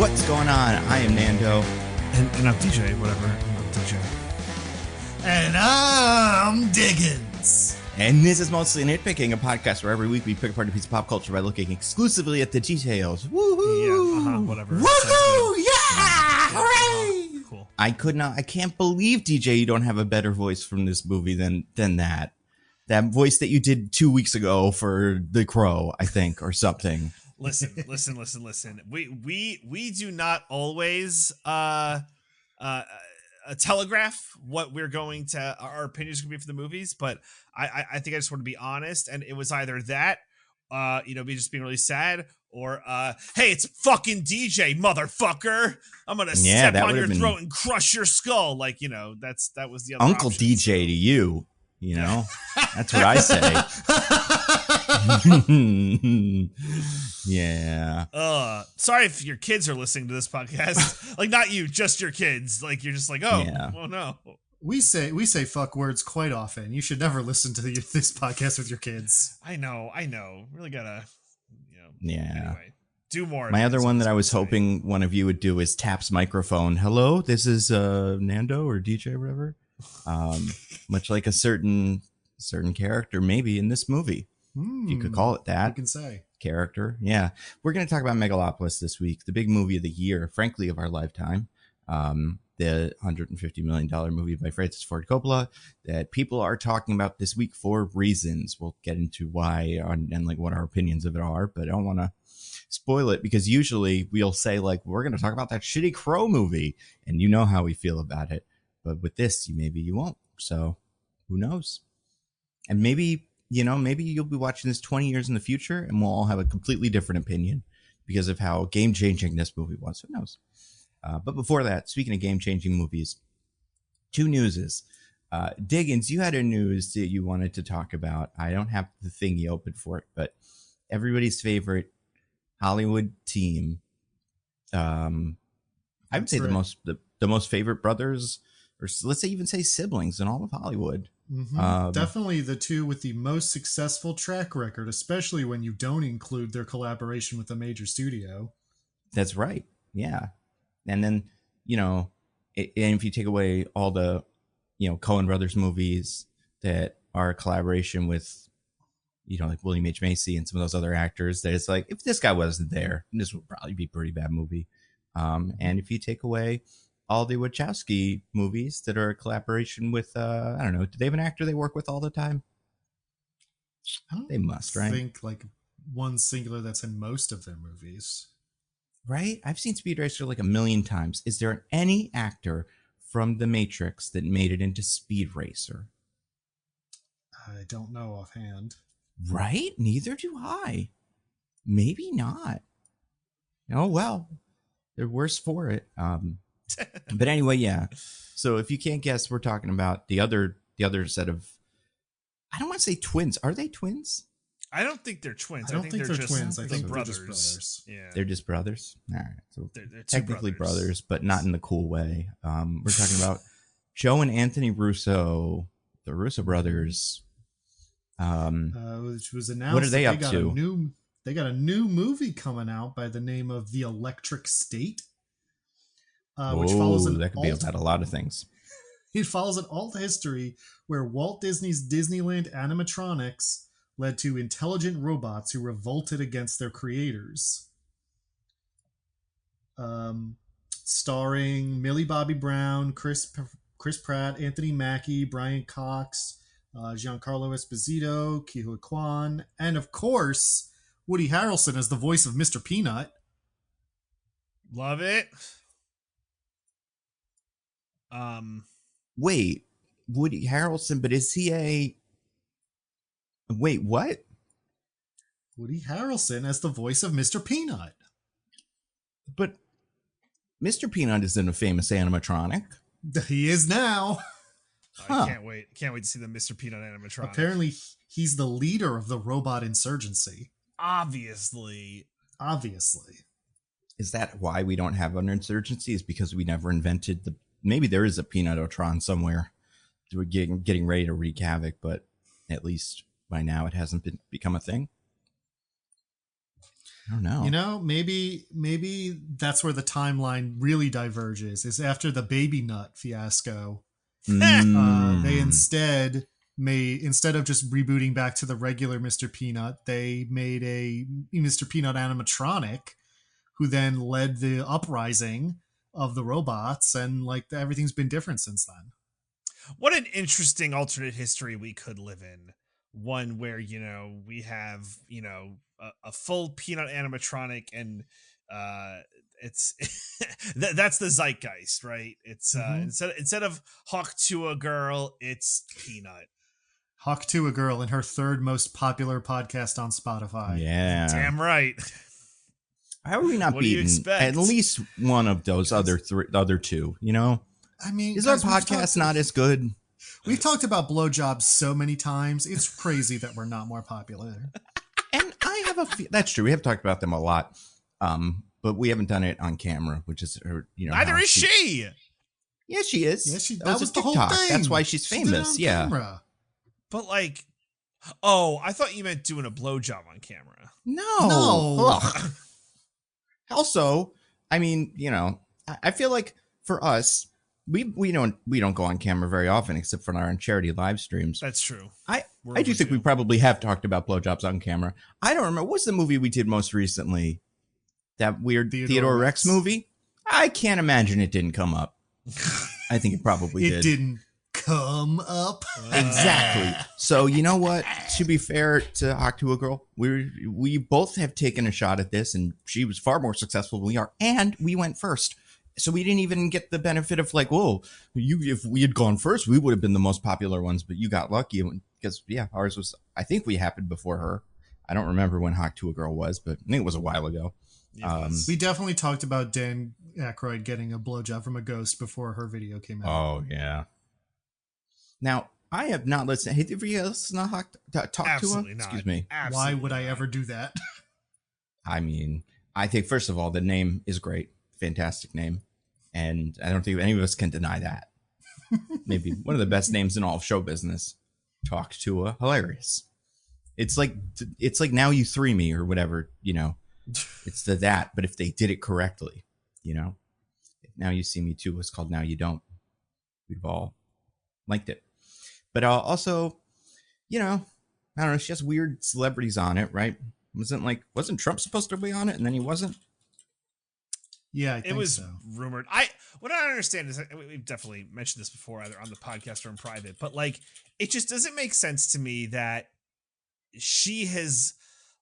What's going on? I am Nando. And I'm DJ, whatever. I'm DJ. And I'm Diggins. And this is Mostly Nitpicking, a podcast where every week we pick apart a piece of pop culture by looking exclusively at the details. Woohoo! Yeah, whatever. Woohoo! Yeah! Hooray! Cool. I can't believe, DJ, you don't have a better voice from this movie than that. That voice that you did 2 weeks ago for The Crow, I think, or something. Listen. We do not always telegraph what we're going to, our opinions going to be for the movies, but I think I just want to be honest, and it was either that, me just being really sad, or hey, it's fucking DJ, motherfucker! I'm gonna step on your throat and crush your skull, that was the other Uncle option, DJ to you. You know, that's what I say. Yeah. Sorry if your kids are listening to this podcast. Not you, just your kids. You're just oh no. We say fuck words quite often. You should never listen to this podcast with your kids. I know. Really gotta, Yeah. Anyway, do more. My other one that I was hoping one of you would do is Tap's microphone. Hello, this is Nando or DJ or whatever. Much like a certain character maybe in this movie. You could call it that. You can say character. Yeah. We're going to talk about Megalopolis this week, the big movie of the year, frankly, of our lifetime. The $150 million movie by Francis Ford Coppola that people are talking about this week for reasons. We'll get into why and what our opinions of it are, but I don't want to spoil it because usually we'll say we're going to talk about that shitty Crow movie and you know how we feel about it. But with this, maybe you won't. So who knows? And maybe you'll be watching this 20 years in the future and we'll all have a completely different opinion because of how game-changing this movie was. Who knows? But before that, speaking of game-changing movies, two newses. Diggins, you had a news that you wanted to talk about. I don't have the thingy open for it, but everybody's favorite Hollywood team. I would say the most favorite brothers, or let's say siblings in all of Hollywood. Mm-hmm. Definitely the two with the most successful track record, especially when you don't include their collaboration with a major studio. That's right. Yeah. And then, and if you take away all the, Coen Brothers movies that are a collaboration with, William H. Macy and some of those other actors, that it's if this guy wasn't there, this would probably be a pretty bad movie. And if you take away all the Wachowski movies that are a collaboration with, I don't know, do they have an actor they work with all the time? They must, right? I think one singular that's in most of their movies. Right? I've seen Speed Racer 1,000,000 times. Is there any actor from The Matrix that made it into Speed Racer? I don't know offhand. Right? Neither do I. Maybe not. Oh, well. They're worse for it. But anyway, yeah. So if you can't guess, we're talking about the other set of, I don't want to say twins. Are they twins? I don't think they're twins. I think they're just twins. I think brothers. They're just brothers. Yeah. They're just brothers? All right. So they're technically brothers, but not in the cool way. We're talking about Joe and Anthony Russo, the Russo brothers. Which was announced. What are they up to? They got a new movie coming out by the name of The Electric State. Which follows that could be about a lot of things. It follows an alt history where Walt Disney's Disneyland animatronics led to intelligent robots who revolted against their creators. Starring Millie Bobby Brown, Chris Pratt, Anthony Mackie, Brian Cox, Giancarlo Esposito, Ke Huy Quan, and of course, Woody Harrelson as the voice of Mr. Peanut. Love it. Wait, Woody Harrelson, but is he a... Wait, what? Woody Harrelson as the voice of Mr. Peanut. But Mr. Peanut isn't a famous animatronic. He is now. I can't wait to see the Mr. Peanut animatronic. Apparently, he's the leader of the robot insurgency. Obviously. Is that why we don't have an insurgency? Is because we never invented the... Maybe there is a Peanutotron somewhere. We're getting ready to wreak havoc, but at least by now it hasn't become a thing. I don't know. You know, maybe that's where the timeline really diverges. Is after the baby nut fiasco. They instead of just rebooting back to the regular Mr. Peanut, they made a Mr. Peanut animatronic who then led the uprising of the robots, and like everything's been different since then. What an interesting alternate history we could live in. One where, we have, a full Peanut animatronic, and it's that's the zeitgeist, right? It's instead of Hawk to a girl, it's Peanut. Hawk to a girl in her third most popular podcast on Spotify. Yeah, damn right. How are we not beating at least one of those other two? I mean, is our podcast not as good? We've talked about blowjobs so many times. It's crazy that we're not more popular. And I have that's true. We have talked about them a lot, but we haven't done it on camera, which is her. Neither is she. Yeah, she is. Yeah, that was the whole thing. That's why she's famous. Yeah. Camera. But like, I thought you meant doing a blowjob on camera. No. Also, I mean, I feel like for us, we don't go on camera very often except for our charity live streams. That's true. I do think we probably have talked about blowjobs on camera. I don't remember. What's the movie we did most recently? That weird Theodore Rex movie? I can't imagine it didn't come up. I think it probably did. It didn't come up. Exactly. So you know what? To be fair to Hawk to a Girl, we both have taken a shot at this, and she was far more successful than we are, and we went first. So we didn't even get the benefit of like, whoa, if we had gone first, we would have been the most popular ones, but you got lucky because ours was, I think we happened before her. I don't remember when Hawk to a Girl was, but I think it was a while ago. We definitely talked about Dan Aykroyd getting a blowjob from a ghost before her video came out. Oh yeah. Now I have not listened. Hey, did you listen to Hawk talk Absolutely to her? not. Excuse me. Absolutely Why would I not. ever do that? I mean, I think first of all, the name is great, fantastic name, and I don't think any of us can deny that. Maybe one of the best names in all of show business. Talk to a hilarious. It's like Now You Three Me or whatever, It's that, but if they did it correctly, If Now You See Me Too was called Now You Don't, we've all liked it. But also, I don't know, she has weird celebrities on it, right? Wasn't Trump supposed to be on it and then he wasn't? Yeah, I think it was so. rumored. What I don't understand is we've definitely mentioned this before, either on the podcast or in private, but like, it just doesn't make sense to me that she has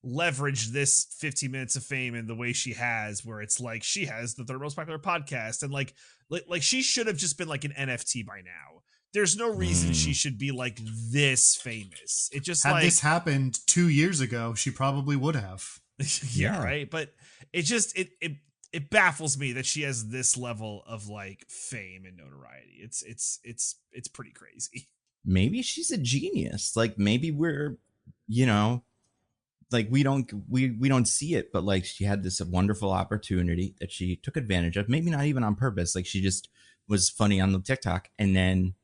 leveraged this 15 minutes of fame in the way she has, where it's like she has the third most popular podcast, and like she should have just been like an NFT by now. There's no reason she should be like this famous. It just Had this happened 2 years ago, she probably would have. yeah, right. But it just it baffles me that she has this level of like fame and notoriety. It's pretty crazy. Maybe she's a genius. Like maybe we're, like we don't see it, but like she had this wonderful opportunity that she took advantage of. Maybe not even on purpose. Like she just was funny on the TikTok, and then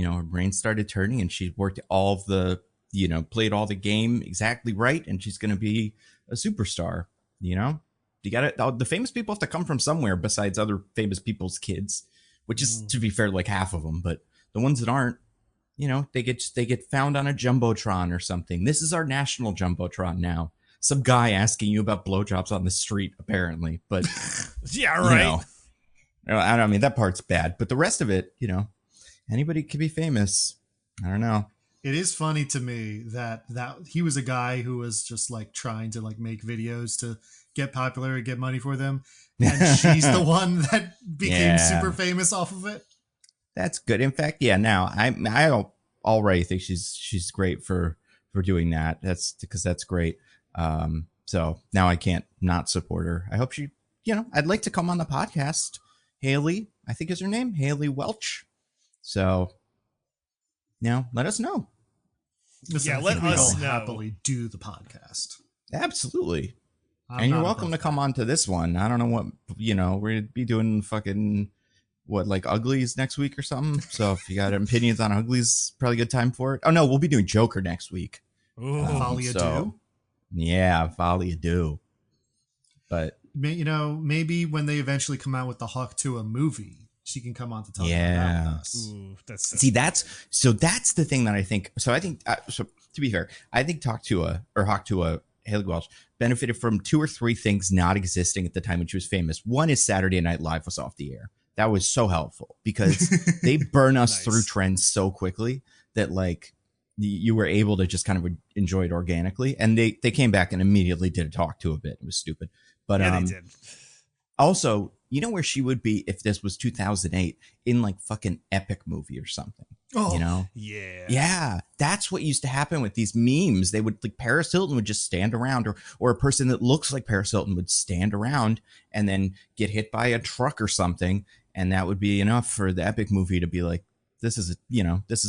her brain started turning, and she worked all of the played all the game exactly right, and she's going to be a superstar. You got it. The famous people have to come from somewhere besides other famous people's kids, which is, to be fair, like half of them. But the ones that aren't, they get found on a jumbotron or something. This is our national jumbotron now. Some guy asking you about blowjobs on the street, apparently. But yeah, right. I mean, that part's bad, but the rest of it, anybody could be famous. I don't know. It is funny to me that he was a guy who was just like trying to like make videos to get popular and get money for them, and she's the one that became super famous off of it. That's good. In fact, now I already think she's great for doing that. That's because that's great. So now I can't not support her. I hope she, I'd like to come on the podcast. Haley, I think is her name, Haley Welch. So let us know. Listen, let us know. Happily do the podcast. Absolutely. And you're welcome to come on to this one. I don't know what, we're going to be doing fucking, like Uglies next week or something. So if you got opinions on Uglies, probably a good time for it. Oh, no, we'll be doing Joker next week. Folie à deux? Yeah, Folie à deux. But maybe when they eventually come out with the Hawk Tuah movie, she can come on to talk about Yeah. that with us. Ooh, that's that's the thing that I think. So I think so. To be fair, I think Hawk Tuah Haley Welch benefited from 2 or 3 things not existing at the time when she was famous. One is Saturday Night Live was off the air. That was so helpful because they burn us Nice. through trends so quickly that like you were able to just kind of enjoy it organically. And they came back and immediately did a Talk to a bit. It was stupid. But yeah, they did. also, you know where she would be if this was 2008 in like fucking Epic movie or something. Oh, You know? Yeah. That's what used to happen with these memes. They would like Paris Hilton would just stand around, or a person that looks like Paris Hilton would stand around and then get hit by a truck or something, and that would be enough for the Epic movie to be like, this is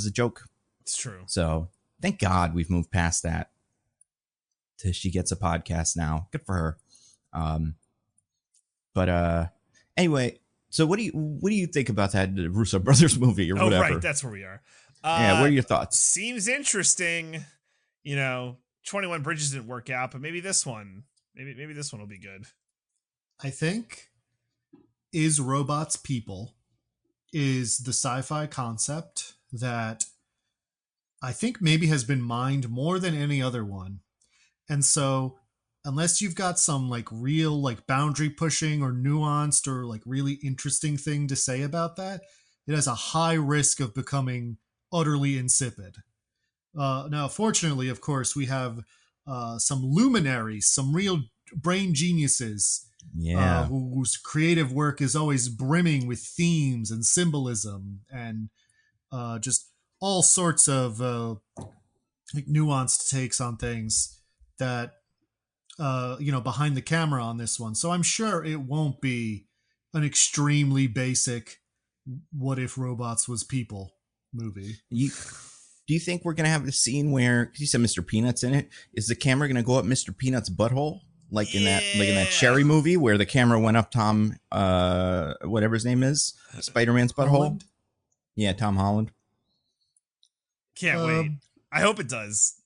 a joke. It's true. So thank God we've moved past that. She gets a podcast now. Good for her. But anyway, so what do you think about that Russo Brothers movie or whatever? Oh, right, that's where we are. Yeah, what are your thoughts? Seems interesting. 21 Bridges didn't work out, but maybe this one, maybe this one will be good. I think Is Robots People is the sci-fi concept that I think maybe has been mined more than any other one. And so unless you've got some like real like boundary pushing or nuanced or like really interesting thing to say about that, it has a high risk of becoming utterly insipid. Now, fortunately, of course, we have some luminaries, some real brain geniuses, whose creative work is always brimming with themes and symbolism and just all sorts of like nuanced takes on things that behind the camera on this one. So I'm sure it won't be an extremely basic "What if robots was people" movie. Do you think we're gonna have a scene where, because you said Mr. Peanut's in it, is the camera gonna go up Mr. Peanut's butthole, like in that Cherry movie where the camera went up Tom, whatever his name is, Spider-Man's butthole? Holland? Yeah, Tom Holland. Can't wait. I hope it does.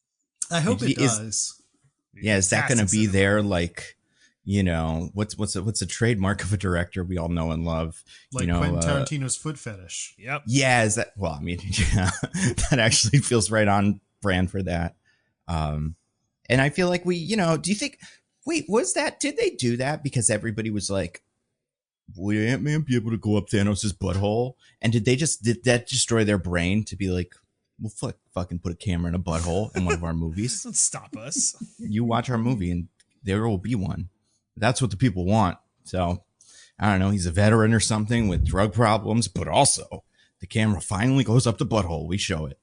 I hope it does. Yeah, is that gonna be Fantastic there? Like, what's a trademark of a director we all know and love? Like Quentin Tarantino's foot fetish. Yep. Yeah, is that? Well, I mean, yeah, that actually feels right on brand for that. And I feel like do you think? Wait, did they do that because everybody was like, would Ant-Man be able to go up Thanos' butthole? And did that destroy their brain to be like, well, fucking put a camera in a butthole in one of our movies? Don't stop us. You watch our movie and there will be one. That's what the people want. So I don't know. He's a veteran or something with drug problems, but also the camera finally goes up the butthole. We show it.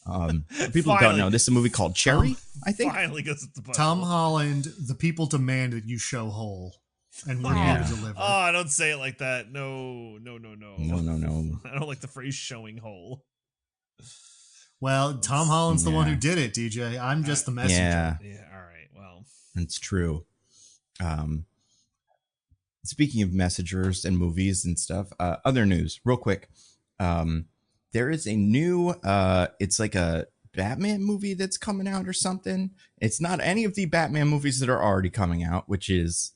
For people who don't know, this is a movie called Cherry, I think. Finally goes up the butthole. Tom Holland, the people demand that you show whole, and we're here to deliver. Oh, don't say it like that. No. No. I don't like the phrase "showing whole." Well, Tom Holland's the one who did it, DJ. I'm just the messenger. Yeah. Yeah. All right. Well, It's true. Speaking of messengers and movies and stuff, other news, real quick. There is a new, it's like a Batman movie that's coming out or something. It's not any of the Batman movies that are already coming out, which is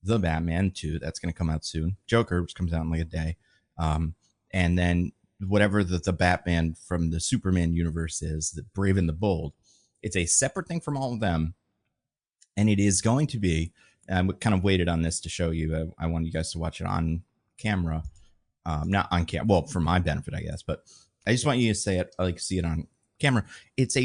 The Batman 2. That's going to come out soon. Joker, which comes out in like a day. And then whatever the Batman from the Superman universe is, the Brave and the Bold. It's a separate thing from all of them. And it is going to be, I kind of waited on this to show you. I want you guys to watch it on camera. Not on camera. Well, for my benefit, I guess. But I just want you to say it, like, see it on camera. It's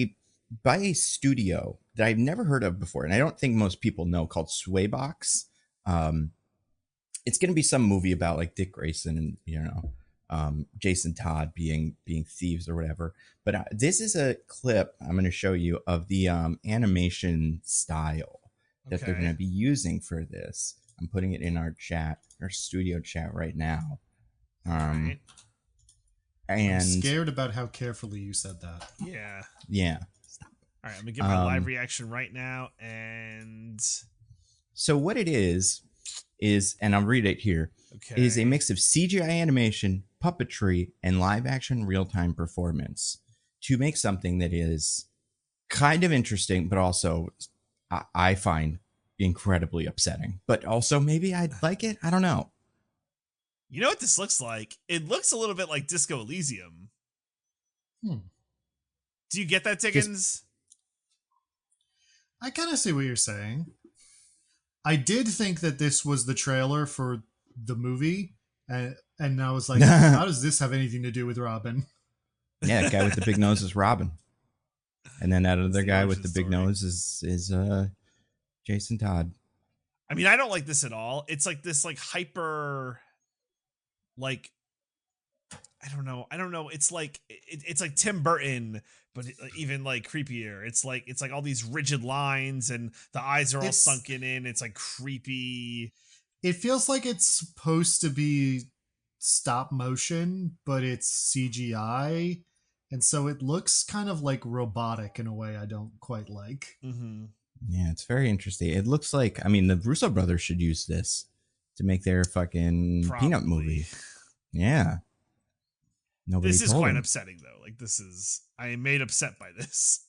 by a studio that I've never heard of before. And I don't think most people know, called Swaybox. It's going to be some movie about like Dick Grayson and, Jason Todd being thieves or whatever. But this is a clip I'm going to show you of the animation style that they're going to be using for this. I'm putting it in our studio chat right now. right. And I'm scared about how carefully you said that. Yeah. Yeah. All right. I'm gonna give my live reaction right now, and So what it is, and I'll read it here. okay, It is a mix of CGI animation, puppetry, and live action real-time performance to make something that is kind of interesting, but also I find incredibly upsetting. But also maybe I'd like it. I don't know. You know what this looks like? It looks a little bit like Disco Elysium. Do you get that, Diggins? I kind of see what you're saying. I did think that this was the trailer for the movie, and I was like, how does this have anything to do with Robin? Yeah, the guy with the big nose is Robin. And then that other guy with the big story. nose is Jason Todd. I mean, I don't like this at all. It's like this like hyper, like, I don't know. It's like it's like Tim Burton, but even like creepier. It's like all these rigid lines and the eyes are all sunken in. It's like creepy. It feels like it's supposed to be stop motion, but it's CGI. And so it looks kind of like robotic in a way I don't quite like. Mm-hmm. Yeah, it's very interesting. It looks like, I mean, the Russo brothers should use this to make their fucking Peanut movie. Yeah. Nobody this is told quite him. upsetting, though. Like, I am made upset by this.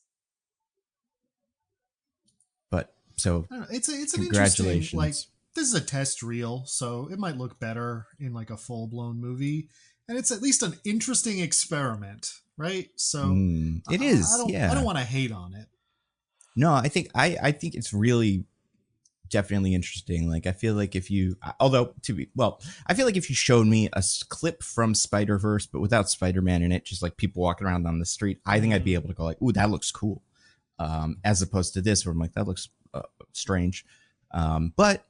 But, so, I don't know, it's an congratulations. interesting, like, this is a test reel, so it might look better in, like, a full-blown movie. And it's at least an interesting experiment, right? So, it is, I don't want to hate on it. No, I think it's really definitely interesting. Like, I feel like if you showed me a clip from Spider-Verse, but without Spider-Man in it, just like people walking around on the street, I think I'd be able to go like, ooh, that looks cool. As opposed to this, where I'm like, that looks strange. But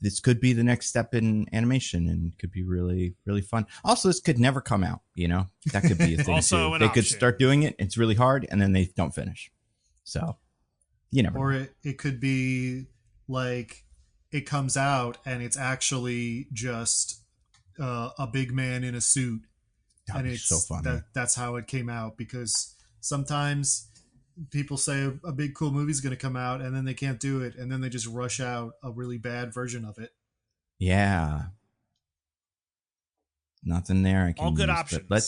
this could be the next step in animation and could be really, really fun. Also, this could never come out, you know? That could be a thing also too. They could start doing it, it's really hard, and then they don't finish. So, you never know. Or it could be like it comes out and it's actually just a big man in a suit. That'd be so funny. That's how it came out, because sometimes people say a big cool movie is going to come out and then they can't do it, and then they just rush out a really bad version of it. Yeah. Nothing there I can all good use, options. But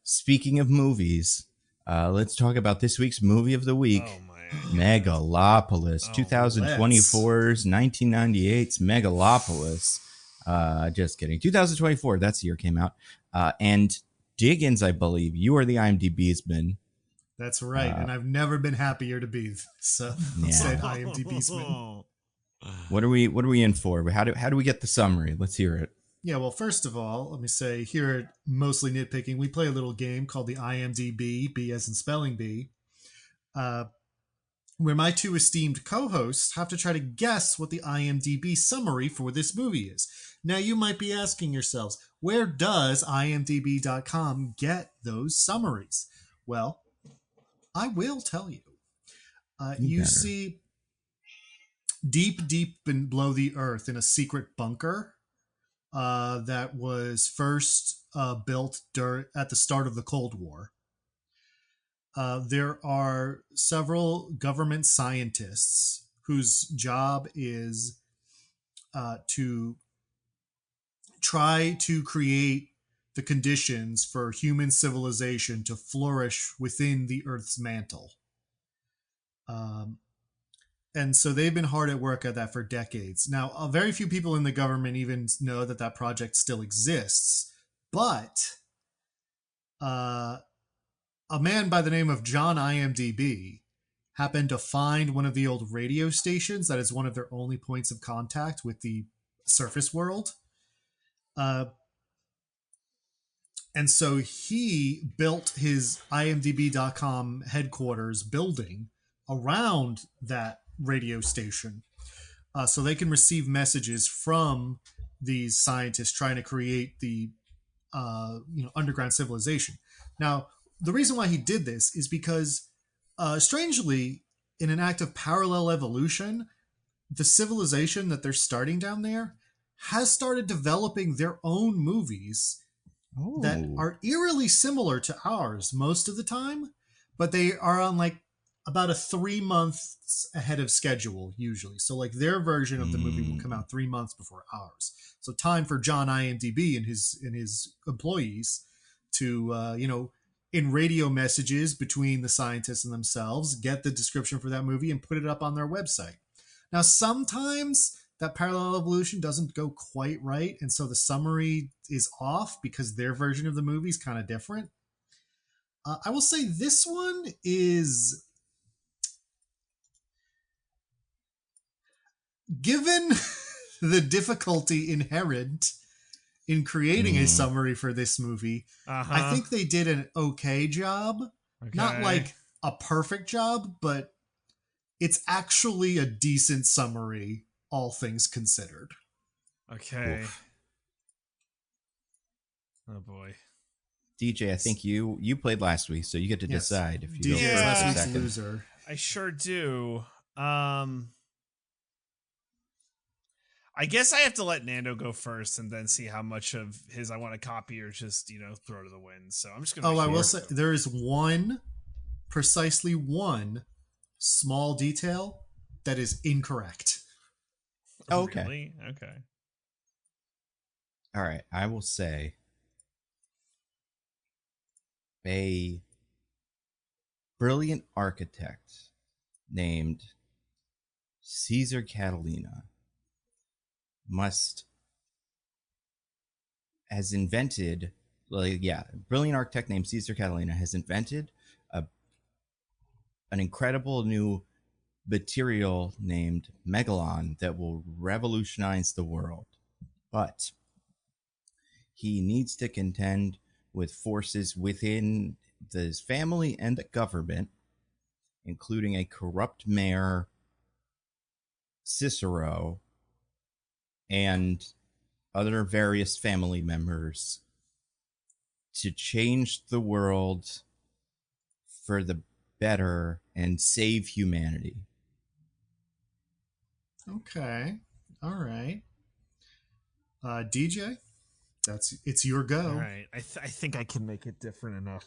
speaking of movies, let's talk about this week's movie of the week. Oh my Megalopolis, 2024's 1998's Megalopolis. Just kidding. 2024, that's the year it came out. And Diggins, I believe, you are the IMDb's man. That's right, and I've never been happier to be. So said IMDb's man. What are we in for? How do we get the summary? Let's hear it. Yeah, well, first of all, let me say here at Mostly Nitpicking, we play a little game called the IMDb, B as in spelling bee, where my two esteemed co-hosts have to try to guess what the IMDb summary for this movie is. Now, you might be asking yourselves, where does IMDb.com get those summaries? Well, I will tell you. You see, deep below the earth in a secret bunker that was first built at the start of the Cold War, there are several government scientists whose job is to try to create the conditions for human civilization to flourish within the Earth's mantle. And so they've been hard at work at that for decades. Now, very few people in the government even know that project still exists. But a man by the name of John IMDb happened to find one of the old radio stations that is one of their only points of contact with the surface world. And so he built his IMDb.com headquarters building around that radio station so they can receive messages from these scientists trying to create the underground civilization. Now, the reason why he did this is because, strangely, in an act of parallel evolution, the civilization that they're starting down there has started developing their own movies that are eerily similar to ours most of the time, but they are on like about a 3 months ahead of schedule usually. So like their version of the movie will come out 3 months before ours. So time for John IMDb and his employees to in radio messages between the scientists and themselves get the description for that movie and put it up on their website. Now, sometimes that parallel evolution doesn't go quite right, and so the summary is off because their version of the movie is kind of different. I will say this one is, given the difficulty inherent in creating a summary for this movie, I think they did an okay job. Okay. Not like a perfect job, but it's actually a decent summary, all things considered. Okay. Oof. Oh boy. DJ, I think you played last week, so you get to decide if you DJ go last first week's loser. I sure do. I guess I have to let Nando go first and then see how much of his I want to copy or just, throw to the wind. So I'm just going to... I will say there is precisely one small detail that is incorrect. Oh, okay. Really? Okay. All right. I will say a brilliant architect named Caesar Catalina has invented, brilliant architect named Caesar Catalina has invented an incredible new material named Megalon that will revolutionize the world. But he needs to contend with forces within his family and the government, including a corrupt mayor, Cicero, and other various family members, to change the world for the better and save humanity. Okay. All right. DJ, it's your go. All right. I think I can make it different enough.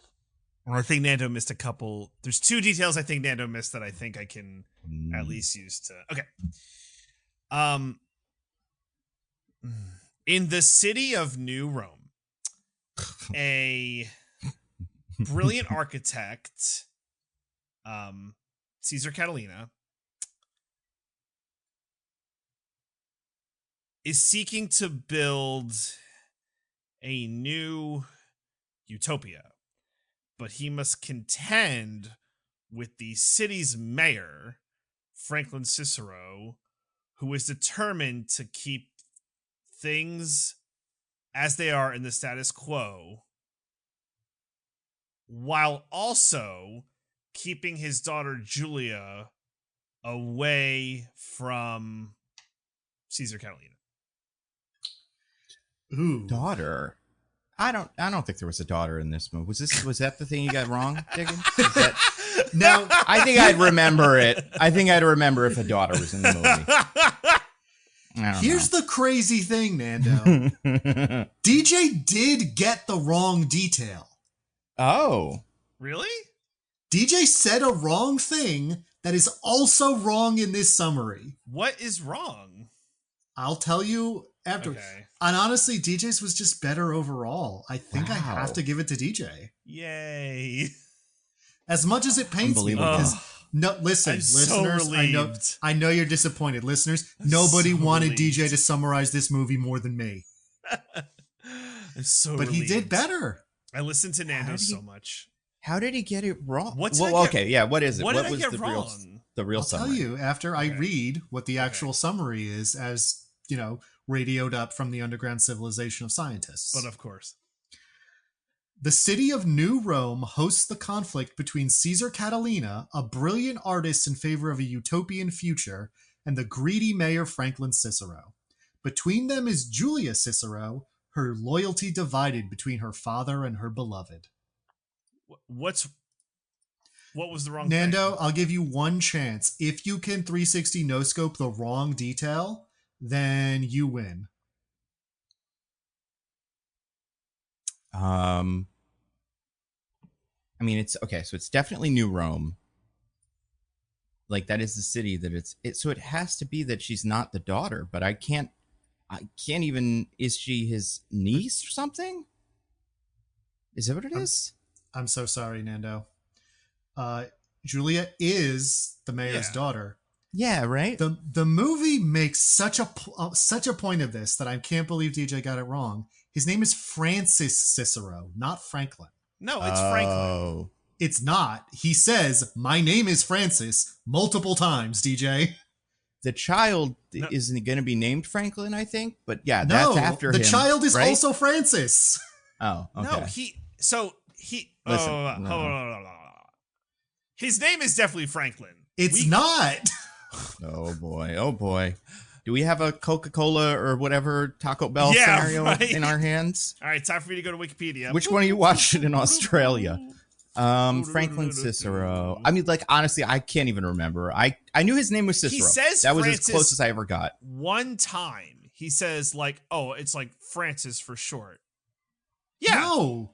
I think Nando missed a couple. There's two details I think Nando missed that I think I can at least use to... Okay. In the city of New Rome, a brilliant architect, Caesar Catalina, is seeking to build a new utopia, but he must contend with the city's mayor, Franklin Cicero, who is determined to keep things as they are in the status quo, while also keeping his daughter Julia away from Caesar Catalina. Ooh, daughter. I don't think there was a daughter in this movie. Was that the thing you got wrong, Diggins? No, I think I'd remember it. I think I'd remember if a daughter was in the movie. Here's the crazy thing, Nando. DJ did get the wrong detail. Oh. Really? DJ said a wrong thing that is also wrong in this summary. What is wrong? I'll tell you after. Okay. And honestly, DJ's was just better overall. I think I have to give it to DJ. Yay. As much as it pains me, because listeners, so I know you're disappointed. Listeners, nobody wanted DJ to summarize this movie more than me. I'm so But relieved. He did better. I listened to Nando so much. How did he get it wrong? What is it? What is it? What was did I get the wrong? Real I'll summary? tell you after I read what the actual summary is, as radioed up from the underground civilization of scientists. But of course. The city of New Rome hosts the conflict between Caesar Catalina, a brilliant artist in favor of a utopian future, and the greedy mayor Franklin Cicero. Between them is Julia Cicero, her loyalty divided between her father and her beloved. What was the wrong Nando, thing? I'll give you one chance. If you can 360 no-scope the wrong detail, then you win. I mean, it's okay. So it's definitely New Rome. Like that is the city that it's. So it has to be that she's not the daughter. But I can't even. Is she his niece or something? Is that what it is? I'm so sorry, Nando. Julia is the mayor's daughter. Yeah, right? The movie makes such a point of this that I can't believe DJ got it wrong. His name is Francis Cicero, not Franklin. No, it's Franklin. It's not. He says, "My name is Francis" multiple times, DJ. The child isn't going to be named Franklin, I think. But yeah, no, that's after him. The child is right? also Francis. Oh, okay. No, Listen, his name is definitely Franklin. It's not. Oh boy. Do we have a Coca-Cola or whatever Taco Bell scenario in our hands? All right, time for me to go to Wikipedia. Which one of you watched it in Australia? Franklin Cicero. I mean, like, honestly, I can't even remember. I knew his name was Cicero. He says that was Francis as close as I ever got. One time, he says, like, oh, it's like Francis for short. Yeah. No.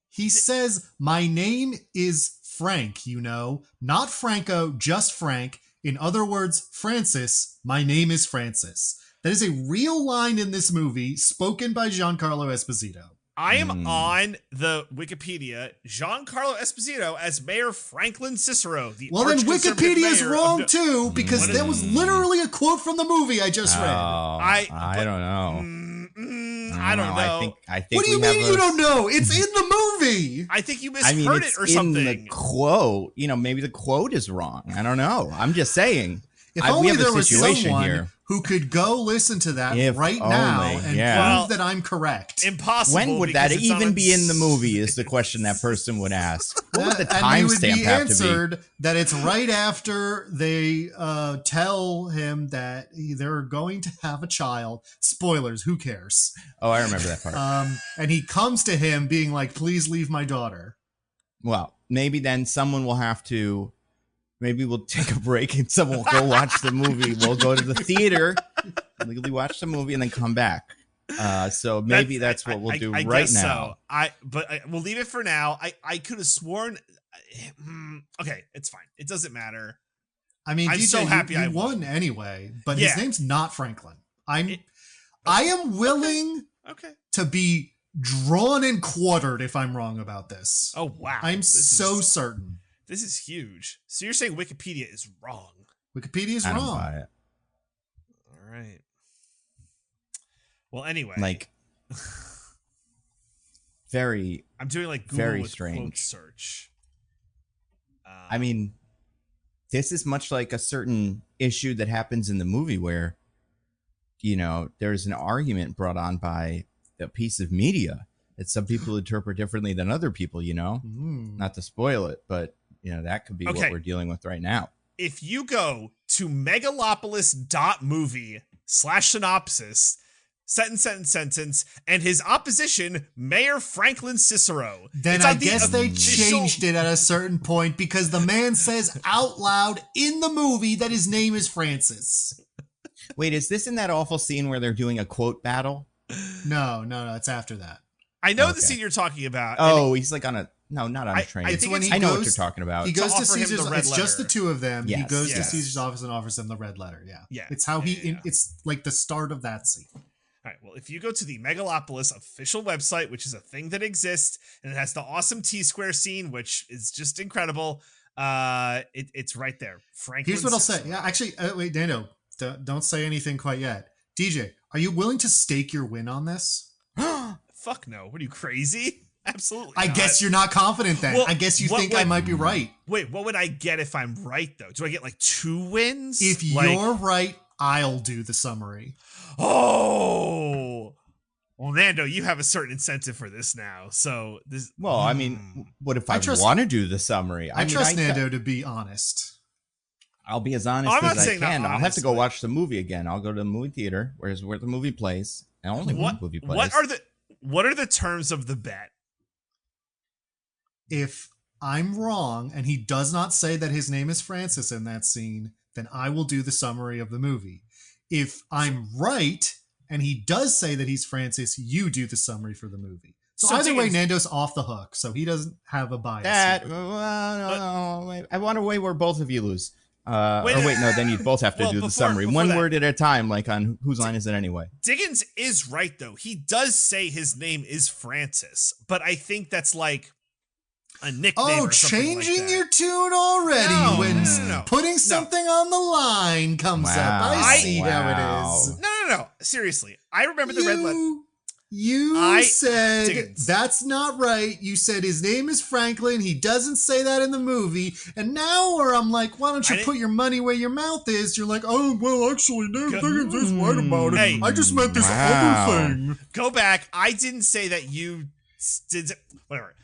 He says, "My name is Frank, not Franco, just Frank. In other words, Francis, my name is Francis." That is a real line in this movie spoken by Giancarlo Esposito. I am on the Wikipedia, Giancarlo Esposito as Mayor Franklin Cicero. Well, then Wikipedia is wrong too, because that was literally a quote from the movie I just read. I don't know. I don't know. I think. What do you mean you don't know? It's in the movie. I think you misheard it or something. In the quote, maybe the quote is wrong. I don't know. I'm just saying. If only we have there a was situation someone here who could go listen to that right now and prove that I'm correct. Impossible. When would that even be in the movie is the question that person would ask. What would the timestamp have to be? And it would be answered that it's right after they tell him that they're going to have a child. Spoilers, who cares? Oh, I remember that part. And he comes to him being like, "Please leave my daughter." Well, maybe then someone will have to... Maybe we'll take a break and someone will go watch the movie. We'll go to the theater, legally watch the movie, and then come back. So maybe that's what we'll do I right guess now. So. We'll leave it for now. I could have sworn. Okay, it's fine. It doesn't matter. I mean, I'm DJ, so happy I won anyway. But his name's not Franklin. I am willing to be drawn and quartered if I'm wrong about this. Oh wow! I'm certain. This is huge. So you're saying Wikipedia is wrong? Wikipedia is I wrong. don't buy it. All right. Well, anyway, like very. I'm doing like Google very with strange quote search. I mean, this is much like a certain issue that happens in the movie where, there's an argument brought on by a piece of media that some people interpret differently than other people. Not to spoil it, but. That could be what we're dealing with right now. If you go to megalopolis.movie/synopsis, sentence, and his opposition, Mayor Franklin Cicero. Then I guess they changed it at a certain point because the man says out loud in the movie that his name is Francis. Wait, is this in that awful scene where they're doing a quote battle? No, it's after that. I know the scene you're talking about. Oh, he's like on a... No, not on a train. It's when I know what you're talking about. He goes to Caesar's. It's just the two of them. Yes. He goes to Caesar's office and offers them the red letter. Yeah. It's how it's like the start of that scene. All right. Well, if you go to the Megalopolis official website, which is a thing that exists, and it has the awesome T-square scene, which is just incredible. It's right there. Franklin. Here's what I'll say. Yeah, actually, wait, Nando, don't say anything quite yet. DJ, are you willing to stake your win on this? Fuck no. What are you, crazy? Absolutely I not. guess you're not confident then. Well, I guess you think I might be right. Wait, what would I get if I'm right, though? Do I get like 2 wins? If you're right, I'll do the summary. Oh! Well, Nando, you have a certain incentive for this now. So this... Well, I mean, what if I want to do the summary? I trust Nando to be honest. I'll be as honest as I can. I'll have to go watch the movie again. I'll go to the movie theater, where the movie plays. And only one movie plays. What are the terms of the bet? If I'm wrong and he does not say that his name is Francis in that scene, then I will do the summary of the movie. If I'm right and he does say that he's Francis, you do the summary for the movie. So either way, Nando's off the hook, so he doesn't have a bias. No. I want a way where both of you lose. Then you both have to do the summary. One word at a time, like on Whose Line Is It Anyway? Diggins is right, though. He does say his name is Francis, but I think that's like... a nickname. Oh, or something changing like that. your tune already No, when no. putting something on the line comes up. I see how it is. No. Seriously, I remember the red letter. You said Diggins. that's not right. You said his name is Franklin. He doesn't say that in the movie. And now where I'm like, why don't you put your money where your mouth is? You're like, oh, well, actually, Diggins is right about it. Hey. I just meant this other thing. Go back. I didn't say that you did. Whatever.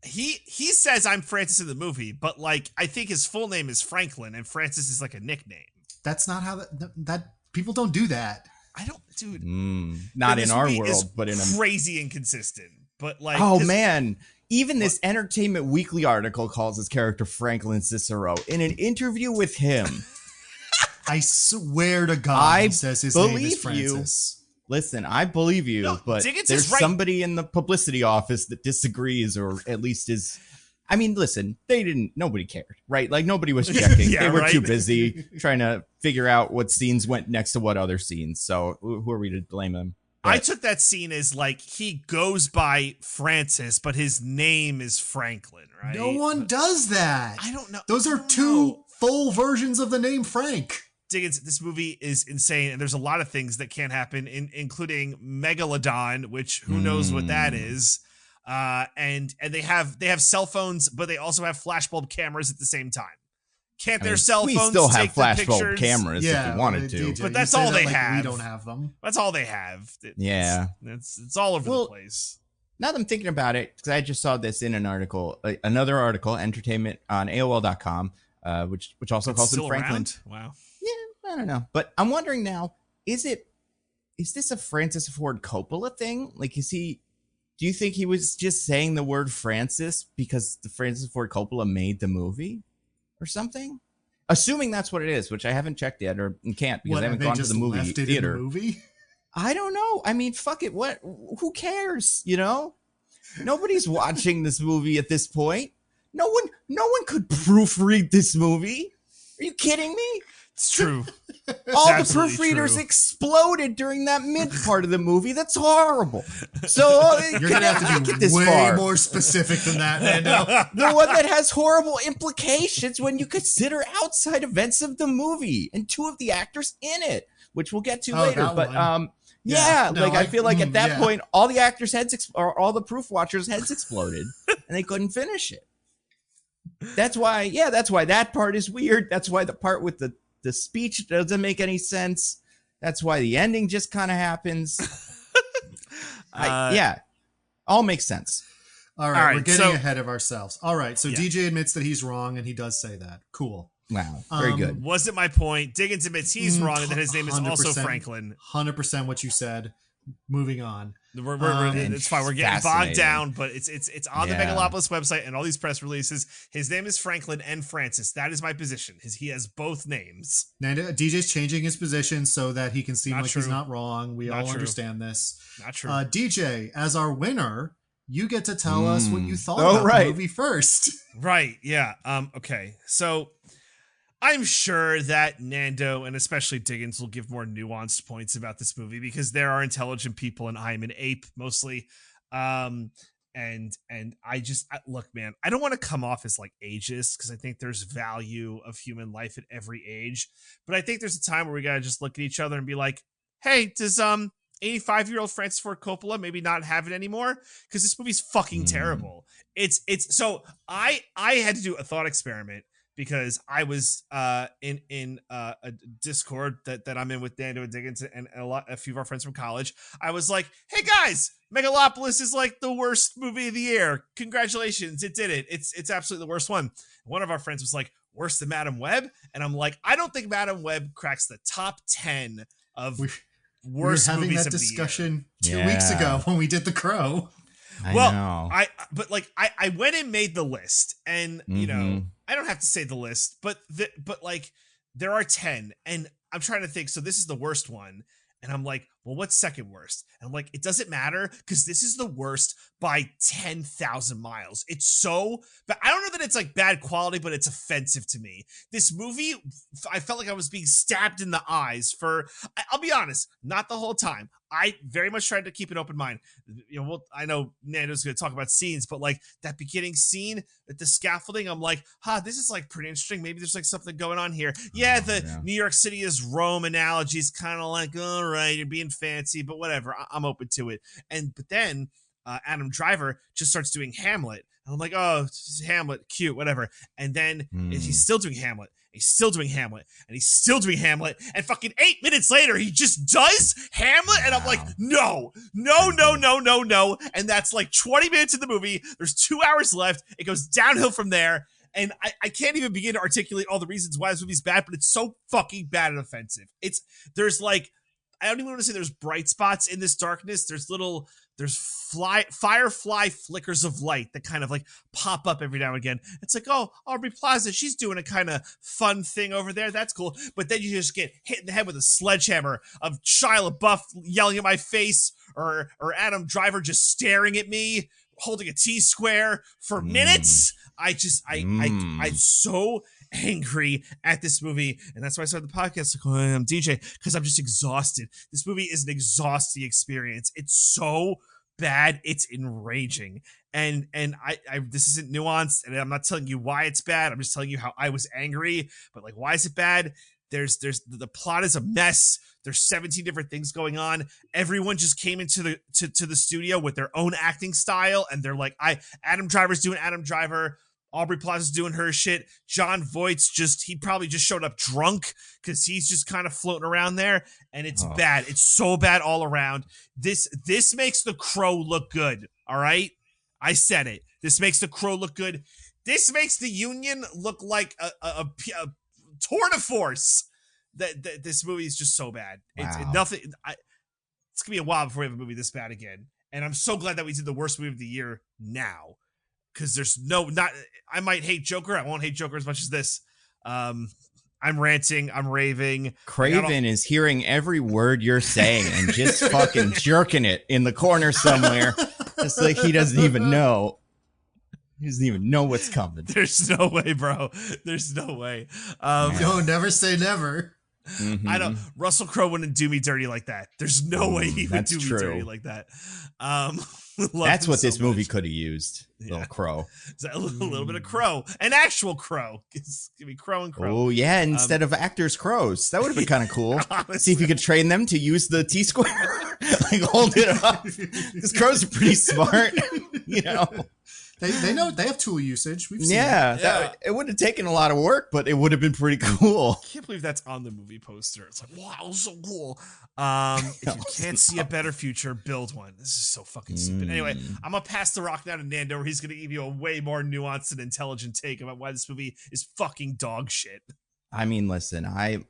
He says I'm Francis in the movie, but like I think his full name is Franklin, and Francis is like a nickname. That's not how that people don't do that. I don't, dude. Not in our world, but in a crazy inconsistent. But like, oh man, even this Entertainment Weekly article calls his character Franklin Cicero in an interview with him. I swear to God, he says his name is Francis. Listen, I believe you, No, but Diggins there's is right. somebody in the publicity office that disagrees, or at least is. I mean, listen, nobody cared, right? Like nobody was checking. Yeah, they were right? too busy trying to figure out what scenes went next to what other scenes. So who are we to blame them? I took that scene as like he goes by Francis, but his name is Franklin, right? No one does that. I don't know. Those are two full versions of the name Frank. Diggins, this movie is insane, and there's a lot of things that can't happen, including Megalodon, which who knows what that is. And they have cell phones, but they also have flashbulb cameras at the same time. Can't their cell phones we still have take the flashbulb pictures? cameras if we wanted to. DJ, But that's you say all that they like have. We don't have them. That's all they have. It's all over the place. Now that I'm thinking about it, because I just saw this in an article, another article, Entertainment on AOL.com, which also calls him Franklin. Around? Wow. I don't know, but I'm wondering now: is this a Francis Ford Coppola thing? Like, do you think he was just saying the word Francis because the Francis Ford Coppola made the movie or something? Assuming that's what it is, which I haven't checked yet or can't because I haven't gone to the movie theater. In the movie? I don't know. I mean, fuck it. Who cares? You know, nobody's watching this movie at this point. No one could proofread this movie. Are you kidding me? It's true. All the proofreaders exploded during that mid part of the movie. That's horrible. So you're gonna have to be way more specific than that, Nando. The one that has horrible implications when you consider outside events of the movie and two of the actors in it, which we'll get to later. But I feel like at that point, all the actors' heads or all the proof watchers' heads exploded, and they couldn't finish it. That's why that part is weird. That's why the part with the speech doesn't make any sense. That's why the ending just kind of happens. All makes sense. All right, we're getting ahead of ourselves. All right, so DJ admits that he's wrong, and he does say that. Cool. Wow, very good. Wasn't my point. Diggins admits he's wrong, and that his name is also Franklin. 100% what you said. Moving on. It's fine. We're getting bogged down, but it's on the Megalopolis website and all these press releases. His name is Franklin and Francis. That is my position. He has both names. Nando, DJ's changing his position so that he can seem like he's not wrong. We all understand this. Not true. DJ, as our winner, you get to tell us what you thought about the movie first. Right. Yeah. Okay. So I'm sure that Nando and especially Diggins will give more nuanced points about this movie because there are intelligent people and I'm an ape mostly. And look, man, I don't want to come off as like ageist because I think there's value of human life at every age. But I think there's a time where we got to just look at each other and be like, hey, does 85-year-old Francis Ford Coppola maybe not have it anymore? Because this movie's fucking terrible. It's so I had to do a thought experiment. Because I was in a Discord that I'm in with Nando and Diggins and a few of our friends from college. I was like, "Hey guys, Megalopolis is like the worst movie of the year. Congratulations, it did it. It's absolutely the worst one." One of our friends was like, "Worse than Madam Web," and I'm like, "I don't think Madam Web cracks the top 10 of worst movies of the year." We were having that discussion 2 weeks ago when we did The Crow. I know. I went and made the list, and you know. I don't have to say the list, but there are 10, and I'm trying to think. So this is the worst one, and I'm like, well, what's second worst? And I'm like, it doesn't matter because this is the worst by 10,000 miles. It's so, but I don't know that it's like bad quality, but it's offensive to me. This movie, I felt like I was being stabbed in the eyes for, I'll be honest, not the whole time. I very much tried to keep an open mind. You know, I know Nando's going to talk about scenes, but like that beginning scene at the scaffolding, I'm like, this is like pretty interesting. Maybe there's like something going on here. Yeah, New York City is Rome analogy is kind of like, all right, you're being fancy, but whatever. I'm open to it. But then Adam Driver just starts doing Hamlet. And I'm like, oh, it's Hamlet, cute, whatever. And then he's still doing Hamlet. He's still doing Hamlet, and he's still doing Hamlet, and fucking 8 minutes later, he just does Hamlet, and I'm like, no. And that's like 20 minutes in the movie. There's 2 hours left. It goes downhill from there, and I can't even begin to articulate all the reasons why this movie's bad, but it's so fucking bad and offensive. There's like, I don't even want to say there's bright spots in this darkness. There's firefly flickers of light that kind of like pop up every now and again. It's like, oh, Aubrey Plaza, she's doing a kind of fun thing over there. That's cool. But then you just get hit in the head with a sledgehammer of Shia LaBeouf yelling at my face or Adam Driver just staring at me, holding a T-square for minutes. I'm so angry at this movie, and that's why I started the podcast like, oh, I'm DJ, because I'm just exhausted. This movie is an exhausting experience. It's so bad, it's enraging, and I this isn't nuanced, and I'm not telling you why it's bad. I'm just telling you how I was angry. But like, why is it bad? There's the plot is a mess. There's 17 different things going on. Everyone just came into the studio with their own acting style, and they're like, Adam Driver's doing Adam Driver. Aubrey Plaza's doing her shit. John Voight's he probably just showed up drunk because he's just kind of floating around there, and it's bad. It's so bad all around. This makes The Crow look good. All right, I said it. This makes The Crow look good. This makes The Union look like a tour de force. That this movie is just so bad. Wow. It's nothing. It's gonna be a while before we have a movie this bad again. And I'm so glad that we did the worst movie of the year now. Because I might hate Joker. I won't hate Joker as much as this. I'm ranting. I'm raving. Craven is hearing every word you're saying and just fucking jerking it in the corner somewhere. It's like he doesn't even know. He doesn't even know what's coming. There's no way, bro. There's no way. Yo, never say never. Mm-hmm. I know Russell Crowe wouldn't do me dirty like that. There's no way he would do me dirty like that. That's what this movie could have used. Yeah. Little Crow. A little bit of Crow. An actual Crow. Give me Crow and Crow. Oh, yeah. Instead of actors' crows. That would have been kind of cool. See if you could train them to use the T-square. Like, hold it up. Because crows are pretty smart. You know. They know they have tool usage. We've seen it would have taken a lot of work, but it would have been pretty cool. I can't believe that's on the movie poster. It's like, wow, it was so cool. If you can't see a better future, build one. This is so fucking stupid. Anyway, I'm gonna pass the rock now to Nando, where he's gonna give you a way more nuanced and intelligent take about why this movie is fucking dog shit. I mean, listen, I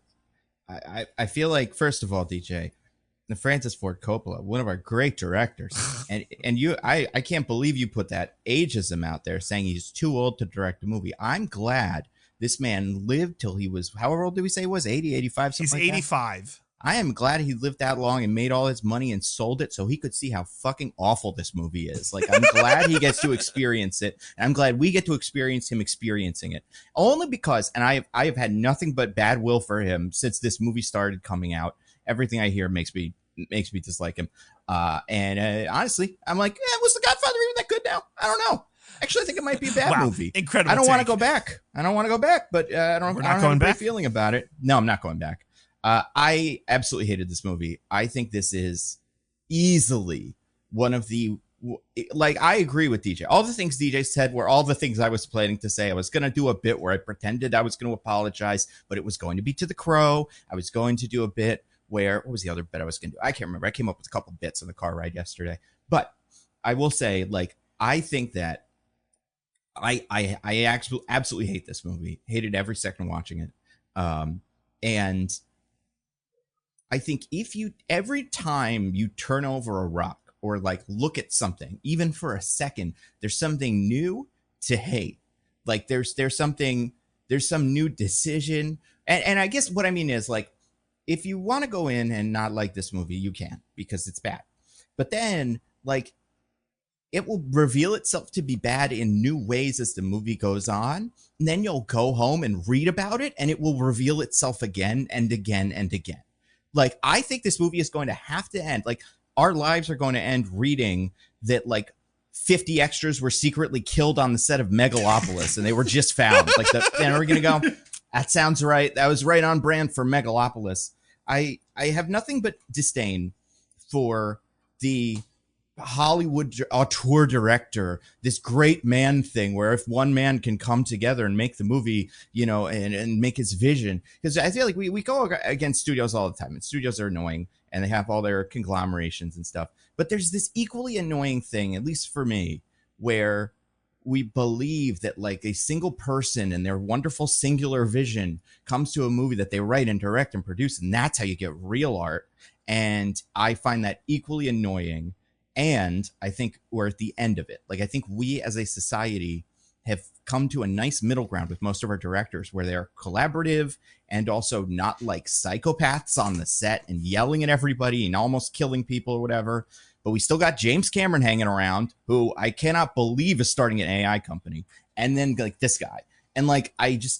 feel like, first of all, DJ, Francis Ford Coppola, one of our great directors, and I can't believe you put that ageism out there saying he's too old to direct a movie. I'm glad this man lived till he was, however old did we say he was, 80, 85, something like that? He's 85. I am glad he lived that long and made all his money and sold it so he could see how fucking awful this movie is. Like, I'm glad he gets to experience it, and I'm glad we get to experience him experiencing it. Only because, and I have had nothing but bad will for him since this movie started coming out. Everything I hear makes me dislike him. Honestly, I'm like, was The Godfather even that good now? I don't know. Actually, I think it might be a bad movie. Incredible. I don't want to go back. But I don't have a great feeling about it. No, I'm not going back. I absolutely hated this movie. I think this is easily one of the, like, I agree with DJ. All the things DJ said were all the things I was planning to say. I was going to do a bit where I pretended I was going to apologize, but it was going to be to The Crow. I was going to do a bit where, what was the other bit I was going to do? I can't remember. I came up with a couple bits in the car ride yesterday. But I will say, like, I think that I absolutely hate this movie. Hated every second watching it. And I think every time you turn over a rock or like look at something, even for a second, there's something new to hate. Like there's some new decision. And I guess what I mean is, like, if you want to go in and not like this movie, you can, because it's bad. But then, like, it will reveal itself to be bad in new ways as the movie goes on. And then you'll go home and read about it, and it will reveal itself again and again and again. Like, I think this movie is going to have to end. Like, our lives are going to end reading that, like, 50 extras were secretly killed on the set of Megalopolis, and they were just found. Like, and we're going to go, that sounds right. That was right on brand for Megalopolis. I have nothing but disdain for the Hollywood auteur director, this great man thing, where if one man can come together and make the movie, you know, and make his vision. Because I feel like we go against studios all the time, and studios are annoying, and they have all their conglomerations and stuff. But there's this equally annoying thing, at least for me, where we believe that, like, a single person and their wonderful singular vision comes to a movie that they write and direct and produce, and that's how you get real art. And I find that equally annoying. And I think we're at the end of it. Like, I think we as a society have come to a nice middle ground with most of our directors, where they're collaborative and also not like psychopaths on the set and yelling at everybody and almost killing people or whatever. But we still got James Cameron hanging around, who I cannot believe is starting an AI company. And then, like, this guy. And, like, it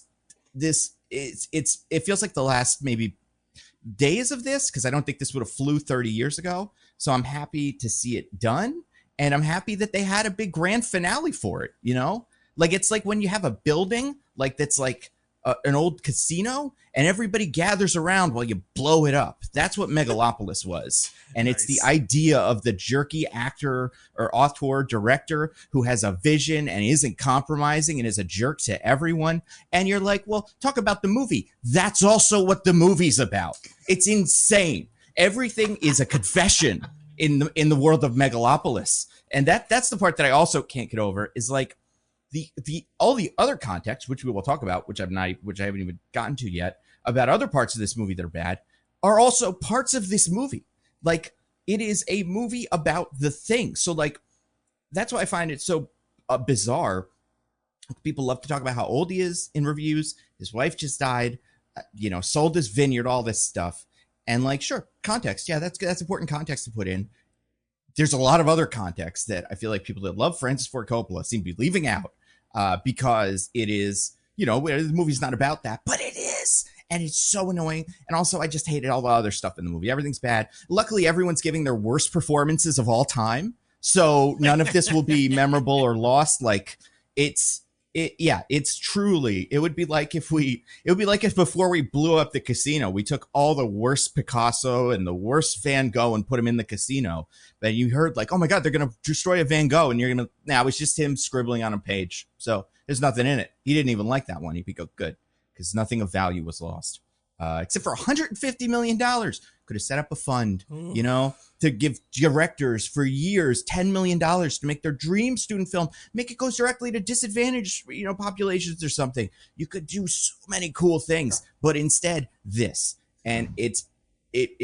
feels like the last maybe days of this, because I don't think this would have flew 30 years ago. So I'm happy to see it done, and I'm happy that they had a big grand finale for it, you know? Like, it's like when you have a building, like, that's like an old casino, and everybody gathers around while you blow it up. That's what Megalopolis was. And nice. It's the idea of the jerky actor or auteur director who has a vision and isn't compromising and is a jerk to everyone. And you're like, well, talk about the movie. That's also what the movie's about. It's insane. Everything is a confession in the world of Megalopolis. And that's the part that I also can't get over, is like the all the other context, which we will talk about, which I haven't even gotten to yet, about other parts of this movie that are bad, are also parts of this movie. Like, it is a movie about the thing. So, like, that's why I find it so bizarre. People love to talk about how old he is in reviews. His wife just died, you know, sold his vineyard, all this stuff. And, like, sure, context. Yeah, that's important context to put in. There's a lot of other context that I feel like people that love Francis Ford Coppola seem to be leaving out, because it is, you know, the movie's not about that, but it is. And it's so annoying. And also, I just hated all the other stuff in the movie. Everything's bad. Luckily, everyone's giving their worst performances of all time, so none of this will be memorable or lost. Like, it's truly, it would be like if before we blew up the casino, we took all the worst Picasso and the worst Van Gogh and put them in the casino. But you heard, like, oh my God, they're going to destroy a Van Gogh, and now it's just him scribbling on a page. So there's nothing in it. He didn't even like that one. He'd go, good, because nothing of value was lost, except for $150 million. Could have set up a fund, you know, to give directors for years $10 million to make their dream student film, make it goes directly to disadvantaged, you know, populations or something. You could do so many cool things, but instead this. And I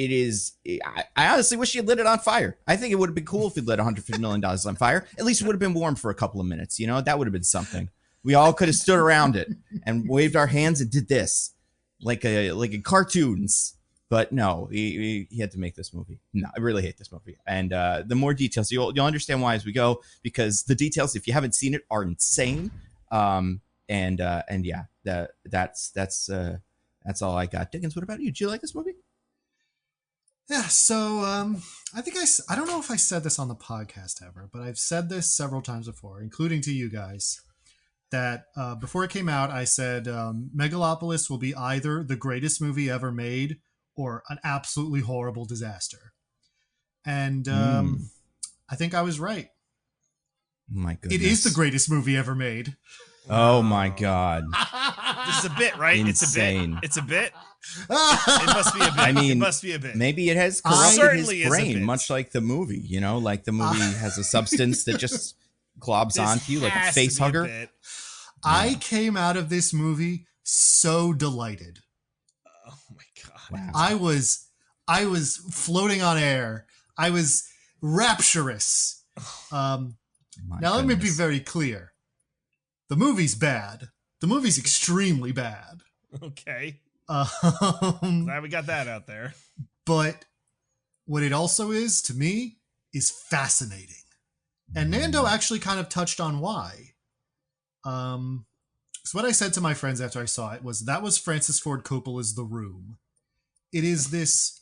honestly wish you lit it on fire. I think it would have been cool if you lit $150 million on fire. At least it would have been warm for a couple of minutes, you know. That would have been something. We all could have stood around it and waved our hands and did this like in cartoons. But no, he had to make this movie. No, I really hate this movie. And the more details, you'll understand why as we go, because the details, if you haven't seen it, are insane. And yeah, that's all I got. Diggins, what about you? Did you like this movie? Yeah, so I think I don't know if I said this on the podcast ever, but I've said this several times before, including to you guys, that before it came out, I said Megalopolis will be either the greatest movie ever made or an absolutely horrible disaster. And I think I was right. My goodness. It is the greatest movie ever made. Oh my God. This is a bit, right? Insane. It's a bit. It must be a bit. I mean, it must be a bit. Maybe it has corrupted his brain, much like the movie, you know, like the movie has a substance that just globs onto you like a face hugger. I came out of this movie so delighted. Oh my God. Wow. I was floating on air. I was rapturous. Now let me be very clear. The movie's bad. The movie's extremely bad. Okay. Glad we got that out there. But what it also is, to me, is fascinating. And Nando actually kind of touched on why. So what I said to my friends after I saw it was, that was Francis Ford Coppola's The Room. It is this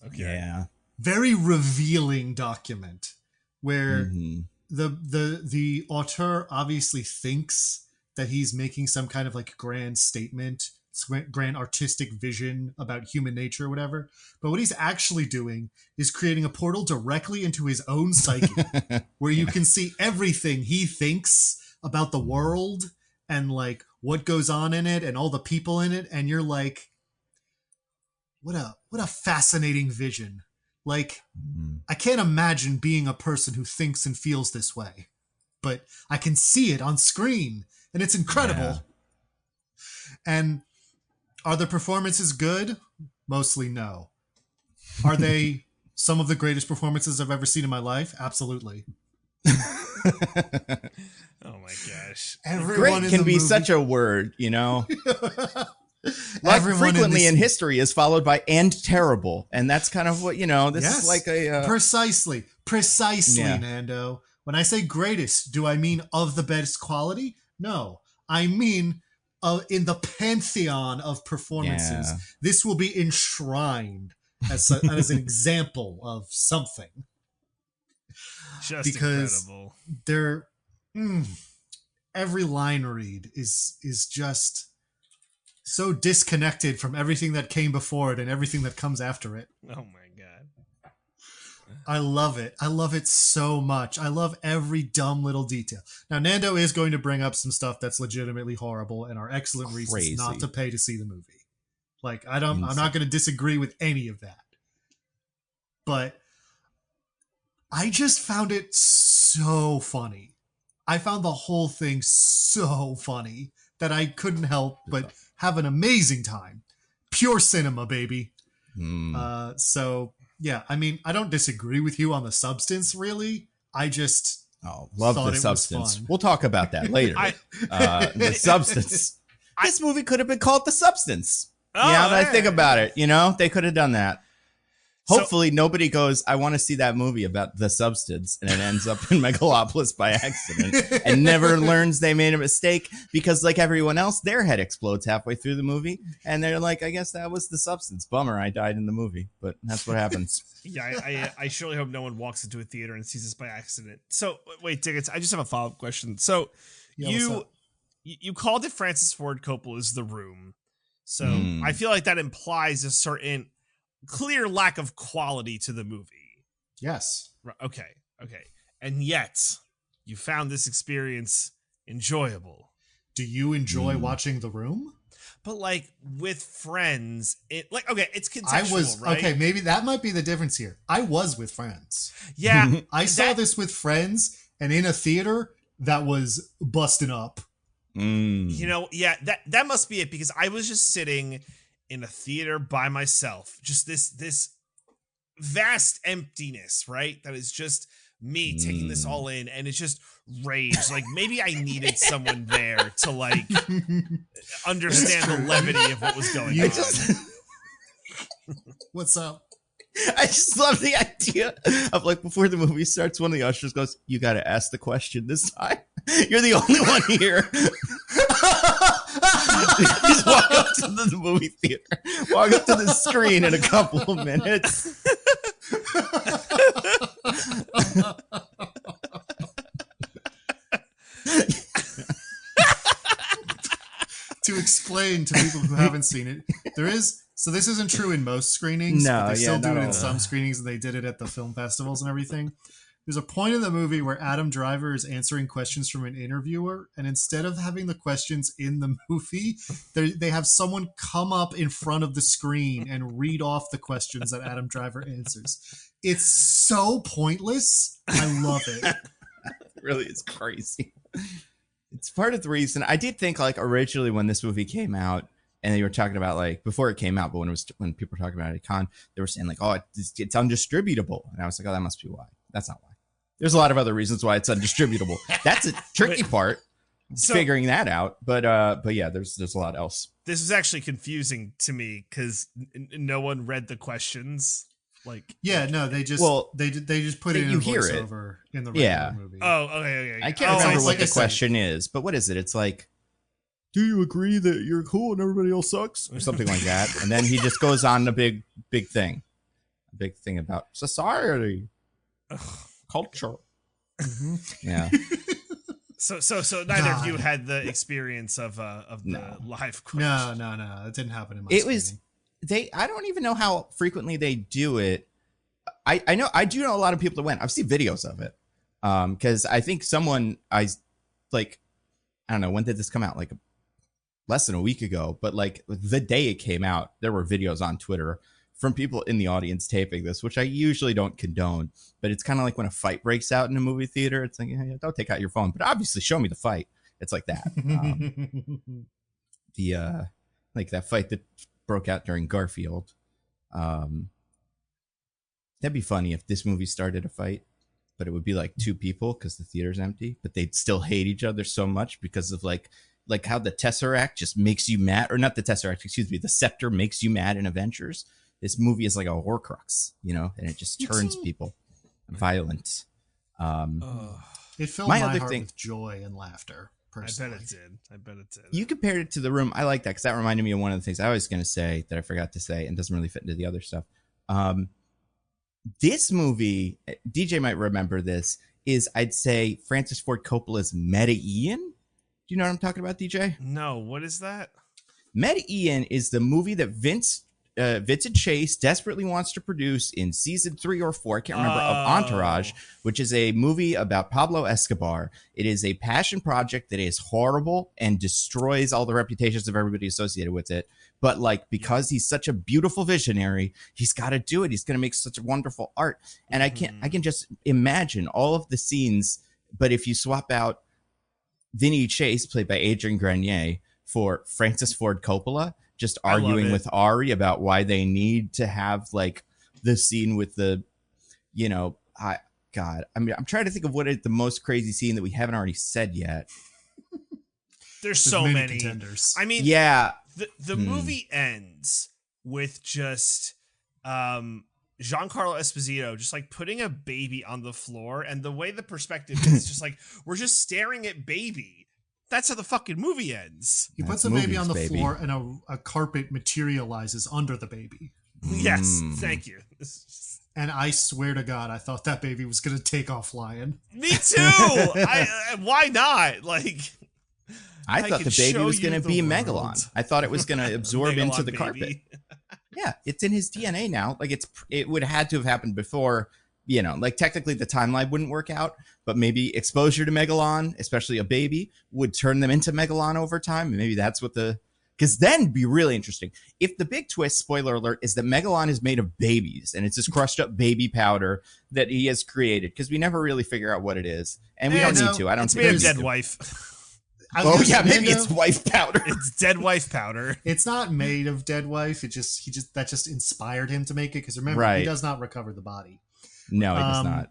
very revealing document where the auteur obviously thinks that he's making some kind of like grand statement, grand artistic vision about human nature or whatever. But what he's actually doing is creating a portal directly into his own psyche where you can see everything he thinks about the world and like what goes on in it and all the people in it. And you're like, what a fascinating vision. Like, I can't imagine being a person who thinks and feels this way, but I can see it on screen and it's incredible. Yeah. And are the performances good? Mostly no. Are they some of the greatest performances I've ever seen in my life? Absolutely. Oh my gosh. Everyone Great can be such a word, you know? Like frequently in history is followed by "and terrible," and that's kind of what, you know, this is like a precisely Nando. When I say greatest, do I mean of the best quality? No, I mean in the pantheon of performances. This will be enshrined as an example of something. Just because incredible. They're every line read is just so disconnected from everything that came before it and everything that comes after it. Oh my God. I love it. I love it so much. I love every dumb little detail. Now, Nando is going to bring up some stuff that's legitimately horrible and are excellent reasons not to pay to see the movie. Like, I'm not going to disagree with any of that. But I just found it so funny. I found the whole thing so funny that I couldn't help but have an amazing time. Pure cinema, baby. So, yeah, I mean, I don't disagree with you on the substance, really. I just love the substance. We'll talk about that later. The substance. This movie could have been called The Substance. I think about it, you know? They could have done that. Hopefully nobody goes, I want to see that movie about the substance, and it ends up in Megalopolis by accident and never learns they made a mistake because, like everyone else, their head explodes halfway through the movie. And they're like, I guess that was the substance. Bummer, I died in the movie. But that's what happens. Yeah, I surely hope no one walks into a theater and sees this by accident. So, wait, Diggins, I just have a follow-up question. So, you called it Francis Ford Coppola's The Room. So, I feel like that implies a certain clear lack of quality to the movie. Yes. Okay. And yet, you found this experience enjoyable. Do you enjoy watching The Room? But like with friends, it's contextual, right? Okay, maybe that might be the difference here. I was with friends. Yeah. I saw this with friends and in a theater that was busting up. You know, that must be it, because I was just sitting in a theater by myself, just this vast emptiness, right? That is just me taking this all in, and it's just rage. Like, maybe I needed someone there to like understand the levity of what was going on. What's up? I just love the idea of, like, before the movie starts, one of the ushers goes, "You got to ask the question this time. You're the only one here." Just walk up to the movie theater, walk up to the screen in a couple of minutes. To explain to people who haven't seen it, so this isn't true in most screenings, but they still do it in some screenings, and they did it at the film festivals and everything. There's a point in the movie where Adam Driver is answering questions from an interviewer, and instead of having the questions in the movie, they have someone come up in front of the screen and read off the questions that Adam Driver answers. It's so pointless. I love it. It really is crazy. It's part of the reason I did think, like, originally when this movie came out, and they were talking about, like, before it came out, but when people were talking about it at con, they were saying, like, oh, it's undistributable. And I was like, oh, that must be why. That's not why. There's a lot of other reasons why it's undistributable. That's a tricky part, figuring that out. But yeah, there's a lot else. This was actually confusing to me because no one read the questions. Like, no, they just they just put it in a voiceover in the regular movie. Oh, okay. I can't remember what the question is, but what is it? It's like, do you agree that you're cool and everybody else sucks, or something like that? And then he just goes on a big thing about society, culture. Mm-hmm. Yeah. So neither of you had the experience of the live question. No, it didn't happen in my I don't even know how frequently they do it. I do know a lot of people that went. I've seen videos of it. Because I think I don't know, when did this come out? Like less than a week ago, but like the day it came out, there were videos on Twitter from people in the audience taping this, which I usually don't condone, but it's kind of like when a fight breaks out in a movie theater. It's like, yeah, don't take out your phone, but obviously show me the fight. It's like that. Like that fight that broke out during Garfield. That'd be funny if this movie started a fight, but it would be like two people because the theater's empty, but they'd still hate each other so much because of like how the Tesseract just makes you mad, or not the Tesseract, excuse me, the Scepter makes you mad in Avengers. This movie is like a Horcrux, and it just turns people violent. It filled my heart with joy and laughter. Personally. I bet it did. You compared it to The Room. I like that because that reminded me of one of the things I was going to say that I forgot to say and doesn't really fit into the other stuff. This movie, DJ might remember this, is I'd say Francis Ford Coppola's Medellin. Do you know what I'm talking about, DJ? No, what is that? Medellin is the movie that Vincent Chase desperately wants to produce in season 3 or 4, I can't remember, of Entourage, which is a movie about Pablo Escobar. It is a passion project that is horrible and destroys all the reputations of everybody associated with it. But like, because he's such a beautiful visionary, he's got to do it. He's going to make such wonderful art. And I can just imagine all of the scenes. But if you swap out Vinny Chase, played by Adrian Grenier, for Francis Ford Coppola, just arguing with Ari about why they need to have like the scene with the, I'm trying to think of what is the most crazy scene that we haven't already said yet. There's so many contenders. I mean, yeah, the movie ends with just Giancarlo Esposito just like putting a baby on the floor, and the way the perspective is just like we're just staring at baby. That's how the fucking movie ends. He puts a baby on the floor, and a carpet materializes under the baby. Yes, thank you. And I swear to God, I thought that baby was going to take off flying. Me too. Why not? Like, I thought the baby was going to be Megalon. I thought it was going to absorb into the carpet. Yeah, it's in his DNA now. Like it would have had to have happened before. Like technically the timeline wouldn't work out, but maybe exposure to Megalon, especially a baby, would turn them into Megalon over time. And maybe that's what because then it'd be really interesting. If the big twist, spoiler alert, is that Megalon is made of babies and it's this crushed up baby powder that he has created, because we never really figure out what it is. And we don't need to. I don't think it's made of dead wife. Oh yeah, maybe it's wife powder. It's dead wife powder. It's not made of dead wife. That just inspired him to make it, because remember, he does not recover the body. No, it does not.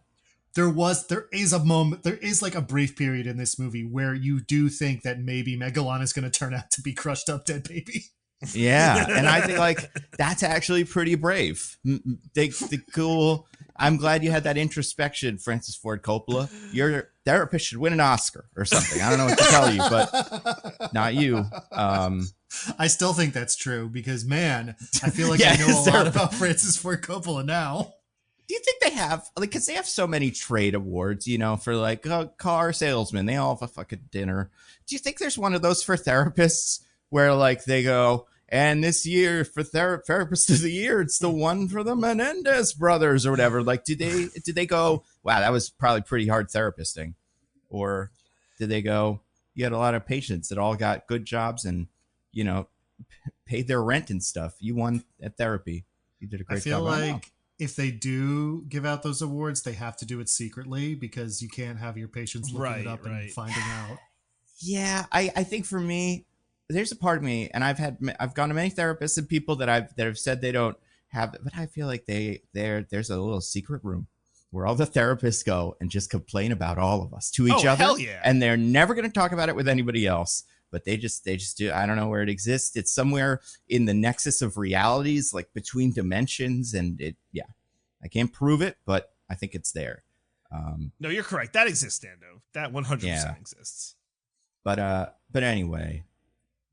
There is a moment, there is like a brief period in this movie where you do think that maybe Megalon is going to turn out to be crushed up dead baby. Yeah, and I think like that's actually pretty brave. Cool. I'm glad you had that introspection, Francis Ford Coppola. Your therapist should win an Oscar or something. I don't know what to tell you, but not you. I still think that's true, because man, I feel like I know a lot about Francis Ford Coppola now. Do you think they have, like, because they have so many trade awards, for like car salesmen, they all have a fucking dinner. Do you think there's one of those for therapists where like they go, and this year for therapist of the year, it's the one for the Menendez brothers or whatever? Like, did they go, wow, that was probably pretty hard therapist-ing? Or did they go, you had a lot of patients that all got good jobs and, paid their rent and stuff. You won at therapy. You did a great job. I feel like if they do give out those awards, they have to do it secretly, because you can't have your patients looking it up and finding out. Yeah, I think for me, there's a part of me, and I've gone to many therapists and people that have said they don't have it, but I feel like there's a little secret room where all the therapists go and just complain about all of us to each other. Hell yeah. And they're never going to talk about it with anybody else. but they just do. I don't know where it exists. It's somewhere in the nexus of realities, like between dimensions, and I can't prove it, but I think it's there. No, you're correct. That exists, Nando. That 100% exists. But anyway,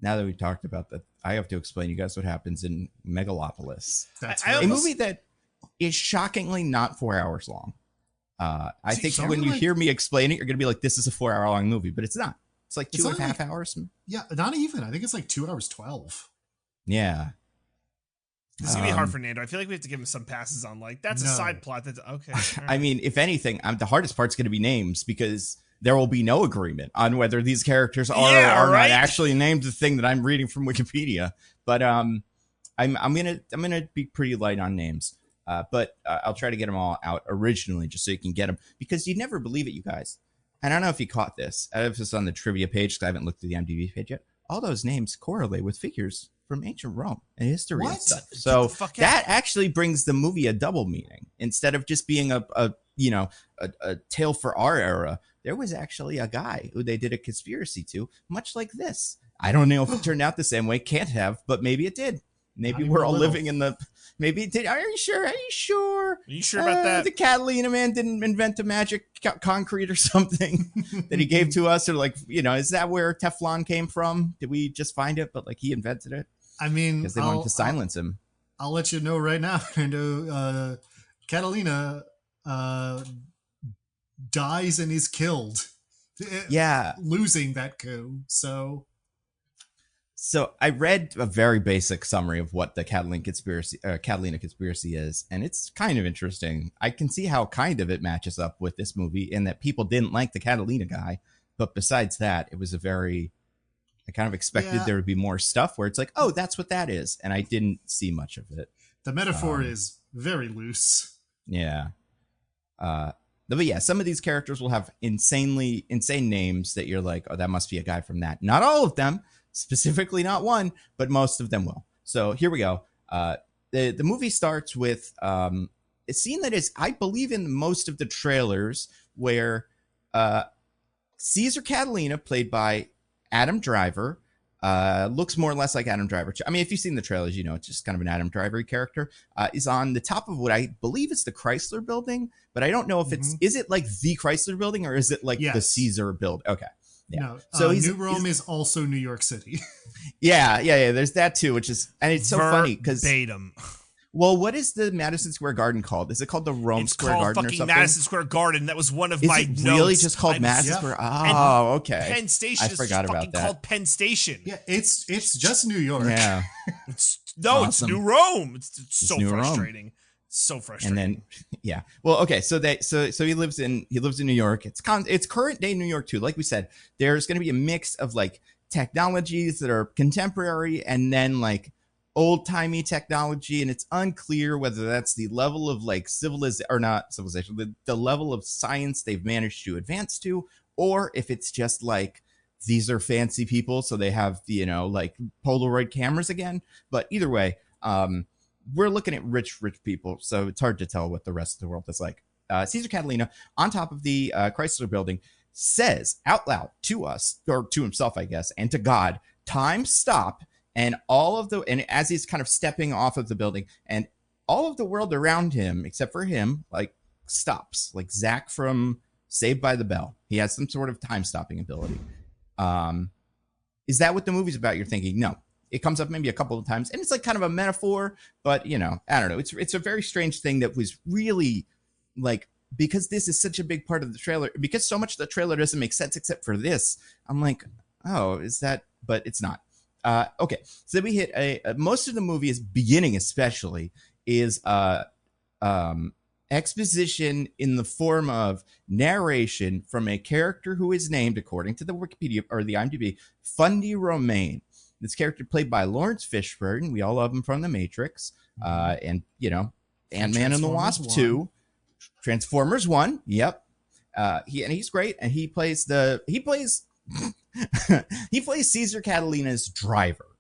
now that we've talked about that, I have to explain you guys what happens in Megalopolis. That's a movie that is shockingly not 4 hours long. I think when you hear me explain it, you're going to be like, this is a 4 hour long movie, but it's not. It's like 2.5 hours. Yeah, not even. I think it's like 2 hours 12. Yeah. This is going to be hard for Nando. I feel like we have to give him some passes on, like, that's a side plot. That's okay. Right. I mean, if anything, the hardest part's going to be names, because there will be no agreement on whether these characters are or are not actually named the thing that I'm reading from Wikipedia. But I'm gonna be pretty light on names. But I'll try to get them all out originally, just so you can get them, because you'd never believe it, you guys. And I don't know if you caught this. I don't know if it's on the trivia page, because I haven't looked at the IMDb page yet. All those names correlate with figures from ancient Rome and history and stuff. So that actually brings the movie a double meaning. Instead of just being a tale for our era, there was actually a guy who they did a conspiracy to, much like this. I don't know if it turned out the same way. Can't have, but maybe it did. Maybe we're all living in the... Maybe it did. Are you sure? Are you sure? Are you sure about that? The Catalina man didn't invent a magic concrete or something that he gave to us? Or like, is that where Teflon came from? Did we just find it, but like he invented it? I mean... Because they wanted to silence him. I'll let you know right now. Catalina dies and is killed. Yeah. Losing that coup. So I read a very basic summary of what the Catalina conspiracy is, and it's kind of interesting. I can see how kind of it matches up with this movie in that people didn't like the Catalina guy, but besides that, it was I kind of expected there would be more stuff where it's like, oh, that's what that is, and I didn't see much of it. The metaphor is very loose. Yeah. But yeah, some of these characters will have insane names that you're like, oh, that must be a guy from that. Not all of them. Specifically not one, but most of them will. So here we go. The movie starts with a scene that is, I believe, in most of the trailers, where Caesar Catalina, played by Adam Driver, looks more or less like Adam Driver. I mean, if you've seen the trailers, it's just kind of an Adam Driver character, is on the top of what I believe is the Chrysler Building, but I don't know if is it like the Chrysler Building, or is it like the Caesar build? Okay. Yeah. No, so New Rome is also New York City. Yeah. There's that too, and it's so funny because verbatim. Well, what is the Madison Square Garden called? Is it called the Rome Square Garden or something? It's called fucking Madison Square Garden. That was one of my notes. Is it really just called Madison Square? Oh, okay. Penn Station I forgot is about that. called Penn Station. Yeah, it's just New York. Yeah. It's New Rome. It's so New frustrating. Rome. So frustrating. And then, well, okay. So he lives in New York. It's current day New York too. Like we said, there's going to be a mix of like technologies that are contemporary and then like old timey technology. And it's unclear whether that's the level of like civilization, the level of science they've managed to advance to, or if it's just like, these are fancy people. So they have, like Polaroid cameras again. But either way, we're looking at rich people, so it's hard to tell what the rest of the world is like. Caesar Catalina, on top of the Chrysler Building, says out loud to us, or to himself, I guess, and to God, time stop, and as he's kind of stepping off of the building, and all of the world around him, except for him, like stops, like Zach from Saved by the Bell. He has some sort of time stopping ability. Is that what the movie's about? You're thinking, no. It comes up maybe a couple of times, and it's like kind of a metaphor, but I don't know. It's a very strange thing that was really like, because this is such a big part of the trailer, because so much of the trailer doesn't make sense except for this. I'm like, oh, is that? But it's not. Okay, so then we hit most of the movie is beginning, especially is exposition in the form of narration from a character who is named, according to the Wikipedia or the IMDb, Fundy Romaine. This character played by Lawrence Fishburne. We all love him from The Matrix. And, Ant-Man and the Wasp 2. Transformers 1. Yep. He's great. And he plays he plays Caesar Catalina's driver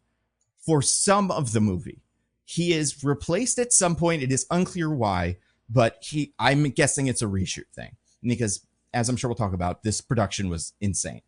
for some of the movie. He is replaced at some point. It is unclear why, but I'm guessing it's a reshoot thing, because as I'm sure we'll talk about, this production was insane.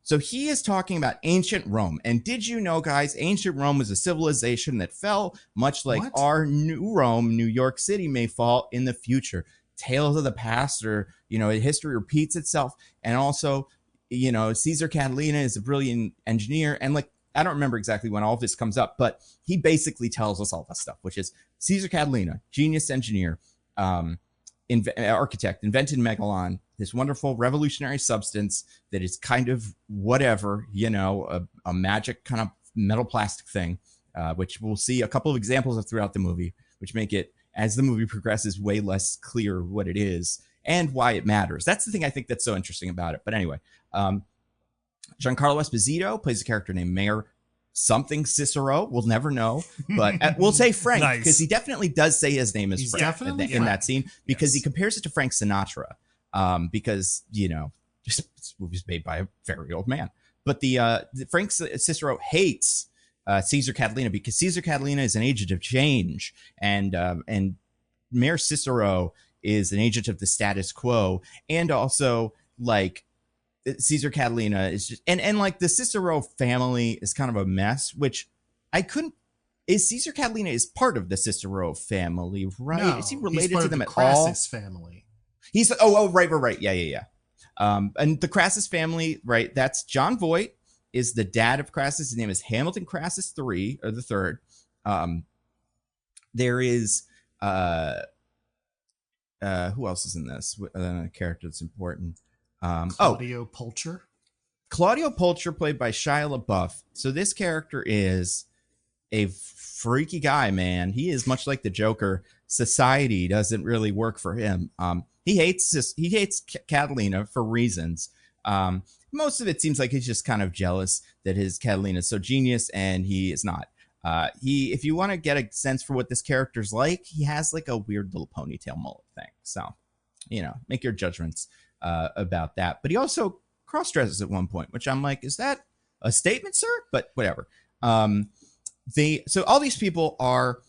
So he is talking about ancient Rome. And did you know, guys, ancient Rome was a civilization that fell, much like our new Rome, New York City, may fall in the future. Tales of the past, or, history repeats itself. And also, Caesar Catalina is a brilliant engineer. And like, I don't remember exactly when all of this comes up, but he basically tells us all this stuff, which is Caesar Catalina, genius engineer, architect, invented Megalon, this wonderful revolutionary substance that is kind of whatever, a magic kind of metal plastic thing, which we'll see a couple of examples of throughout the movie, which make it, as the movie progresses, way less clear what it is and why it matters. That's the thing I think that's so interesting about it. But anyway, Giancarlo Esposito plays a character named Mayor something Cicero. We'll never know, but we'll say Frank, because he definitely does say his name is Frank in that scene, because he compares it to Frank Sinatra, because, this movie's made by a very old man. But the Frank Cicero hates Caesar Catalina because Caesar Catalina is an agent of change, and Mayor Cicero is an agent of the status quo, and also like Caesar Catalina is just and like the Cicero family is kind of a mess, which Caesar Catalina is part of the Cicero family, right? No, is he related to them at Crassus all? Crassus family. He's right. Yeah. And the Crassus family, right? That's John Voight is the dad of Crassus. His name is Hamilton Crassus III, or the third. There is who else is in this? A character that's important. Claudio Pulcher. Claudio Pulcher, played by Shia LaBeouf. So this character is a freaky guy, man. He is much like the Joker. Society doesn't really work for him. He hates Catalina for reasons. Most of it seems like he's just kind of jealous that his Catalina is so genius and he is not. If you want to get a sense for what this character's like, he has like a weird little ponytail mullet thing. So, make your judgments about that. But he also cross-dresses at one point, which I'm like, is that a statement, sir? But whatever. So all these people are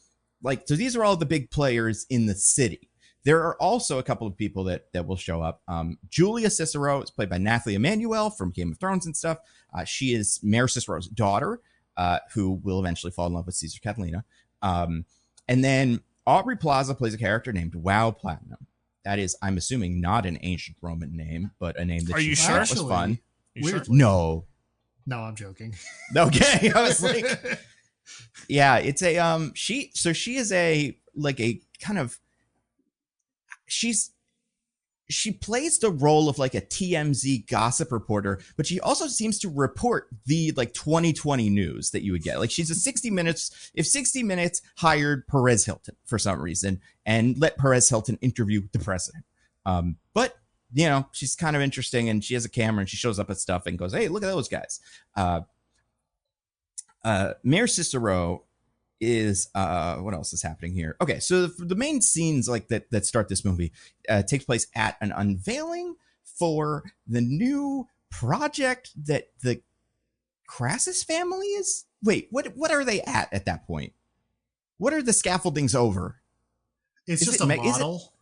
like, so these are all the big players in the city. There are also a couple of people that will show up. Julia Cicero is played by Nathalie Emmanuel from Game of Thrones and stuff. She is Mayor Cicero's daughter, who will eventually fall in love with Caesar Catalina. And then Aubrey Plaza plays a character named Wow Platinum. That is, I'm assuming, not an ancient Roman name, but a name that she thought was fun. Weirdly. No, I'm joking. Okay, I was like, yeah, it's a she is a kind of, she plays the role of like a TMZ gossip reporter, but she also seems to report the 2020 news that you would get. Like, she's a 60 Minutes. If 60 Minutes hired Perez Hilton for some reason and let Perez Hilton interview the president, but she's kind of interesting, and she has a camera and she shows up at stuff and goes, "Hey, look at those guys." Mayor Cicero is what else is happening here? Okay, so the main scenes that start this movie takes place at an unveiling for the new project that the Crassus family is. Wait, what are they at that point? What are the scaffoldings over? It's just a model.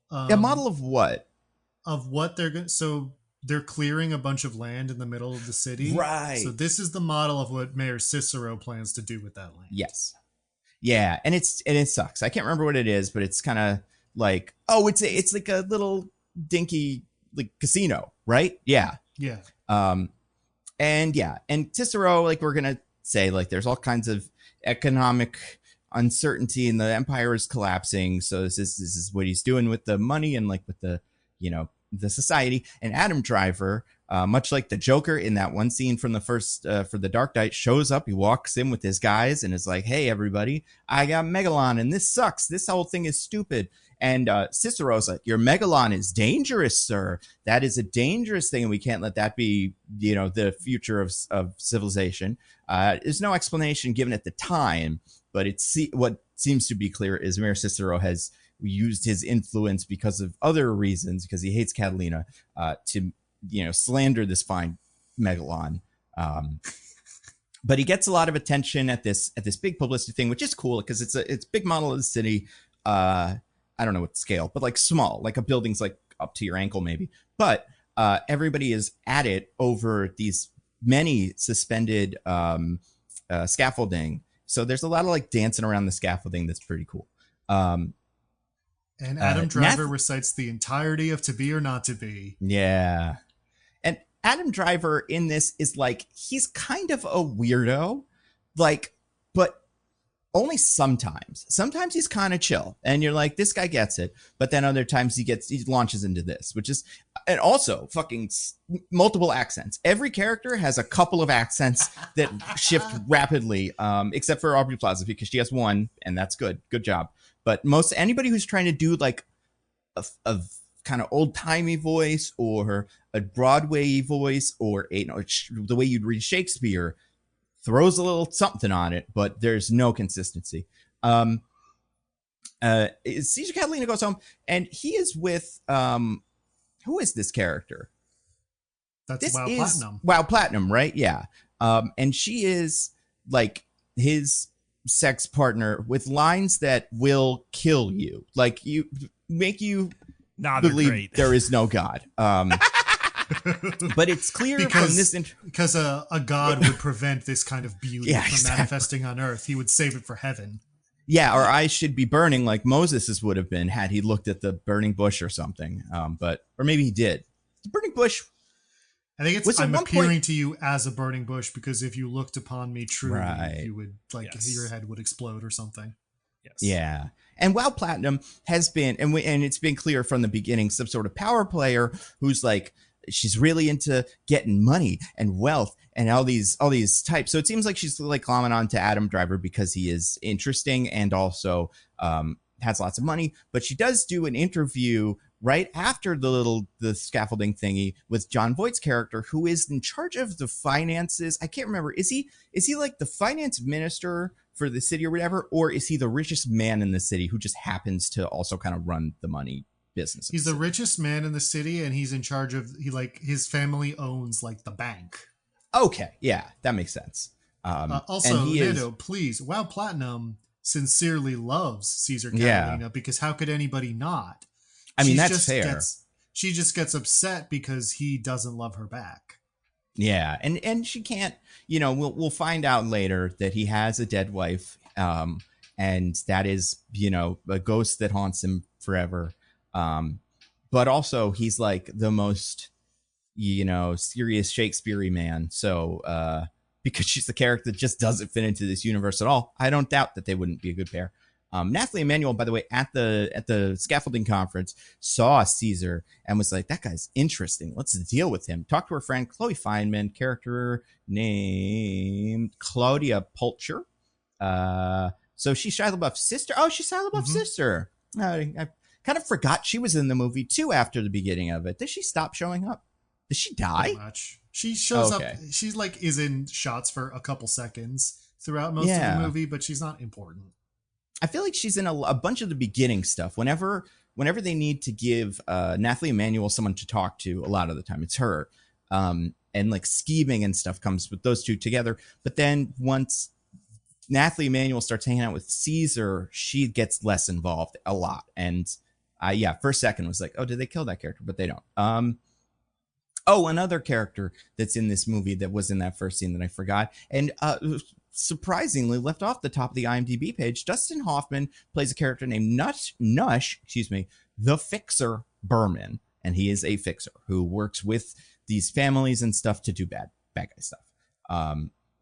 A model of what? Of what they're going. So they're clearing a bunch of land in the middle of the city, right? So this is the model of what Mayor Cicero plans to do with that land. Yes. Yeah, and it sucks. I can't remember what it is, but it's kind of like, it's like a little dinky casino, right? Yeah. And Cicero, we're gonna say, there's all kinds of economic uncertainty and the empire is collapsing. So this is what he's doing with the money and with the the society. And Adam Driver, much like the Joker in that one scene from the first for the Dark Knight, shows up. He walks in with his guys and is like, "Hey, everybody, I got Megalon, and this sucks. This whole thing is stupid." And Cicero's like, "Your Megalon is dangerous, sir. That is a dangerous thing, and we can't let that be, the future of civilization." There's no explanation given at the time, but what seems to be clear is Mayor Cicero has used his influence because of other reasons, because he hates Catalina, to slander this fine Megalon. But he gets a lot of attention at this big publicity thing, which is cool because it's a big model of the city. I don't know what scale, but small, a building's up to your ankle maybe. But everybody is at it over these many suspended scaffolding. So there's a lot of like dancing around the scaffolding that's pretty cool. And Adam Driver recites the entirety of To Be or Not to Be. Yeah. And Adam Driver in this is like, he's kind of a weirdo, like, but only sometimes. Sometimes he's kind of chill and you're like, this guy gets it. But then other times he launches into this, which is, and also fucking multiple accents. Every character has a couple of accents that shift rapidly, except for Aubrey Plaza, because she has one and that's good. Good job. But anybody who's trying to do like a kind of old timey voice or a Broadway voice or the way you'd read Shakespeare throws a little something on it, but there's no consistency. Caesar Catalina goes home and he is with who is this character? That's Platinum. Wow Platinum, right? Yeah. And she is like his sex partner with lines that will kill you, like make you believe there is no God. But it's clear because a god would prevent this kind of beauty from manifesting on earth. He would save it for heaven. Yeah, or I should be burning like Moses would have been had he looked at the burning bush or something. Or maybe he did. The burning bush. I think it's I'm appearing to you as a burning bush because if you looked upon me truly, you would your head would explode or something. Yes. Yeah. And Wow Platinum has been, and it's been clear from the beginning, some sort of power player who's like, she's really into getting money and wealth and all these types. So it seems like she's like climbing on to Adam Driver because he is interesting and also has lots of money. But she does do an interview right after the scaffolding thingy with John Voight's character, who is in charge of the finances. I can't remember. Is he like the finance minister for the city or whatever? Or is he the richest man in the city who just happens to also kind of run the money business? He's the richest man in the city and he's in charge of, his family owns like the bank. Okay. Yeah, that makes sense. Also, Nando, please, Wow Platinum sincerely loves Caesar Catalina because how could anybody not? I mean, that's fair. She just gets upset because he doesn't love her back. Yeah, and she can't, we'll find out later that he has a dead wife, and that is, a ghost that haunts him forever. But also he's like the most, serious Shakespeare-y man. So, because she's the character that just doesn't fit into this universe at all, I don't doubt that they wouldn't be a good pair. Nathalie Emmanuel, by the way, at the scaffolding conference, saw Caesar and was like, that guy's interesting. Let's deal with him. Talked to her friend, Chloe Feynman, character named Claudia Pulcher. So she's Shia LaBeouf's sister. Oh, she's Shia LaBeouf's sister. I kind of forgot she was in the movie too after the beginning of it. Did she stop showing up? Did she die? Pretty much. She shows up. She's like is in shots for a couple seconds throughout most of the movie, but she's not important. I feel like she's in a bunch of the beginning stuff. Whenever they need to give Nathalie Emmanuel someone to talk to, a lot of the time it's her. And like scheming and stuff comes with those two together. But then once Nathalie Emmanuel starts hanging out with Caesar, she gets less involved a lot. And for a second was like, oh, did they kill that character? But they don't. Another character that's in this movie that was in that first scene that I forgot. And surprisingly left off the top of the IMDb page. Dustin Hoffman plays a character named Nush, the Fixer Berman, and he is a fixer who works with these families and stuff to do bad guy stuff.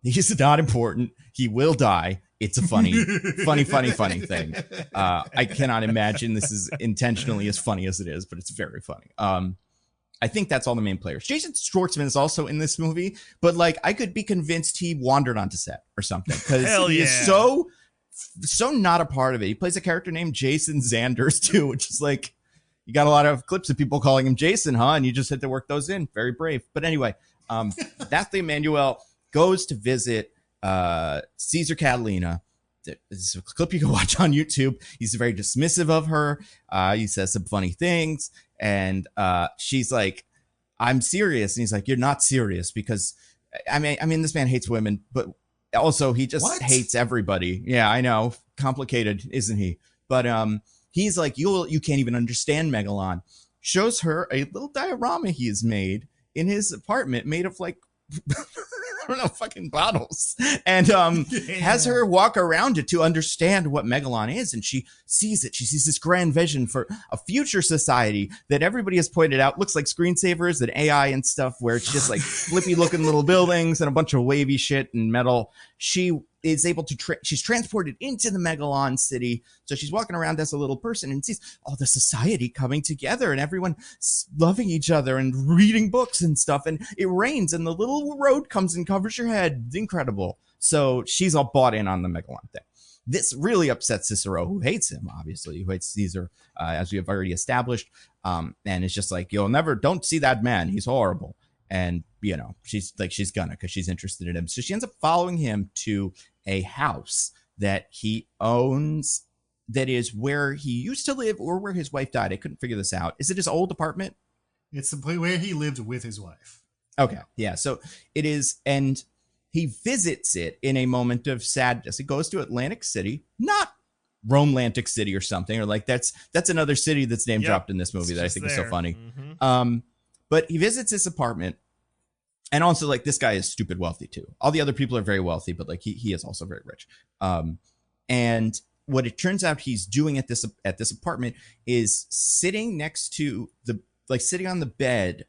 He's not important. He will die. It's a funny thing. I cannot imagine this is intentionally as funny as it is, but it's very funny. I think that's all the main players. Jason Schwartzman is also in this movie, but like I could be convinced he wandered onto set or something because he is so not a part of it. He plays a character named Jason Zanders too, which is like you got a lot of clips of people calling him Jason, huh? And you just had to work those in. Very brave. But anyway, Nathalie Emmanuel goes to visit Caesar Catalina. This is a clip you can watch on YouTube. He's very dismissive of her. He says some funny things. And she's like, I'm serious. And he's like, you're not serious because I mean, this man hates women, but also he just hates everybody. Yeah, I know. Complicated, isn't he? But he's like, you can't even understand Megalon. Shows her a little diorama he has made in his apartment made of like I don't know, fucking bottles, and has her walk around it to understand what Megalon is. And she sees it. She sees this grand vision for a future society that everybody has pointed out looks like screensavers and AI and stuff, where it's just like flippy looking little buildings and a bunch of wavy shit and metal. She is able to she's transported into the Megalon city. So she's walking around as a little person and sees all the society coming together and everyone loving each other and reading books and stuff. And it rains and the little road comes and covers your head. It's incredible. So she's all bought in on the Megalon thing. This really upsets Cicero, who hates him, obviously, who hates Caesar, as we have already established. And it's just like, don't see that man. He's horrible. And, she's gonna, because she's interested in him. So she ends up following him to a house that he owns, that is where he used to live or where his wife died. I couldn't figure this out. Is it his old apartment? It's the place where he lived with his wife. Okay. Yeah. So it is. And he visits it in a moment of sadness. He goes to Atlantic City, not Romelantic City or something, or like that's another city that's name dropped in this movie that I think is so funny. Mm-hmm. But he visits this apartment. And also, like, this guy is stupid wealthy, too. All the other people are very wealthy, but, like, he is also very rich. And what it turns out he's doing at this apartment is sitting sitting on the bed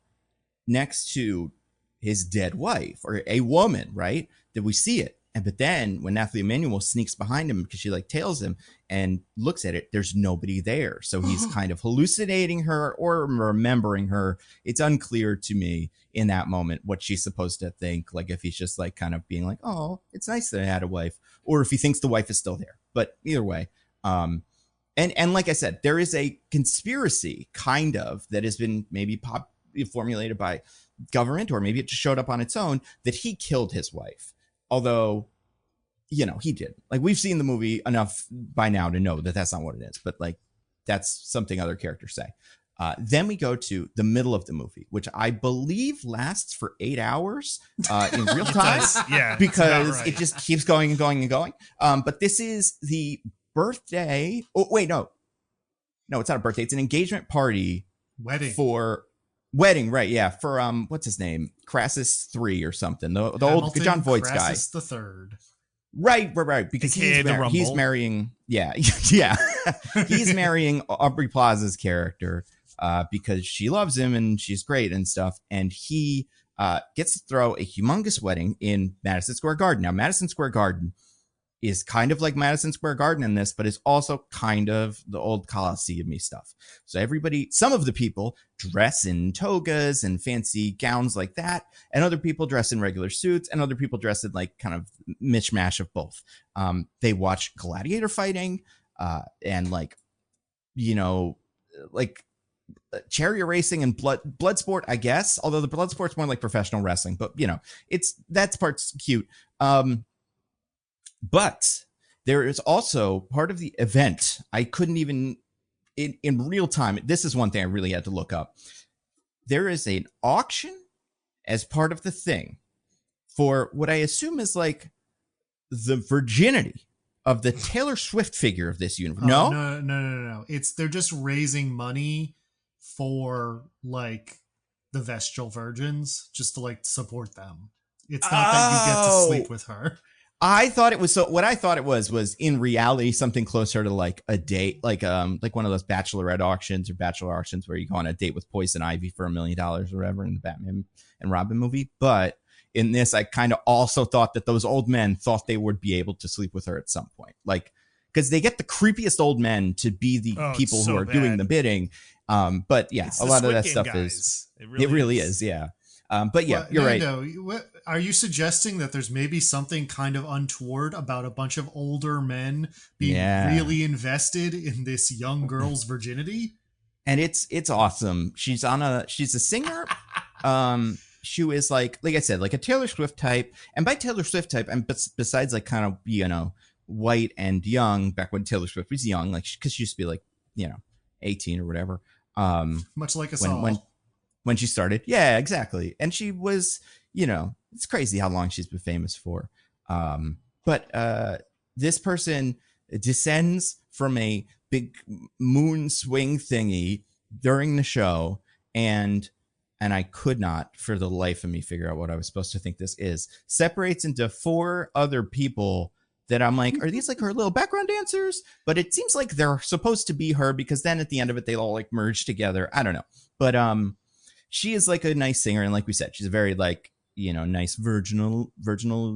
next to his dead wife, or a woman, right? That we see it. But then when Nathalie Emmanuel sneaks behind him, because she like tails him and looks at it, there's nobody there. So he's kind of hallucinating her or remembering her. It's unclear to me in that moment what she's supposed to think. Like if he's just like kind of being like, oh, it's nice that I had a wife, or if he thinks the wife is still there. But either way, and like I said, there is a conspiracy kind of that has been maybe formulated by government, or maybe it just showed up on its own, that he killed his wife. Although, he did. Like, we've seen the movie enough by now to know that that's not what it is. But, like, that's something other characters say. Then we go to the middle of the movie, which I believe lasts for 8 hours in real time. Yeah, because it just keeps going and going and going. But this is the birthday. Oh, wait, no. No, it's not a birthday. It's an engagement party. Wedding, right? Yeah, for what's his name, Crassus III or something, the old John Voight's guy, Crassus the Third. Right, because he's marrying, yeah, he's marrying Aubrey Plaza's character because she loves him and she's great and stuff, and he gets to throw a humongous wedding in Madison Square Garden. Now, Madison Square Garden is kind of like Madison Square Garden in this, but is also kind of the old Coliseum-y stuff. So some of the people dress in togas and fancy gowns like that, and other people dress in regular suits, and other people dress in like kind of mishmash of both. They watch gladiator fighting and like chariot racing and blood sport, I guess. Although the blood sport's more like professional wrestling, but that part's cute. But there is also part of the event. I couldn't even in real time. This is one thing I really had to look up. There is an auction as part of the thing for what I assume is like the virginity of the Taylor Swift figure of this universe. No. They're just raising money for like the Vestal Virgins, just to like support them. It's not that you get to sleep with her. I thought it was what I thought it was in reality something closer to like a date, like one of those bachelorette auctions or bachelor auctions where you go on a date with Poison Ivy for $1 million or whatever in the Batman and Robin movie. But in this, I kind of also thought that those old men thought they would be able to sleep with her at some point, like because they get the creepiest old men to be the people who are doing the bidding. But yeah, a lot of that stuff guys. It really is. Yeah. But yeah, you're right. No. Are you suggesting that there's maybe something kind of untoward about a bunch of older men being really invested in this young girl's virginity? And it's awesome. She's a singer. She is like I said, like a Taylor Swift type. And by Taylor Swift type, and besides like kind of, white and young back when Taylor Swift was young, like because she used to be like, 18 or whatever. Much like us all. When she started. Yeah, exactly. And she was, it's crazy how long she's been famous for. But this person descends from a big moon swing thingy during the show and and I could not for the life of me figure out what I was supposed to think this is, separates into 4 other people that I'm like, are these like her little background dancers? But it seems like they're supposed to be her, because then at the end of it, they all like merge together. I don't know. But she is like a nice singer. And like we said, she's a very like, you know, nice virginal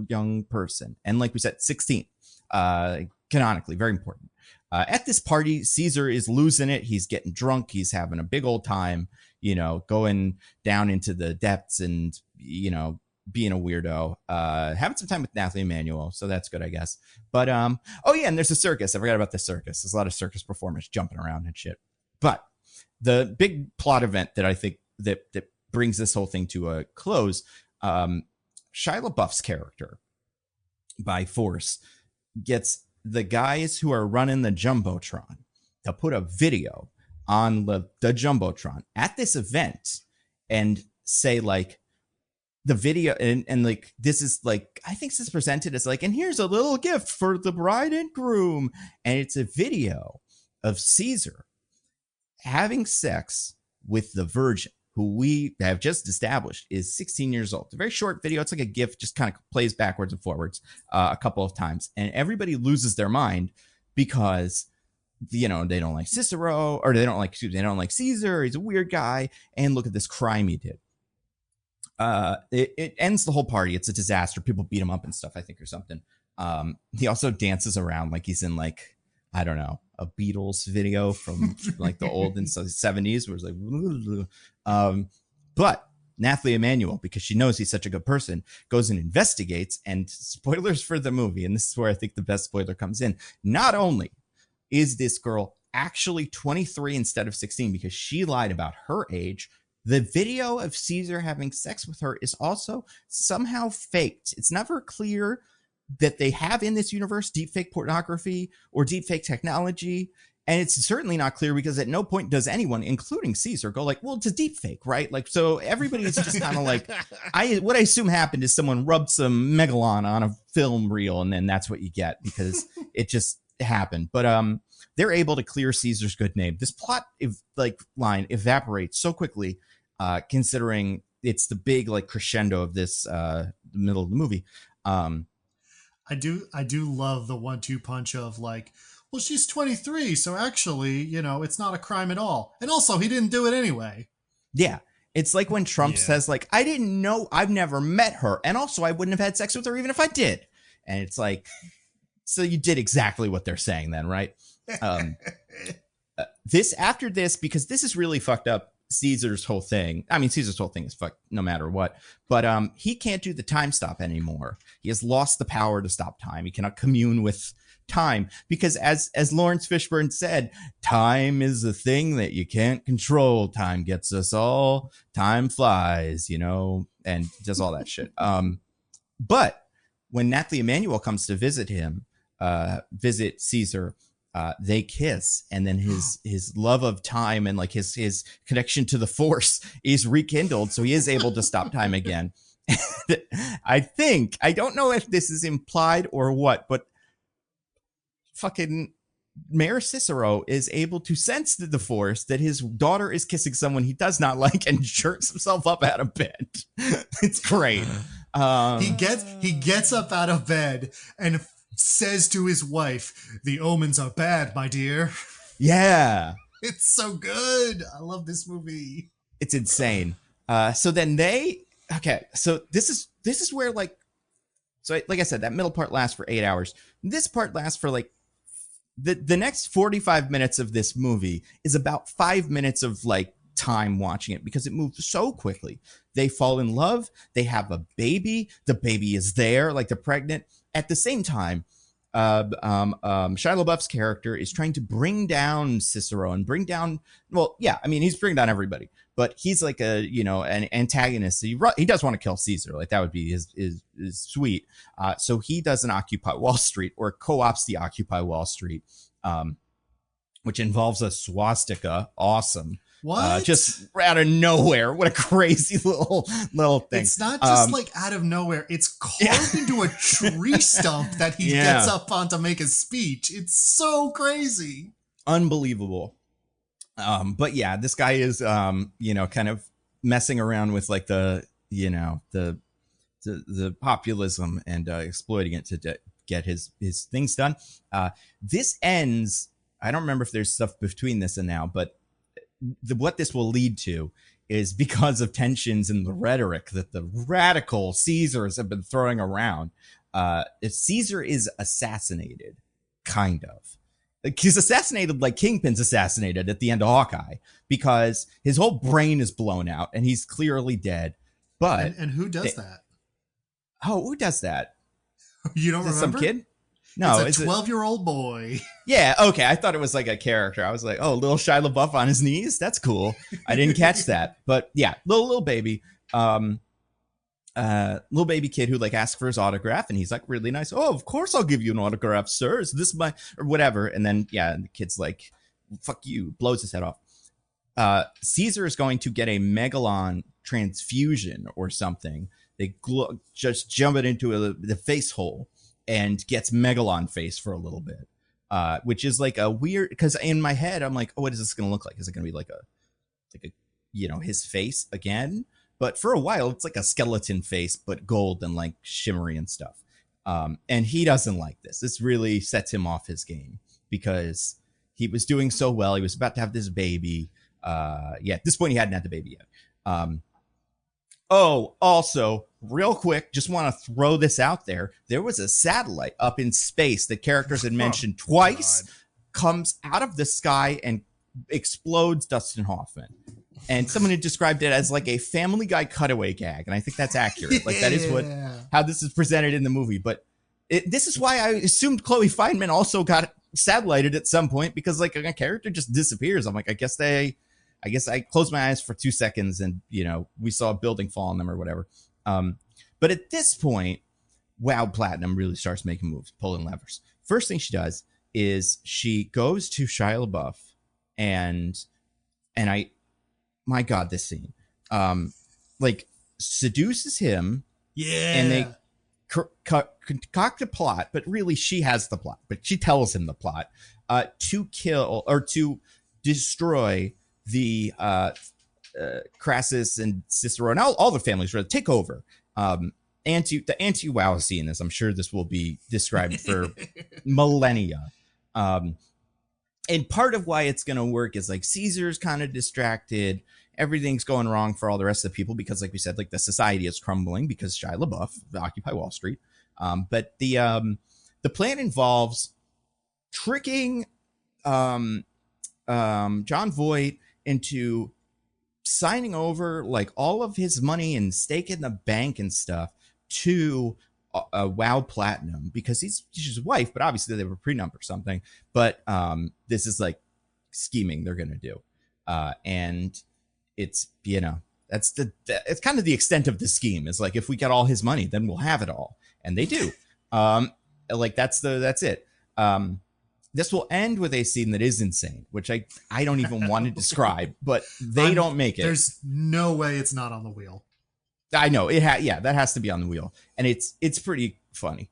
young person. And like we said, 16, canonically, very important. At this party, Caesar is losing it. He's getting drunk. He's having a big old time, you know, going down into the depths and, you know, being a weirdo, having some time with Nathalie Emmanuel. So that's good, I guess. But, oh yeah, and there's a circus. I forgot about the circus. There's a lot of circus performers jumping around and shit. But the big plot event that I think that brings this whole thing to a close, Shia LaBeouf's character, by force, gets the guys who are running the Jumbotron to put a video on the Jumbotron at this event and say like, the video and like, this is like, I think this is presented as like, and here's a little gift for the bride and groom. And it's a video of Caesar having sex with the virgin, who we have just established is 16 years old. It's a very short video. It's like a GIF, just kind of plays backwards and forwards a couple of times. And everybody loses their mind because, you know, they don't like Cicero, or they don't like Caesar. He's a weird guy. And look at this crime he did. It ends the whole party. It's a disaster. People beat him up and stuff, I think, or something. He also dances around like he's in like, I don't know, a Beatles video from like the old 70s, where it's like, but Nathalie Emmanuel, because she knows he's such a good person, goes and investigates. And spoilers for the movie, and this is where I think the best spoiler comes in. Not only is this girl actually 23 instead of 16 because she lied about her age, the video of Caesar having sex with her is also somehow faked. It's never clear that they have in this universe deepfake pornography or deepfake technology. And it's certainly not clear because at no point does anyone, including Caesar, go like, well, it's a deepfake, right? Like, so everybody is just kind of like, what I assume happened is someone rubbed some Megalon on a film reel, and then that's what you get, because it just happened. But they're able to clear Caesar's good name. This plot line evaporates so quickly, considering it's the big like crescendo of this the middle of the movie. I do love the 1-2 punch of like, well, she's 23, so actually, you know, it's not a crime at all. And also, he didn't do it anyway. Yeah. It's like when Trump says like, I didn't know, I've never met her. And also I wouldn't have had sex with her even if I did. And it's like, so you did exactly what they're saying then, right? After this, because this is really fucked up, Caesar's whole thing. I mean, Caesar's whole thing is fucked no matter what, but he can't do the time stop anymore. He has lost the power to stop time. He cannot commune with time because as Lawrence Fishburne said, time is a thing that you can't control. Time gets us all. Time flies, you know, and does all that shit. But when Nathalie Emmanuel comes to visit Caesar, they kiss, and then his love of time and like his connection to the force is rekindled, so he is able to stop time again. I don't know if this is implied or what, but fucking Mayor Cicero is able to sense the force that his daughter is kissing someone he does not like and jerks himself up out of bed. It's great. He gets up out of bed and says to his wife, "The omens are bad, my dear." Yeah. It's so good. I love this movie. It's insane. So then so this is where like I said, that middle part lasts for 8 hours. This part lasts for like the next 45 minutes of this movie is about 5 minutes of like time watching it because it moves so quickly. They fall in love. They have a baby. The baby is there, like they're pregnant. At the same time, Shia LaBeouf's character is trying to bring down Cicero and bring down, well, yeah, I mean, he's bringing down everybody, but he's like an antagonist. He does want to kill Caesar. Like that would be his sweet. So he doesn't Occupy Wall Street, or co-ops the Occupy Wall Street, which involves a swastika. Awesome. What? Just out of nowhere. What a crazy little thing. It's not just like out of nowhere. It's carved into a tree stump that he gets up on to make a speech. It's so crazy. Unbelievable. But yeah, this guy is, kind of messing around with like the the populism and exploiting it to get his things done. This ends. I don't remember if there's stuff between this and now, but what this will lead to is because of tensions in the rhetoric that the radical Caesars have been throwing around. If Caesar is assassinated, kind of. Like, he's assassinated like Kingpin's assassinated at the end of Hawkeye, because his whole brain is blown out and he's clearly dead. But and who does that? Oh, who does that? You don't remember? Some kid? No, it's a 12-year-old boy. Yeah, okay. I thought it was like a character. I was like, oh, little Shia LaBeouf on his knees? That's cool. I didn't catch that. But yeah, little baby. Little baby kid who like asks for his autograph, and he's like really nice. Oh, of course I'll give you an autograph, sir. Is this my or whatever? And then yeah, and the kid's like, fuck you, blows his head off. Caesar is going to get a Megalon transfusion or something. They just jump it into the face hole and gets Megalon face for a little bit, which is like a weird, because in my head I'm like, oh, what is this going to look like? Is it going to be like a his face again? But for a while, it's like a skeleton face, but gold and like shimmery and stuff. And he doesn't like this. This really sets him off his game because he was doing so well. He was about to have this baby. At this point, he hadn't had the baby yet. Also, real quick, just want to throw this out there. There was a satellite up in space that characters had mentioned twice, comes out of the sky and explodes Dustin Hoffman. And someone had described it as like a Family Guy cutaway gag. And I think that's accurate. Like that is how this is presented in the movie. But this is why I assumed Chloe Fineman also got satellited at some point, because like a character just disappears. I'm like, I guess I closed my eyes for 2 seconds and, we saw a building fall on them or whatever. But at this point, Wow Platinum really starts making moves, pulling levers. First thing she does is she goes to Shia LaBeouf and my God, this scene, seduces him. Yeah. And they concoct a plot, but really she has the plot, but she tells him the plot, to kill or to destroy the Crassus and Cicero and all the families, really take over. The anti-wow scene, as I'm sure this will be described for millennia. And part of why it's going to work is like Caesar's kind of distracted. Everything's going wrong for all the rest of the people because, like we said, like the society is crumbling because Shia LaBeouf, Occupy Wall Street. But the plan involves tricking John Voight into signing over like all of his money and stake in the bank and stuff to Wow Platinum, because she's his wife, but obviously they have a prenup or something. But this is like scheming they're gonna do, and it's it's kind of the extent of the scheme. Is like, if we get all his money, then we'll have it all, and they do. That's it. This will end with a scene that is insane, which I don't even want to describe, but they don't make it. There's no way it's not on the wheel. I know it. That has to be on the wheel, and it's pretty funny.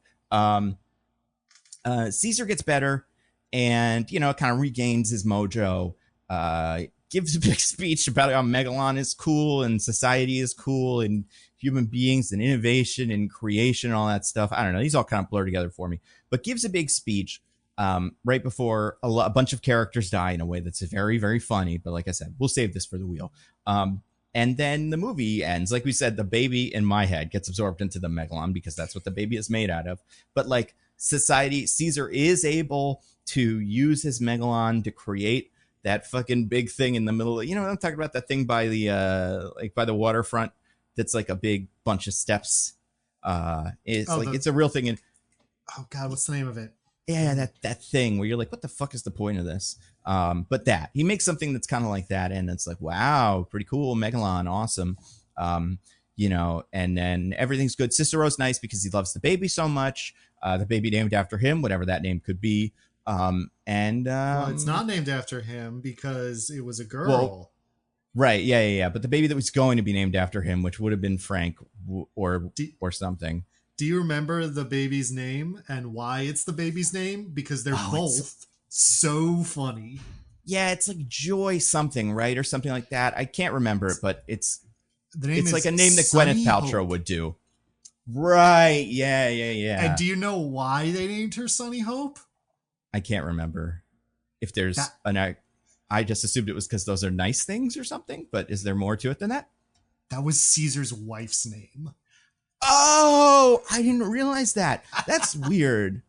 Caesar gets better, and kind of regains his mojo. Gives a big speech about how Megalon is cool and society is cool and human beings and innovation and creation and all that stuff. I don't know. These all kind of blur together for me, but gives a big speech right before a bunch of characters die in a way that's very, very funny. But like I said, we'll save this for the wheel. And then the movie ends. Like we said, the baby in my head gets absorbed into the Megalon because that's what the baby is made out of. But like Caesar is able to use his Megalon to create that fucking big thing in the middle. I'm talking about that thing by the by the waterfront. That's like a big bunch of steps. It's a real thing. Oh God, what's the name of it? Yeah, that thing where you're like, what the fuck is the point of this? But that he makes something that's kind of like that, and it's like, wow, pretty cool, Megalon, awesome. And then everything's good. Cicero's nice because he loves the baby so much. The baby named after him, whatever that name could be. Well, it's not named after him because it was a girl. Well, right. Yeah. But the baby that was going to be named after him, which would have been Frank or something. Do you remember the baby's name and why it's the baby's name? Because they're both so funny. Yeah, it's like Joy something, right? Or something like that. I can't remember it, but it's The name It's is like a name that Sunny Gwyneth Paltrow Hope. would do. Right. Yeah. And do you know why they named her Sunny Hope? I can't remember if there's That- I just assumed it was because those are nice things or something, but is there more to it than that? That was Caesar's wife's name. Oh, I didn't realize that. That's weird.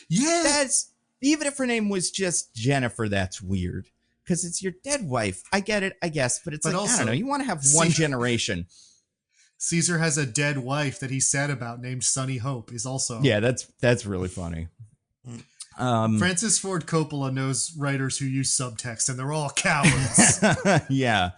Yeah. That's, even if her name was just Jennifer, that's weird. Because it's your dead wife. I get it, I guess, but it's But like, also, I don't know, you want to have one generation. Caesar has a dead wife that he's sad about named Sunny Hope is also. Yeah, that's really funny. Francis Ford Coppola knows writers who use subtext, and they're all cowards. Yeah.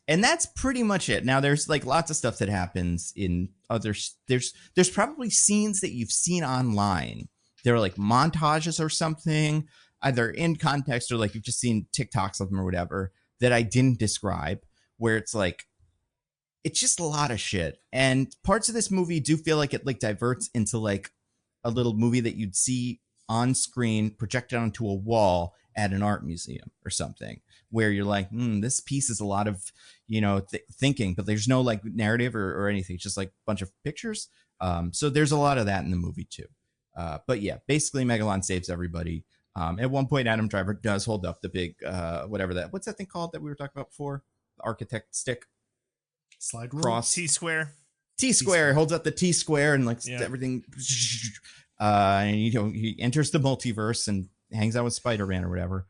And that's pretty much it. Now there's like lots of stuff that happens in other, there's probably scenes that you've seen online. They're like montages or something, either in context or like you've just seen TikToks of them or whatever, that I didn't describe, where it's like, it's just a lot of shit. And parts of this movie do feel like it like diverts into like a little movie that you'd see on screen projected onto a wall at an art museum or something, where you're like, this piece is a lot of, thinking, but there's no like narrative or anything. It's just like a bunch of pictures. So there's a lot of that in the movie too. But yeah, basically Megalon saves everybody. At one point, Adam Driver does hold up the big, what's that thing called that we were talking about before? The architect stick. Slide rule? Cross. T-square. T-square, holds up the T-square and like everything. And he enters the multiverse and hangs out with Spider-Man or whatever.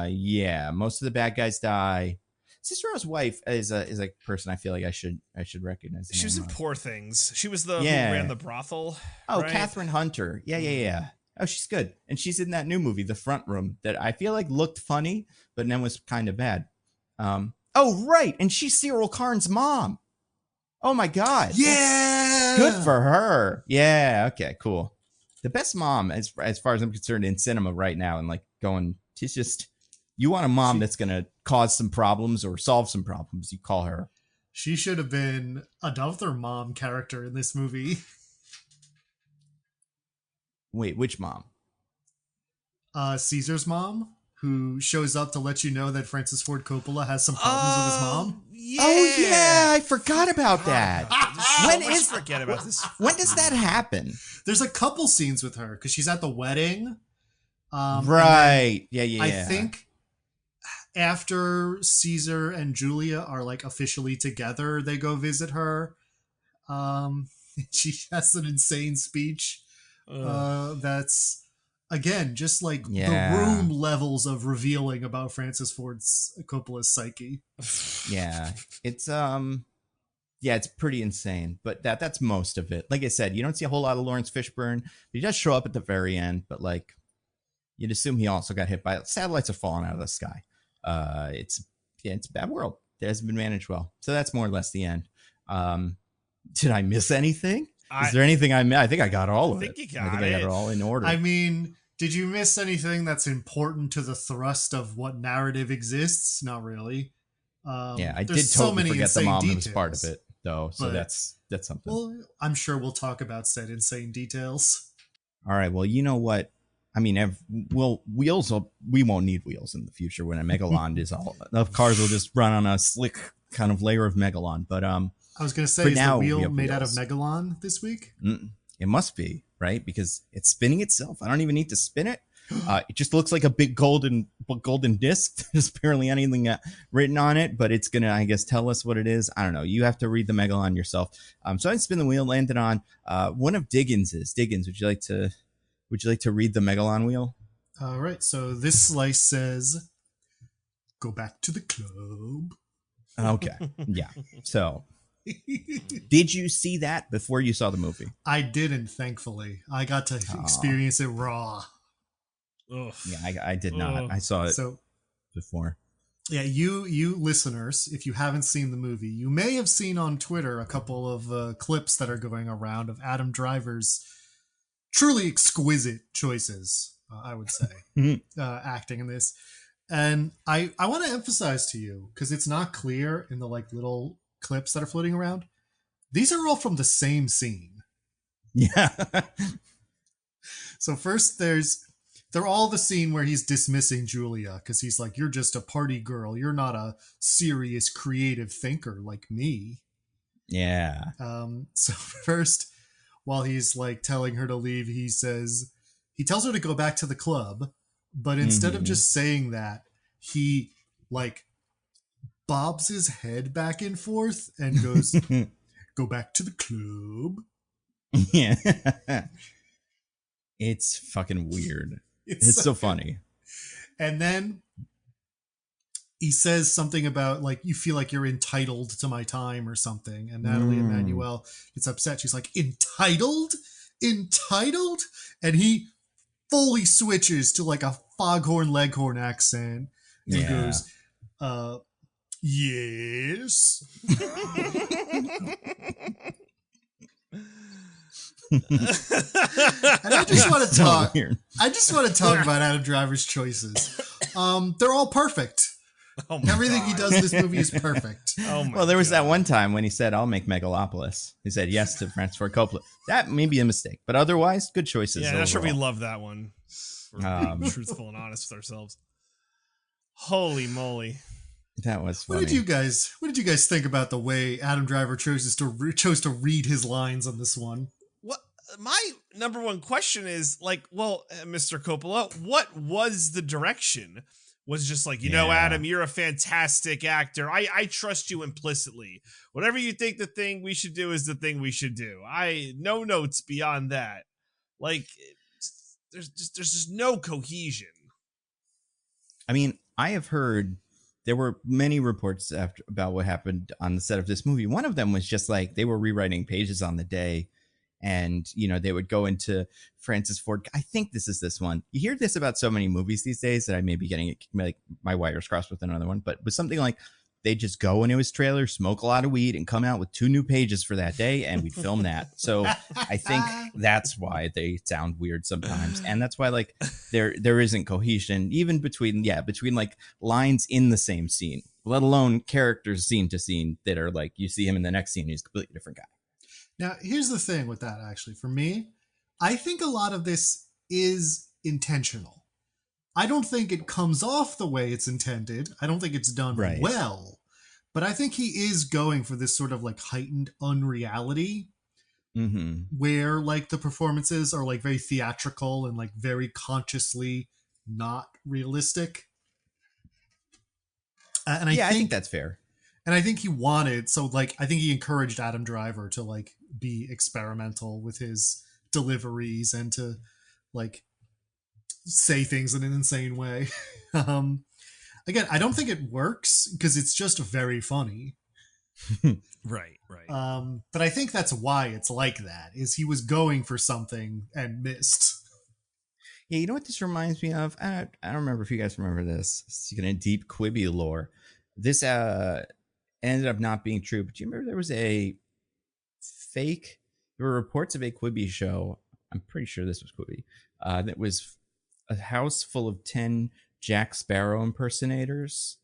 Yeah, most of the bad guys die. Sister Row's wife is a person I feel like I should recognize. She was in Poor Things. She was the who Yeah. ran the brothel. Oh, right? Catherine Hunter. Yeah. Oh, she's good. And she's in that new movie, The Front Room, that I feel like looked funny, but then was kind of bad. Oh, right. And she's Cyril Karn's mom. Oh, my God. Yeah. Good for her. Yeah. Okay, cool. The best mom, as far as I'm concerned, in cinema right now, and like going, it's just, you want a mom that's going to cause some problems or solve some problems, you call her. She should have been another mom character in this movie. Wait, which mom? Caesar's mom, who shows up to let you know that Francis Ford Coppola has some problems with his mom. Yeah. Oh, yeah. I forgot about that. Forget about this. When does that happen? There's a couple scenes with her because she's at the wedding. Right. Yeah. I think after Caesar and Julia are like officially together, they go visit her. She has an insane speech. That's again just like the room levels of revealing about Francis Ford Coppola's psyche. Yeah. It's it's pretty insane, but that's most of it. Like I said, you don't see a whole lot of Lawrence Fishburne. He does show up at the very end, but like you'd assume he also got hit by satellites have fallen out of the sky. It's a bad world. It hasn't been managed well. So that's more or less the end. Did I miss anything? Is there anything I missed? I think I got all of it. I think I got it all in order. I mean, did you miss anything that's important to the thrust of what narrative exists? Not really. I did totally forget the mom that was part of it, though. So that's something. Well, I'm sure we'll talk about said insane details. All right. Well, you know what? I mean, we won't need wheels in the future when a Megalon is all. The cars will just run on a slick kind of layer of Megalon. But I was going to say, is the wheel made out of Megalon this week? It must be, right? Because it's spinning itself. I don't even need to spin it. It just looks like a big golden disc. There's barely anything written on it, but it's gonna, I guess, tell us what it is. I don't know. You have to read the Megalon yourself. So I spin the wheel, landed on one of Diggins's. Diggins, would you like to read the Megalon wheel? All right. So this slice says, "Go back to the club." Okay. Yeah. So, did you see that before you saw the movie? I didn't, thankfully. I got to experience it raw. Ugh. Yeah, I did not. I saw it before. Yeah, you listeners, if you haven't seen the movie, you may have seen on Twitter a couple of clips that are going around of Adam Driver's truly exquisite choices, I would say, acting in this. And I want to emphasize to you, because it's not clear in the like little clips that are floating around, these are all from the same scene. Yeah. So first there's they're all the scene where he's dismissing Julia because he's like, "You're just a party girl. You're not a serious creative thinker like me." Yeah. So first, while he's like telling her to leave, he tells her to go back to the club, but instead of just saying that, he like bobs his head back and forth and goes, "Go back to the club." Yeah. It's fucking weird. It's so funny. And then he says something about like, "You feel like you're entitled to my time" or something. And Natalie Emmanuel gets upset. She's like, "Entitled? Entitled?" And he fully switches to like a foghorn leghorn accent and goes, "Yes." And I just want to talk. I just want to talk about Adam Driver's choices. They're all perfect. Oh Everything he does in this movie is perfect. Well, there was that one time when he said, "I'll make Megalopolis." He said yes to Francis Ford Coppola. That may be a mistake, but otherwise, good choices. Yeah, I'm not sure we love that one. We're being truthful and honest with ourselves. Holy moly. That was funny. What did you guys think about the way Adam Driver chose to read his lines on this one? What my number one question is like, well, Mr. Coppola, what was the direction? Was it just like, you know, Adam, you're a fantastic actor. I trust you implicitly. Whatever you think the thing we should do is the thing we should do. No notes beyond that. Like, there's just no cohesion. I mean, I have heard there were many reports about what happened on the set of this movie. One of them was just like they were rewriting pages on the day. And, you know, they would go into Francis Ford. I think this one. You hear this about so many movies these days that I may be getting like my wires crossed with another one. But with something like they just go into his trailer, smoke a lot of weed and come out with 2 new pages for that day. And we'd film that. So I think that's why they sound weird sometimes. And that's why like there isn't cohesion even between like lines in the same scene, let alone characters scene to scene that are like you see him in the next scene. He's a completely different guy. Now, here's the thing with that, actually. For me, I think a lot of this is intentional. I don't think it comes off the way it's intended. I don't think it's done well. But I think he is going for this sort of like heightened unreality where like the performances are like very theatrical and like very consciously not realistic. And I think that's fair. And I think he wanted, so like, I think he encouraged Adam Driver to like be experimental with his deliveries and to like say things in an insane way. Again, I don't think it works because it's just very funny. Right. But I think that's why it's like that, is he was going for something and missed. Yeah, you know what this reminds me of? I don't remember if you guys remember this. Speaking of deep Quibi lore, this ended up not being true. But do you remember there was there were reports of a Quibi show. I'm pretty sure this was Quibi. That was a house full of 10 Jack Sparrow impersonators.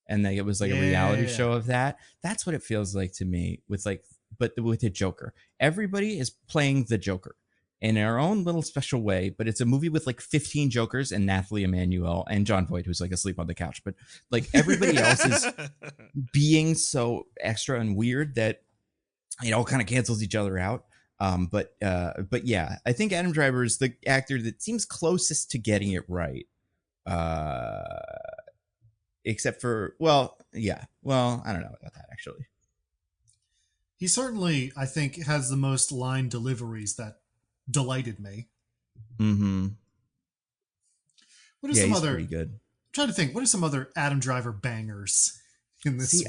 And it was like a reality show of that. That's what it feels like to me with the Joker. Everybody is playing the Joker in our own little special way, but it's a movie with like 15 Jokers and Nathalie Emmanuel and John Voight, who's like asleep on the couch. But like everybody else is being so extra and weird that it all kind of cancels each other out. But yeah, I think Adam Driver is the actor that seems closest to getting it right. Except for, I don't know about that actually. He certainly, I think, has the most line deliveries that delighted me. What are some other? Pretty good. I'm trying to think. What are some other Adam Driver bangers in this?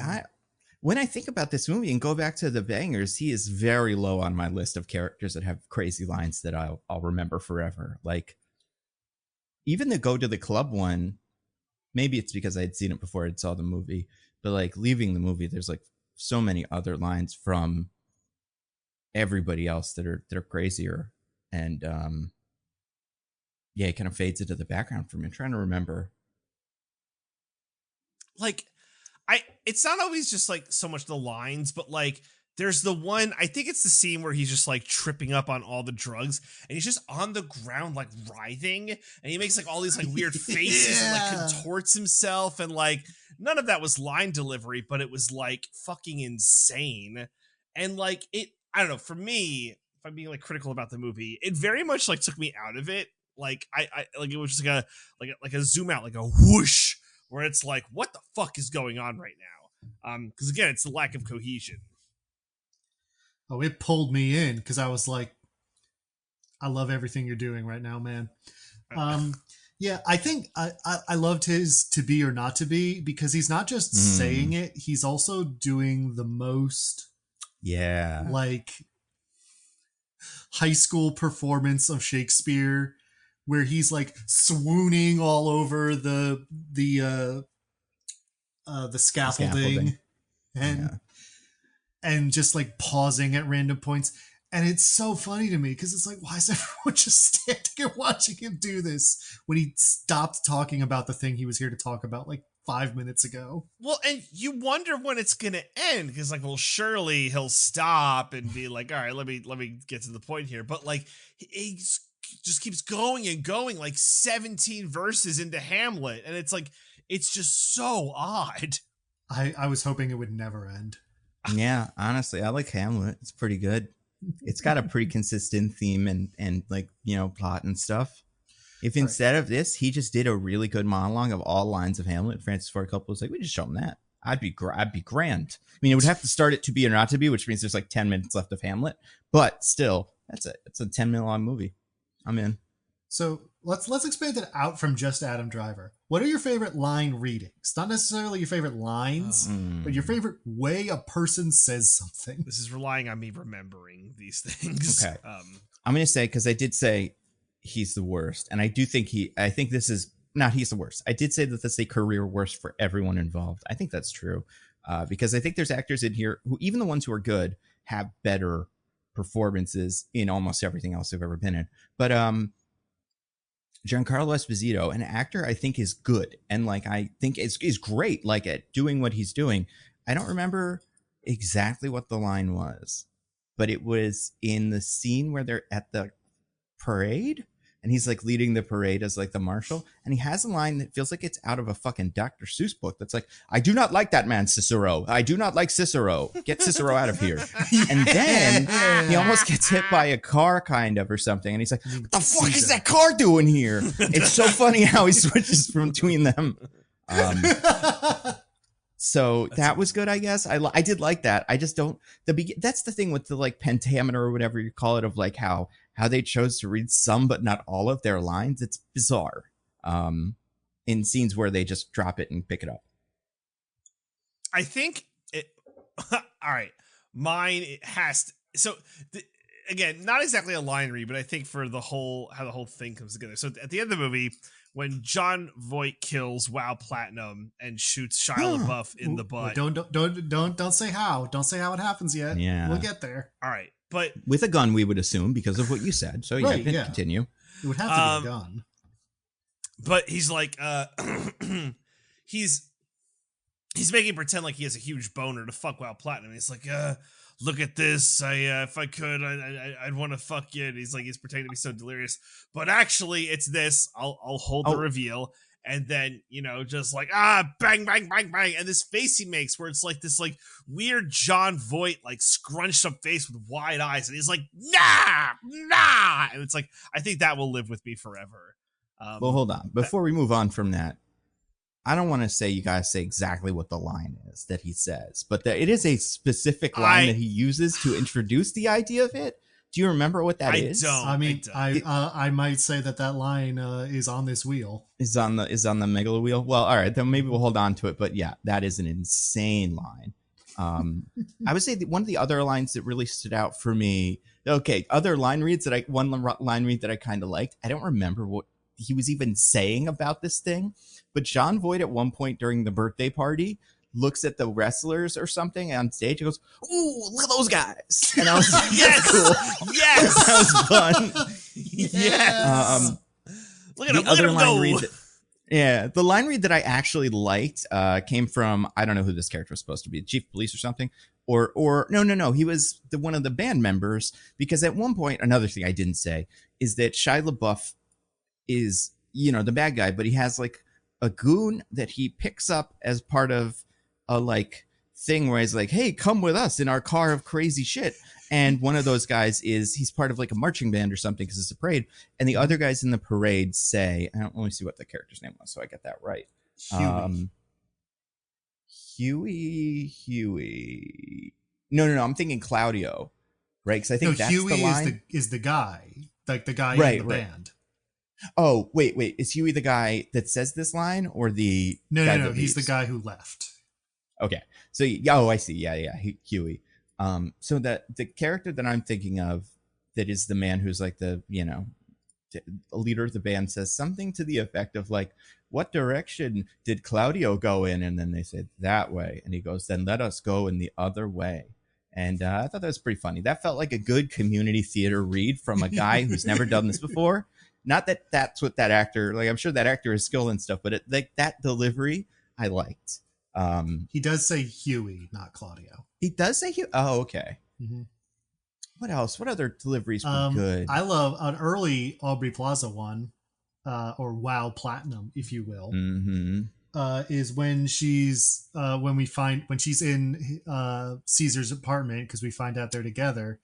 When I think about this movie and go back to the bangers, he is very low on my list of characters that have crazy lines that I'll remember forever. Like even the Go to the Club one. Maybe it's because I had seen it before I saw the movie, but like leaving the movie, there's like so many other lines from everybody else that are crazier. And it kind of fades into the background for me. I'm trying to remember. Like it's not always just like so much the lines, but like there's the one, I think it's the scene where he's just like tripping up on all the drugs and he's just on the ground like writhing and he makes like all these like weird faces and like contorts himself, and like none of that was line delivery, but it was like fucking insane. And like I don't know, for me, if I'm being like critical about the movie, it very much like took me out of it. Like I like it was just like a zoom out, like a whoosh, where it's like, what the fuck is going on right now? Because again, it's the lack of cohesion. Oh, it pulled me in because I was like, I love everything you're doing right now, man. Yeah, I think I loved his To Be or Not to Be because he's not just saying it, he's also doing the most like high school performance of Shakespeare where he's like swooning all over the scaffolding. And just like pausing at random points. And it's so funny to me because it's like, why is everyone just standing and watching him do this when he stopped talking about the thing he was here to talk about like 5 minutes ago? Well, and you wonder when it's going to end because like, well, surely he'll stop and be like, all right, let me get to the point here. But like, he just keeps going and going like 17 verses into Hamlet. And it's like, it's just so odd. I was hoping it would never end. Yeah, honestly, I like Hamlet. It's pretty good. It's got a pretty consistent theme and like, you know, plot and stuff. If instead of this, he just did a really good monologue of all lines of Hamlet, Francis Ford Coppola was like, we just show him that. I'd be grand. I mean, it would have to start at To Be or Not to Be, which means there's like 10 minutes left of Hamlet, but still, it's a 10-minute long movie. I'm in. So let's expand it out from just Adam Driver. What are your favorite line readings? Not necessarily your favorite lines, but your favorite way a person says something. This is relying on me remembering these things. Okay. I'm going to say, because I did say he's the worst, and I do think this is not he's the worst. I did say that this is a career worst for everyone involved. I think that's true, because I think there's actors in here who, even the ones who are good, have better performances in almost everything else they've ever been in. But Giancarlo Esposito, an actor I think is good and like I think is great like at doing what he's doing. I don't remember exactly what the line was, but it was in the scene where they're at the parade and he's like leading the parade as like the marshal, and he has a line that feels like it's out of a fucking Dr. Seuss book that's like, I do not like that man Cicero. I do not like Cicero. Get Cicero out of here. And then he almost gets hit by a car kind of or something, and he's like, what the fuck is that car doing here? It's so funny how he switches from between them. So that was good, I guess. I did like that. I just don't that's the thing with the like pentameter or whatever you call it, of like how they chose to read some but not all of their lines. It's bizarre. In scenes where they just drop it and pick it up. I think it all right. Mine it has to, so again, not exactly a line read, but I think for how the whole thing comes together. So at the end of the movie, when John Voight kills Wow Platinum and shoots Shia LaBeouf in the butt. Don't say how. Don't say how it happens yet. Yeah. We'll get there. All right. But with a gun, we would assume, because of what you said. So yeah, continue. It would have to be a gun. But he's like he's making pretend like he has a huge boner to fuck Wow Platinum. And he's like, look at this. If I could, I'd want to fuck you. And he's pretending to be so delirious, but actually it's this. I'll hold the reveal, and then just like bang bang bang bang, and this face he makes where it's like this like weird John Voight like scrunched up face with wide eyes, and he's like nah, and it's like I think that will live with me forever. Well, hold on before we move on from that. I don't want to say you guys say exactly what the line is that he says, but it is a specific line that he uses to introduce the idea of it. Do you remember what that is? I might say that line is on this wheel. Is on the Megalo wheel. Well, all right, then maybe we'll hold on to it. But yeah, that is an insane line. I would say that one of the other lines that really stood out for me. Okay, other line reads one line read that I kind of liked. I don't remember what he was even saying about this thing, but John Voight at one point during the birthday party looks at the wrestlers or something on stage and goes, "Ooh, look at those guys!" And I was like, "Yes, cool. Yes, that was fun." Yes. Look at the other line read. Yeah, the line read that I actually liked came from, I don't know who this character was supposed to be, chief of police or something, or no, he was one of the band members, because at one point, another thing I didn't say is that Shia LaBeouf is, the bad guy, but he has like a goon that he picks up as part of a like thing where he's like, hey, come with us in our car of crazy shit. And one of those guys he's part of like a marching band or something because it's a parade. And the other guys in the parade say, I don't really see what the character's name was, so I get that right. Huey. No. I'm thinking Claudio, right? Because I think that's Huey the line. is the guy, like the guy in the band. Oh, wait. Is Huey the guy that says this line, or the No. He's the guy who left. Okay. So, I see. Yeah. Huey. So that the character that I'm thinking of, that is the man who's like the leader of the band, says something to the effect of like, what direction did Claudio go in? And then they said that way. And he goes, then let us go in the other way. And I thought that was pretty funny. That felt like a good community theater read from a guy who's never done this before. Not that that's what that actor, like, I'm sure that actor is skilled and stuff, but that delivery I liked. He does say Huey, not Claudio. He does say Huey. Oh, okay. Mm-hmm. What else? What other deliveries were good? I love an early Aubrey Plaza one, or WoW Platinum, if you will. Mm-hmm. Is when she's when she's in Caesar's apartment, because we find out they're together,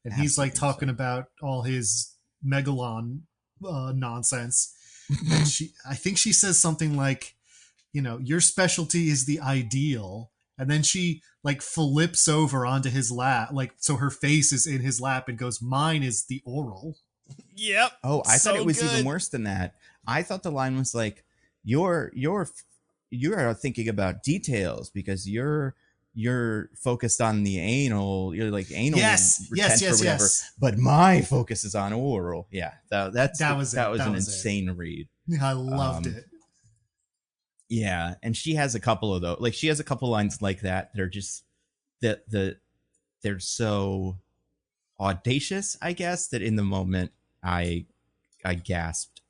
and he's like talking about all his Megalon nonsense. And I think she says something like, your specialty is the ideal. And then she like flips over onto his lap, like, so her face is in his lap, and goes, mine is the oral. Yep. Oh, I thought it was even worse than that. I thought the line was like, you're thinking about details because you're focused on the anal. You're like anal. Yes. But my focus is on oral. Yeah. That was an insane read. I loved it. Yeah, and she has a couple of those. Like, she has a couple lines like that are just they're so audacious, I guess, that in the moment I gasped.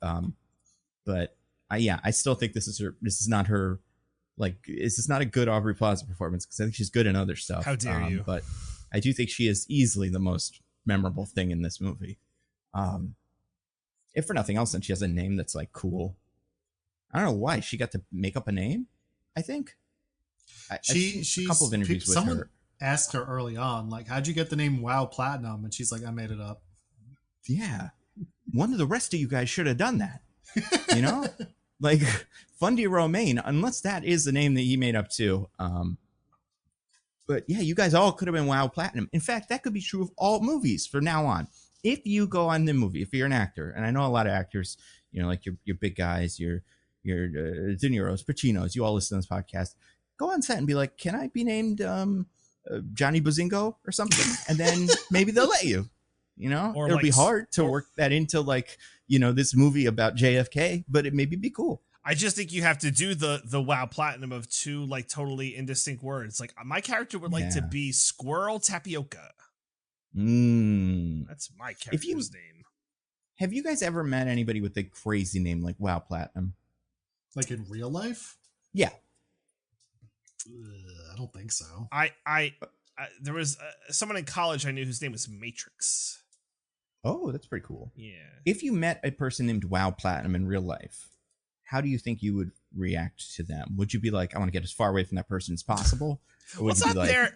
But I still think this is not her. Like, this is not a good Aubrey Plaza performance, because I think she's good in other stuff. How dare you? But I do think she is easily the most memorable thing in this movie. If for nothing else, then she has a name that's like cool. I don't know why she got to make up a name. I think she's a couple of interviews with someone her. Asked her early on, like, how'd you get the name WoW Platinum? And she's like, I made it up. Yeah, one of the rest of you guys should have done that. Like Fundy Romaine, unless that is the name that he made up too. But yeah, you guys all could have been WoW Platinum. In fact, that could be true of all movies from now on. If you go on the movie, if you're an actor, and I know a lot of actors, like your big guys, your De Niro's, Pacinos, you all listen to this podcast, go on set and be like, can I be named Johnny Bazingo or something? And then maybe they'll let you, or it'll be hard to work that into like, this movie about JFK, but it maybe be cool. I just think you have to do the WoW Platinum of two like totally indistinct words. Like, my character would like to be Squirrel Tapioca. That's my character's name. Have you guys ever met anybody with a crazy name like WoW Platinum? Like in real life? Yeah. I don't think so. I there was someone in college I knew whose name was Matrix. Oh, that's pretty cool. Yeah. If you met a person named WoW Platinum in real life, how do you think you would react to them? Would you be like, I want to get as far away from that person as possible? Or would you be like,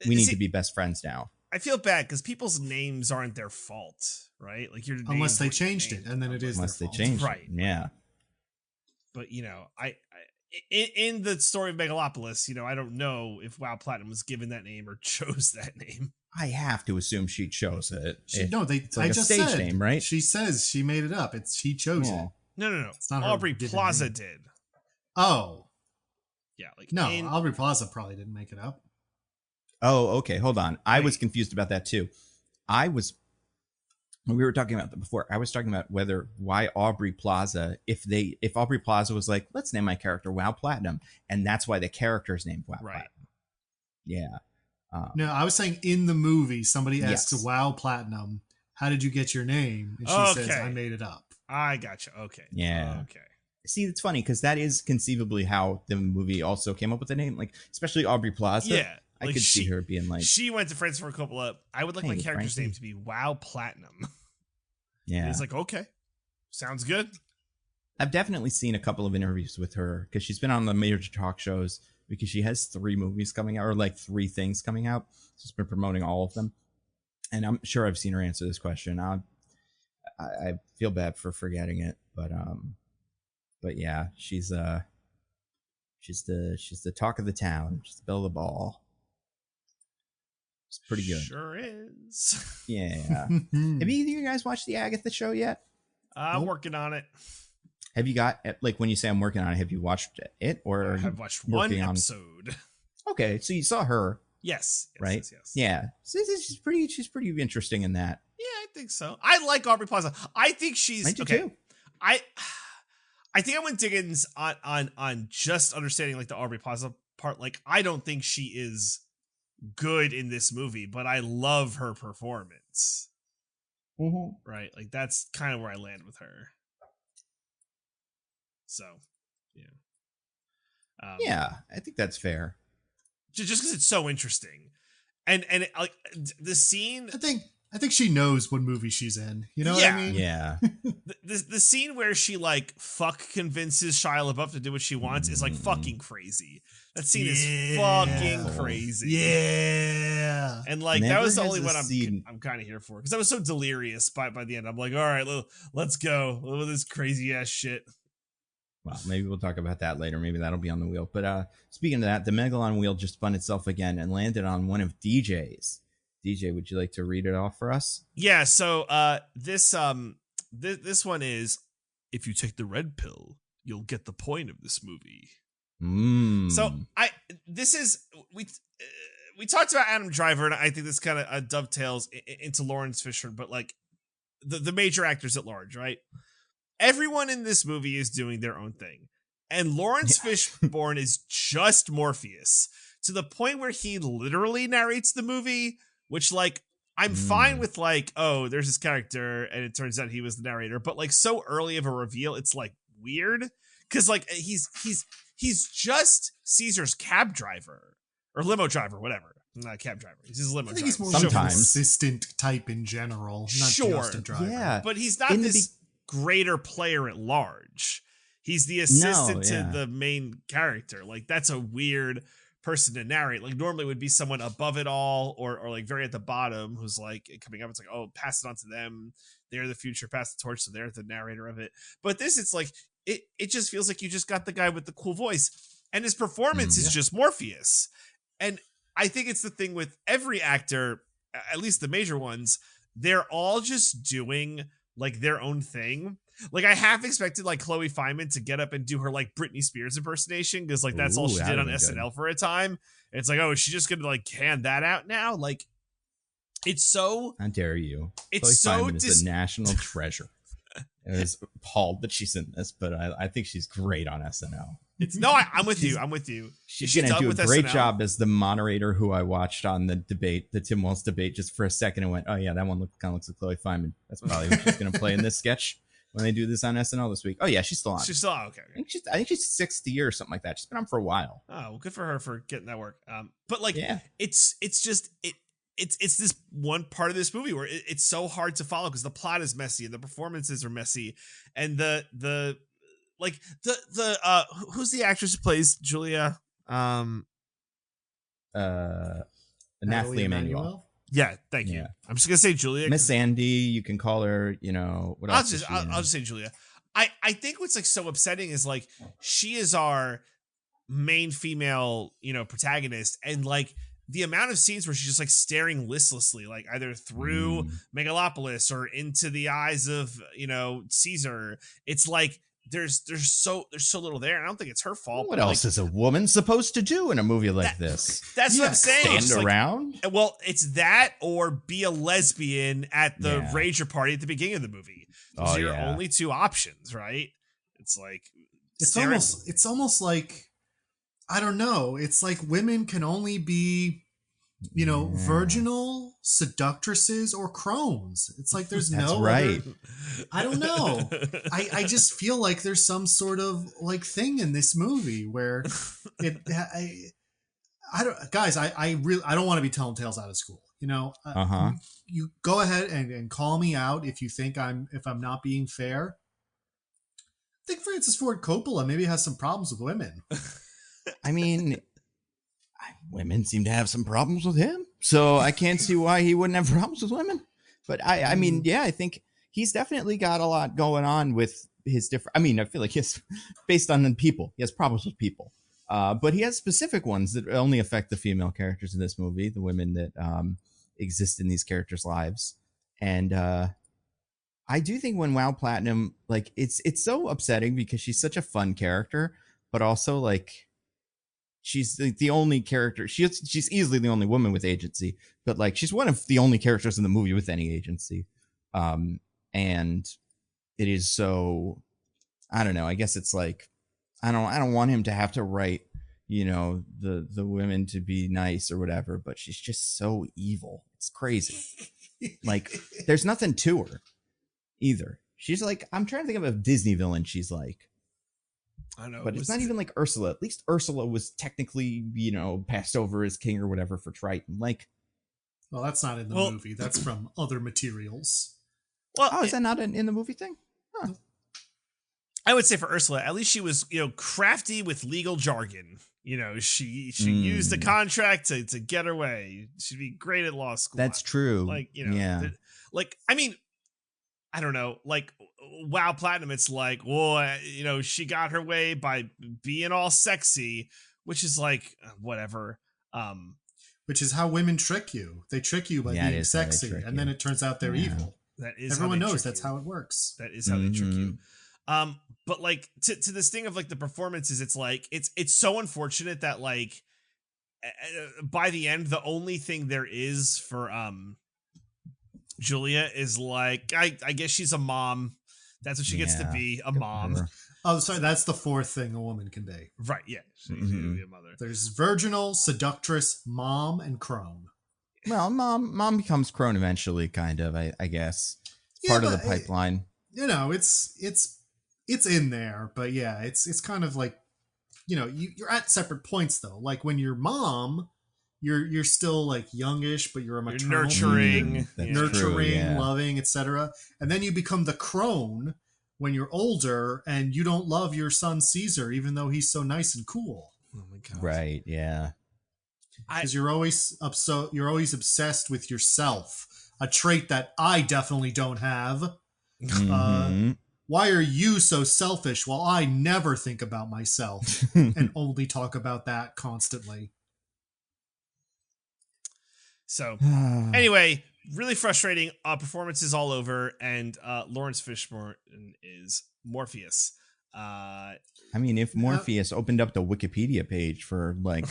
we need to be best friends now? I feel bad because people's names aren't their fault, right? Like, unless they changed it, and then it is unless their they fault. changed right? It. Yeah. But I in the story of Megalopolis, I don't know if WoW Platinum was given that name or chose that name. I have to assume she chose it. It's like I just stage said, name, right? She says she made it up. She chose it. No. It's not Aubrey Plaza did. Oh. Yeah, like Aubrey Plaza probably didn't make it up. Oh, okay. Hold on. I was confused about that too. When we were talking about that before, I was talking about why Aubrey Plaza, if Aubrey Plaza was like, let's name my character WoW Platinum, and that's why the character's named WoW Platinum. Yeah. No, I was saying in the movie, somebody asks WoW Platinum, how did you get your name? And she says, I made it up. I gotcha. Okay. Yeah. Okay. See, it's funny because that is conceivably how the movie also came up with the name, like especially Aubrey Plaza. Yeah, I like could see her being like, she went to Francis Ford Coppola. I would like my Hey, character's Frankie. name to be Wow Platinum. yeah. He's like, okay, sounds good. I've definitely seen a couple of interviews with her because she's been on the major talk shows because she has 3 movies coming out or like 3 things coming out. She's been promoting all of them. And I'm sure I've seen her answer this question. I feel bad for forgetting it, but yeah, she's the talk of the town. She's the belle of the ball. It's pretty good. Sure is. Yeah. Have either of you guys watched the Agatha show yet? I'm working on it. Have you got, like, when you say I'm working on it, have you watched it or I've watched one episode. Okay, so you saw her, Yes. right? Yes. Yeah, so she's pretty interesting in that. Yeah, I think so. I like Aubrey Plaza. I think she's I do okay. too. I think I went Diggins on just understanding like the Aubrey Plaza part. Like, I don't think she is good in this movie, but I love her performance. Mm-hmm. Right? Like, that's kind of where I land with her. So, yeah. Yeah, I think that's fair. Just because it's so interesting, and like the scene. I think she knows what movie she's in. You know what I mean? Yeah. The scene where she like convinces Shia LaBeouf to do what she wants is like fucking crazy. That scene is fucking crazy. Yeah. And like Never that was the has only a one scene- I'm kind of here for because I was so delirious by the end. I'm like, all right, let's go with this crazy ass shit. Well, maybe we'll talk about that later. Maybe that'll be on the wheel. But speaking of that, the Megalon wheel just spun itself again and landed on one of DJ's. DJ, would you like to read it off for us? Yeah. So this one is, if you take the red pill, you'll get the point of this movie. So we talked about Adam Driver, and I think this kind of dovetails into Lawrence Fishburne, but like the major actors at large, right? Everyone in this movie is doing their own thing, and Lawrence Fishburne is just Morpheus to the point where he literally narrates the movie, which like I'm fine with, like, oh, there's this character and it turns out he was the narrator, but like so early of a reveal, it's like weird because like he's just Caesar's cab driver or limo driver, whatever. Not cab driver. He's his limo driver. He's more Sometimes. of an assistant type in general, not just a driver. Yeah. But he's not this greater player at large. He's the assistant to the main character. Like, that's a weird person to narrate. Like, normally it would be someone above it all or like very at the bottom who's like coming up. It's like, oh, pass it on to them. They're the future, pass the torch, so they're the narrator of it. But this, it's like, it just feels like you just got the guy with the cool voice. And his performance is just Morpheus. And I think it's the thing with every actor, at least the major ones, they're all just doing like their own thing. Like, I half expected like Chloe Fineman to get up and do her like Britney Spears impersonation because like that's all she did on SNL for a time. And it's like, oh, is she just gonna like hand that out now? Like, it's so. How dare you? It's Chloe so Fineman is a national treasure. I was appalled that she's in this, but I think she's great on SNL. I'm with you. I'm with you. She's going to do a great job as the moderator who I watched on the debate, the Tim Walz debate, just for a second and went, oh, yeah, that one kind of looks like Chloe Fineman. That's probably what she's going to play in this sketch when they do this on SNL this week. Oh, yeah, she's still on. She's still on. Okay. I think she's 60 or something like that. She's been on for a while. Oh, well, good for her for getting that work. But like, it's just it's this one part of this movie where it's so hard to follow because the plot is messy and the performances are messy, and the who's the actress who plays Julia? Nathalie Emmanuel. Yeah, thank you. I'm just gonna say Julia. Miss Sandy, you can call her. You know what else? I'll just say Julia. I think what's like so upsetting is like she is our main female, protagonist, and like the amount of scenes where she's just like staring listlessly, like either through Megalopolis or into the eyes of, Caesar. It's like there's so little there. And I don't think it's her fault. What else is a woman supposed to do in a movie like this? That's what I'm saying. Stand around? Well, it's that or be a lesbian at the Rager party at the beginning of the movie. Those are your only two options, right? It's like it's almost like, I don't know. It's like women can only be virginal seductresses or crones. It's like there's That's no right. other, I don't know. I just feel like there's some sort of like thing in this movie where I don't, guys, I really, I don't want to be telling tales out of school. You go ahead and call me out if you think if I'm not being fair. I think Francis Ford Coppola maybe has some problems with women. I mean, women seem to have some problems with him, so I can't see why he wouldn't have problems with women. But I mean, yeah, I think he's definitely got a lot going on with his different. I mean, I feel like he's based on people. He has problems with people, but he has specific ones that only affect the female characters in this movie, the women that exist in these characters' lives. And I do think when WoW Platinum, like, it's so upsetting because she's such a fun character, but also like she's the only character. She's easily the only woman with agency, but like she's one of the only characters in the movie with any agency. And it is so, I don't know. I guess it's like I don't want him to have to write, the women to be nice or whatever, but she's just so evil. It's crazy. Like there's nothing to her either. She's like, I'm trying to think of a Disney villain she's like. I know, but it's not even like Ursula. At least Ursula was technically, passed over as king or whatever for Triton. Like, well, that's not in the movie. That's from other materials. Well, is that not in the movie thing? Huh. I would say for Ursula, at least she was, crafty with legal jargon. She used the contract to get her way. She'd be great at law school. That's true. Like, yeah. Like, I mean, I don't know, like WoW Platinum, it's like, well, she got her way by being all sexy, which is like, whatever. Which is how women trick you. They trick you by being sexy, and then it turns out they're evil. That is everyone knows that's how it works. That is how they trick you. But like to this thing of like the performances, it's like it's so unfortunate that like by the end, the only thing there is for Julia is like, I guess she's a mom. That's what she gets to be, a mom. Oh, sorry, that's the fourth thing a woman can be. Right, yeah. She's gonna be a mother. There's virginal, seductress, mom, and crone. Well, mom becomes crone eventually, kind of, I guess. Part of the pipeline. It's in there, but yeah, it's kind of like, you're at separate points though. Like when you're mom, you're still like youngish, but you're a maternal, nurturing, loving, etc. And then you become the crone when you're older, and you don't love your son Caesar, even though he's so nice and cool. Oh my god! Right? Yeah. Because you're always obsessed with yourself, a trait that I definitely don't have. Why are you so selfish while I never think about myself and only talk about that constantly? So anyway, really frustrating performances all over, and Lawrence Fishburne is Morpheus. I mean, if Morpheus opened up the Wikipedia page for like,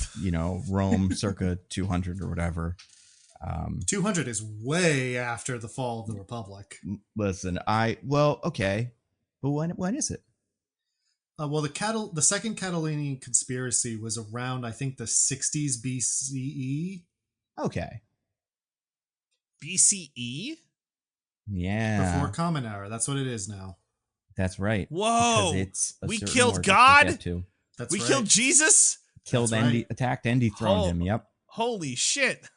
Rome circa 200 or whatever. 200 is way after the fall of the Republic. Listen, okay. But when is it? Well, the second Catalonian conspiracy was around, I think, the 60s BCE. Okay. BCE? Yeah. Before Common Era. That's what it is now. That's right. Whoa. We killed God? That's we right. killed Jesus? Killed Andy, attacked and dethroned him. Yep. Holy shit.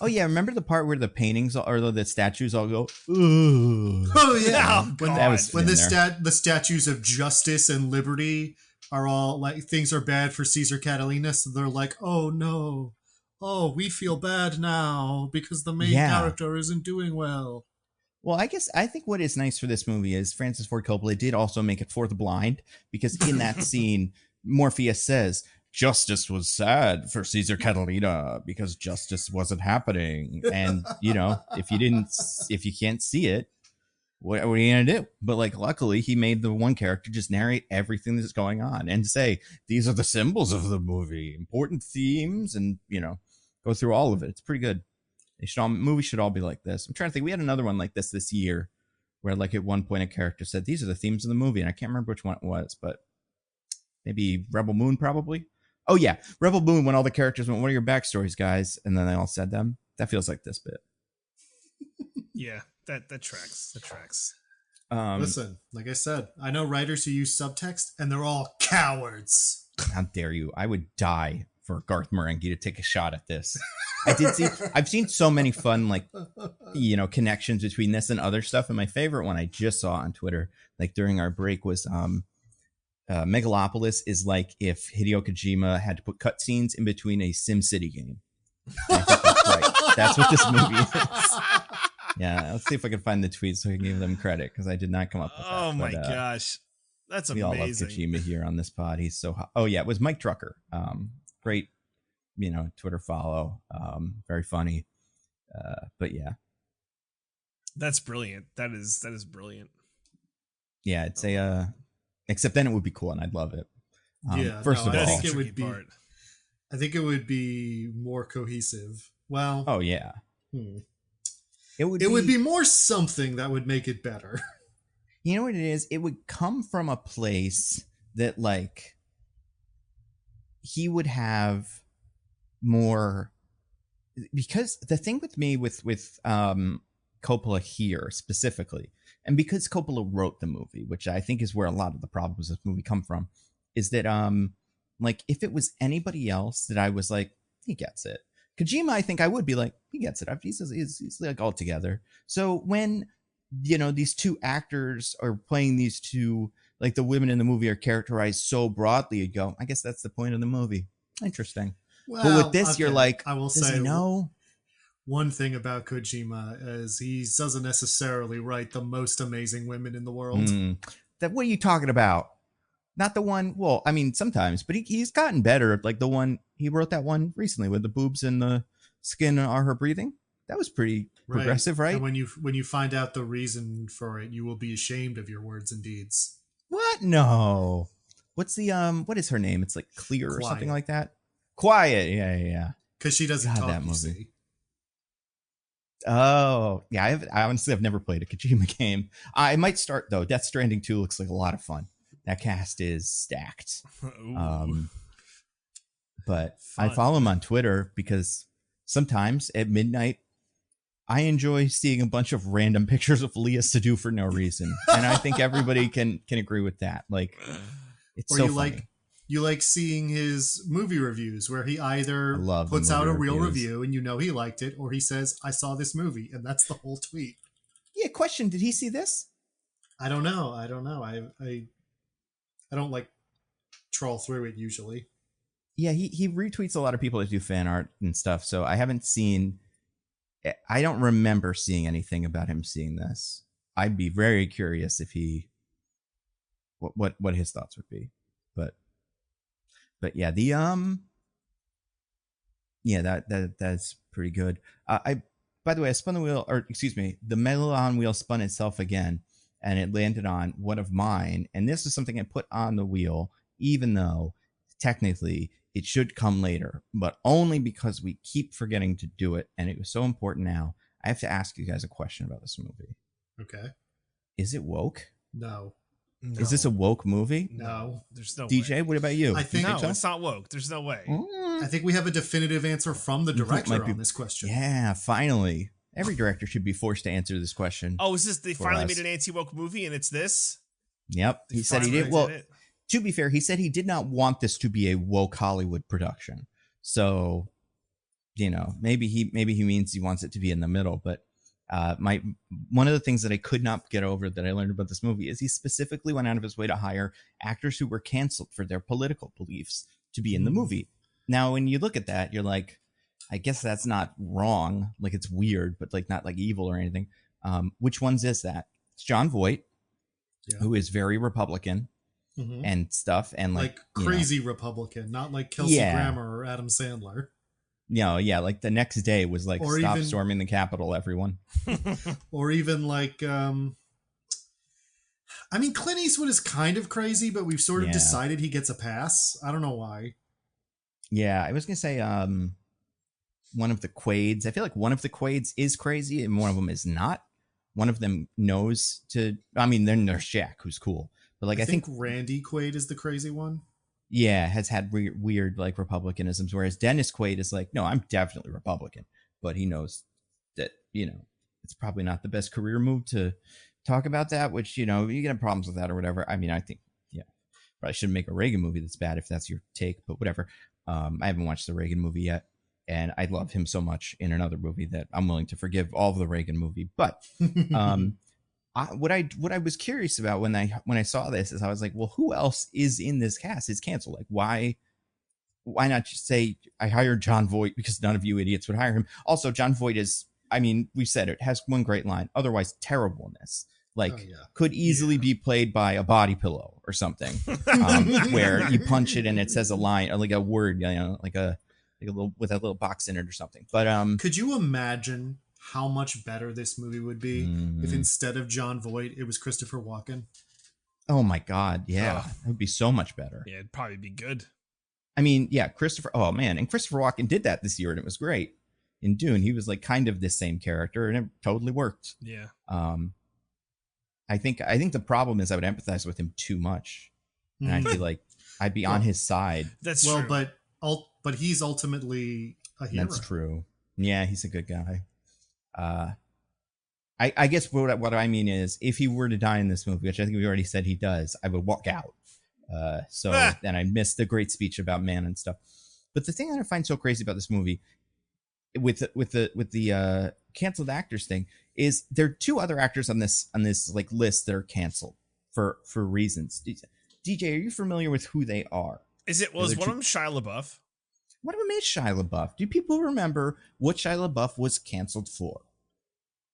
Oh yeah, remember the part where the paintings or the statues all go, ooh. Oh yeah. When the statues of justice and liberty are all like, things are bad for Caesar Catalina, so they're like, oh no. Oh, we feel bad now because the main character isn't doing well. Well, I think what is nice for this movie is Francis Ford Coppola did also make it for the blind, because in that scene, Morpheus says, justice was sad for Caesar Catalina because justice wasn't happening. And, if you can't see it, what are you going to do? But like, luckily he made the one character just narrate everything that's going on and say, these are the symbols of the movie, important themes, and, go through all of it. It's pretty good. Movies should all be like this. I'm trying to think. We had another one like this year where like at one point a character said, these are the themes of the movie. And I can't remember which one it was, but maybe Rebel Moon, probably. Oh yeah, Rebel Moon, when all the characters went, "What are your backstories, guys?" And then they all said them. That feels like this bit. Yeah, that tracks. That tracks. Listen, like I said, I know writers who use subtext, and they're all cowards. How dare you? I would die for Garth Marenghi to take a shot at this. I've seen so many fun, like, connections between this and other stuff. And my favorite one I just saw on Twitter, like during our break, was Megalopolis is like if Hideo Kojima had to put cutscenes in between a SimCity game. I think that's right. That's what this movie is. Yeah, let's see if I can find the tweet so I can give them credit, because I did not come up with that. Oh my gosh, that's amazing. We all love Kojima here on this pod. He's so hot. Oh yeah, it was Mike Drucker. Great, Twitter follow. Very funny. But yeah, that's brilliant. That is brilliant. Yeah, it's except then it would be cool and I'd love it. First of all, I think it would be more cohesive. Well, oh yeah. It would be more something that would make it better. You know what it is? It would come from a place that, like, he would have more, because the thing with me with Coppola here specifically, and because Coppola wrote the movie, which I think is where a lot of the problems of this movie come from, is that like, if it was anybody else that I was like, he gets it. Kojima, I think I would be like, he gets it. He's like all together. So when, these two actors are playing these two, like the women in the movie are characterized so broadly, you go, I guess that's the point of the movie. Interesting. Well, but with this, you're like, I will say, one thing about Kojima is he doesn't necessarily write the most amazing women in the world. What are you talking about? Not the one, well, I mean, sometimes, but he's gotten better. Like the one, he wrote that one recently with the boobs and the skin are her breathing. That was pretty progressive, right? And when you find out the reason for it, you will be ashamed of your words and deeds. What? No. What's the, what is her name? It's like Clear or something like that. Quiet. Yeah. Because she doesn't talk, that movie. See. Oh, yeah. I've never played a Kojima game. I might start, though. Death Stranding 2 looks like a lot of fun. That cast is stacked. But fun. I follow him on Twitter because sometimes at midnight, I enjoy seeing a bunch of random pictures of Leah Sadu for no reason. And I think everybody can agree with that. Like, it's or so funny. You like seeing his movie reviews where he either puts out a real review and he liked it, or he says, I saw this movie, and that's the whole tweet. Yeah, question, did he see this? I don't know. I don't like troll through it usually. Yeah, he retweets a lot of people that do fan art and stuff, so I don't remember seeing anything about him seeing this. I'd be very curious if what his thoughts would be. But yeah, that's pretty good. By the way, I spun the wheel, the Megalon wheel spun itself again, and it landed on one of mine. And this is something I put on the wheel, even though technically it should come later, but only because we keep forgetting to do it. And it was so important now. I have to ask you guys a question about this movie. Okay. Is it woke? No. Is this a woke movie? No. There's no DJ, way. What about you? I think no, it's not woke. There's no way. I think we have a definitive answer from the director on this question. Yeah, finally. Every director should be forced to answer this question. Oh, is this, they finally made an anti-woke movie and it's this? Yep. He said he did. Well, to be fair, he said he did not want this to be a woke Hollywood production. So, maybe he means he wants it to be in the middle. But one of the things that I could not get over that I learned about this movie is he specifically went out of his way to hire actors who were canceled for their political beliefs to be in the movie. Now, when you look at that, you're like, I guess that's not wrong. Like, it's weird, but like not like evil or anything. Which ones is that? It's Jon Voight, who is very Republican and stuff, and like crazy Republican, not like Kelsey Grammer or Adam Sandler. Like the next day was like, or stop storming the Capitol, everyone. Or even like, Clint Eastwood is kind of crazy, but we've sort of decided he gets a pass. I don't know why. Yeah, I was gonna say one of the Quaids. I feel like one of the Quaids is crazy and one of them is not. One of them knows to. I mean, then there's Jack, who's cool, but like I think Randy Quaid is the crazy one. yeah, has had weird like Republicanisms, whereas Dennis Quaid is like, no, I'm definitely Republican, but he knows that, you know, it's probably not the best career move to talk about that, which, you know, you can have problems with that or whatever. I mean, I think, yeah, probably shouldn't make a Reagan movie that's bad if that's your take, but whatever. I haven't watched the Reagan movie yet, and I love him so much in another movie that I'm willing to forgive all of the Reagan movie. But what I was curious about when I saw this is I was like, well, who else is in this cast? Is canceled. Like, why not just say I hired John Voight, because none of you idiots would hire him. Also, John Voight is, I mean, we said it, has one great line, otherwise terrible in this. Like, could easily be played by a body pillow or something, where you punch it and it says a line or like a word, you know, like a little with a little box in it or something. But could you imagine how much better this movie would be if instead of John Voight, it was Christopher Walken? Oh my God, yeah, it would be so much better. Yeah, it'd probably be good. I mean, yeah, Christopher. Oh man, and Christopher Walken did that this year, and it was great. In Dune, he was like kind of this same character, and it totally worked. Yeah. I think the problem is I would empathize with him too much, and I'd be like, I'd be on his side. That's well, true. but he's ultimately a hero. That's true. Yeah, he's a good guy. I guess what I mean is, if he were to die in this movie, which I think we already said he does, I would walk out. Then I missed the great speech about man and stuff. But the thing that I find so crazy about this movie, with the canceled actors thing, is there are two other actors on this like list that are canceled for reasons. DJ, are you familiar with who they are? Was one of them Shia LaBeouf? One of them is Shia LaBeouf. Do people remember what Shia LaBeouf was canceled for?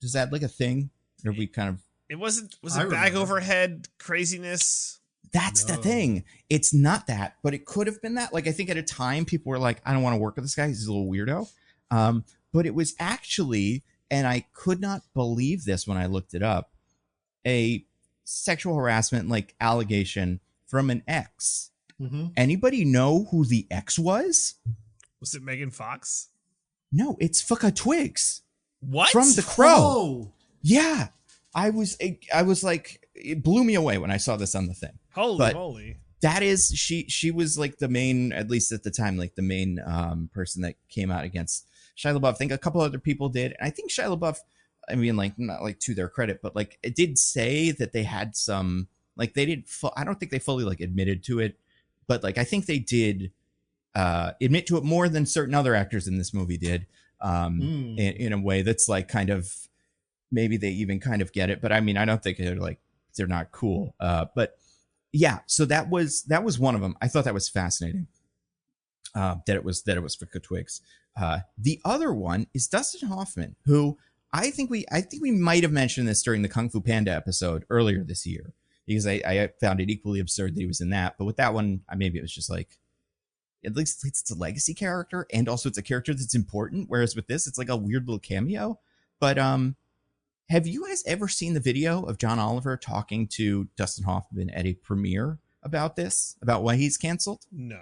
Is that like a thing? Or we kind of... It wasn't... Was it bag overhead craziness? That's the thing. It's not that, but it could have been that. Like, I think at a time, people were like, I don't want to work with this guy. He's a little weirdo. But it was actually, and I could not believe this when I looked it up, a sexual harassment like allegation from an ex. Mm-hmm. Anybody know who the ex was? Was it Megan Fox? No, it's Fucka Twigs. What? From The Crow. Oh. Yeah. I was like, it blew me away when I saw this on the thing. Holy. That is, she was like the main, at least at the time, like the main person that came out against Shia LaBeouf. I think a couple other people did. And I think Shia LaBeouf, I mean, like, not like to their credit, but like it did say that they had some, like they did, I don't think they fully like admitted to it, but like I think they did admit to it more than certain other actors in this movie did, in a way that's like kind of, maybe they even kind of get it. But I mean, I don't think they're not cool. But yeah, so that was one of them. I thought that was fascinating. That it was Fuka Twigs. The other one is Dustin Hoffman, who I think we might have mentioned this during the Kung Fu Panda episode earlier this year, because I found it equally absurd that he was in that. But with that one, maybe it was just like, at least it's a legacy character, and also it's a character that's important. Whereas with this, it's like a weird little cameo. But have you guys ever seen the video of John Oliver talking to Dustin Hoffman at a premiere about this, about why he's canceled? No.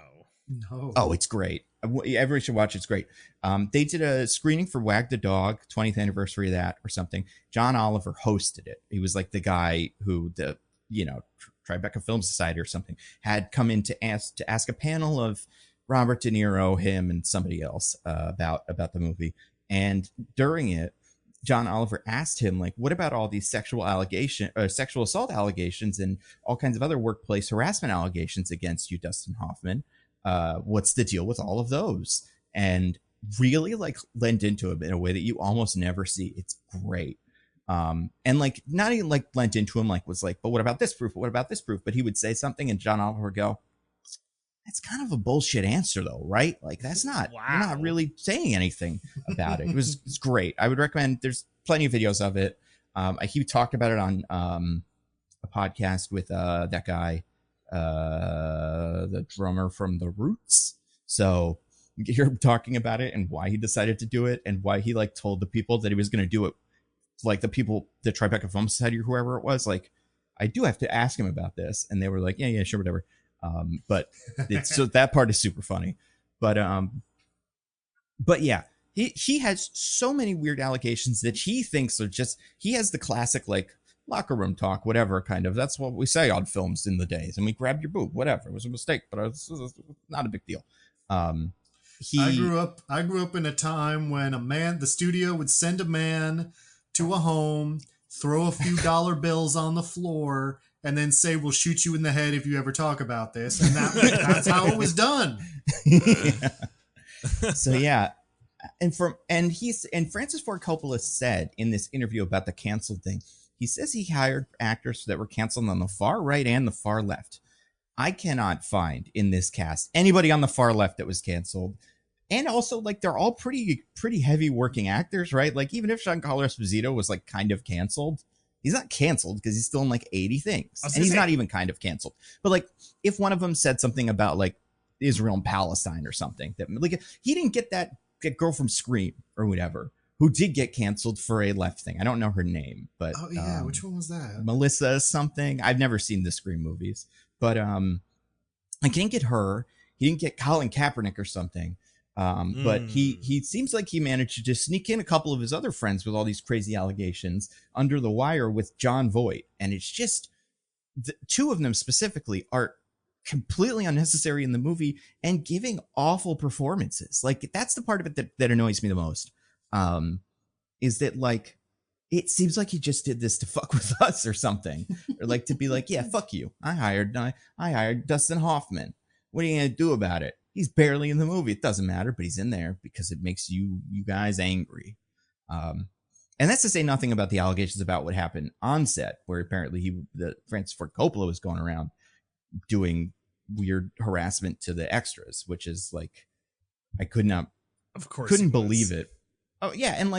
Oh, it's great. Everyone should watch it. It's great. They did a screening for Wag the Dog, 20th anniversary of that or something. John Oliver hosted it. He was like the guy who the, Tribeca Film Society or something had come in to ask a panel of Robert De Niro, him, and somebody else about the movie. And during it, John Oliver asked him, like, what about all these sexual assault allegations and all kinds of other workplace harassment allegations against you, Dustin Hoffman? What's the deal with all of those? And really like lent into it in a way that you almost never see. It's great. And like, not even like lent into him, like was like, but what about this proof? What about this proof? But he would say something and John Oliver would go, that's kind of a bullshit answer though, right? Like that's not, you're not really saying anything about it. It's great. I would recommend, there's plenty of videos of it. He talked about it on a podcast with that guy, the drummer from The Roots. So you hear him talking about it and why he decided to do it and why he like told the people that he was going to do it. Like the people, the Tribeca Film Society or whoever it was, like, I do have to ask him about this. And they were like, yeah, sure, whatever. But it's, so that part is super funny. But yeah, he has so many weird allegations that he thinks are just, he has the classic, like, locker room talk, whatever kind of. That's what we say on films in the days. And we grabbed your boob, whatever. It was a mistake, but it was not a big deal. I grew up in a time when the studio would send a man to a home, throw a few dollar bills on the floor, and then say, "We'll shoot you in the head if you ever talk about this." And that's how it was done. Yeah. So yeah. And Francis Ford Coppola said in this interview about the canceled thing, he says he hired actors that were canceled on the far right and the far left. I cannot find in this cast anybody on the far left that was canceled. And also, like, they're all pretty heavy working actors, right? Like, even if Giancarlo Esposito was like kind of canceled, he's not canceled because he's still in like 80 things. And he's not even kind of canceled. But like, if one of them said something about like Israel and Palestine or something, that like he didn't get that girl from Scream or whatever who did get canceled for a left thing. I don't know her name, but oh yeah, which one was that? Melissa something. I've never seen the Scream movies, but like he didn't get her. He didn't get Colin Kaepernick or something. But he seems like he managed to just sneak in a couple of his other friends with all these crazy allegations under the wire with John Voight, and it's just the two of them specifically are completely unnecessary in the movie and giving awful performances. Like, that's the part of it that annoys me the most. Is that like, it seems like he just did this to fuck with us or something, or like to be like, yeah, fuck you. I hired Dustin Hoffman. What are you going to do about it? He's barely in the movie. It doesn't matter, but he's in there because it makes you guys angry. And that's to say nothing about the allegations about what happened on set, where apparently Francis Ford Coppola was going around doing weird harassment to the extras, which is like, I couldn't believe it. Oh yeah. And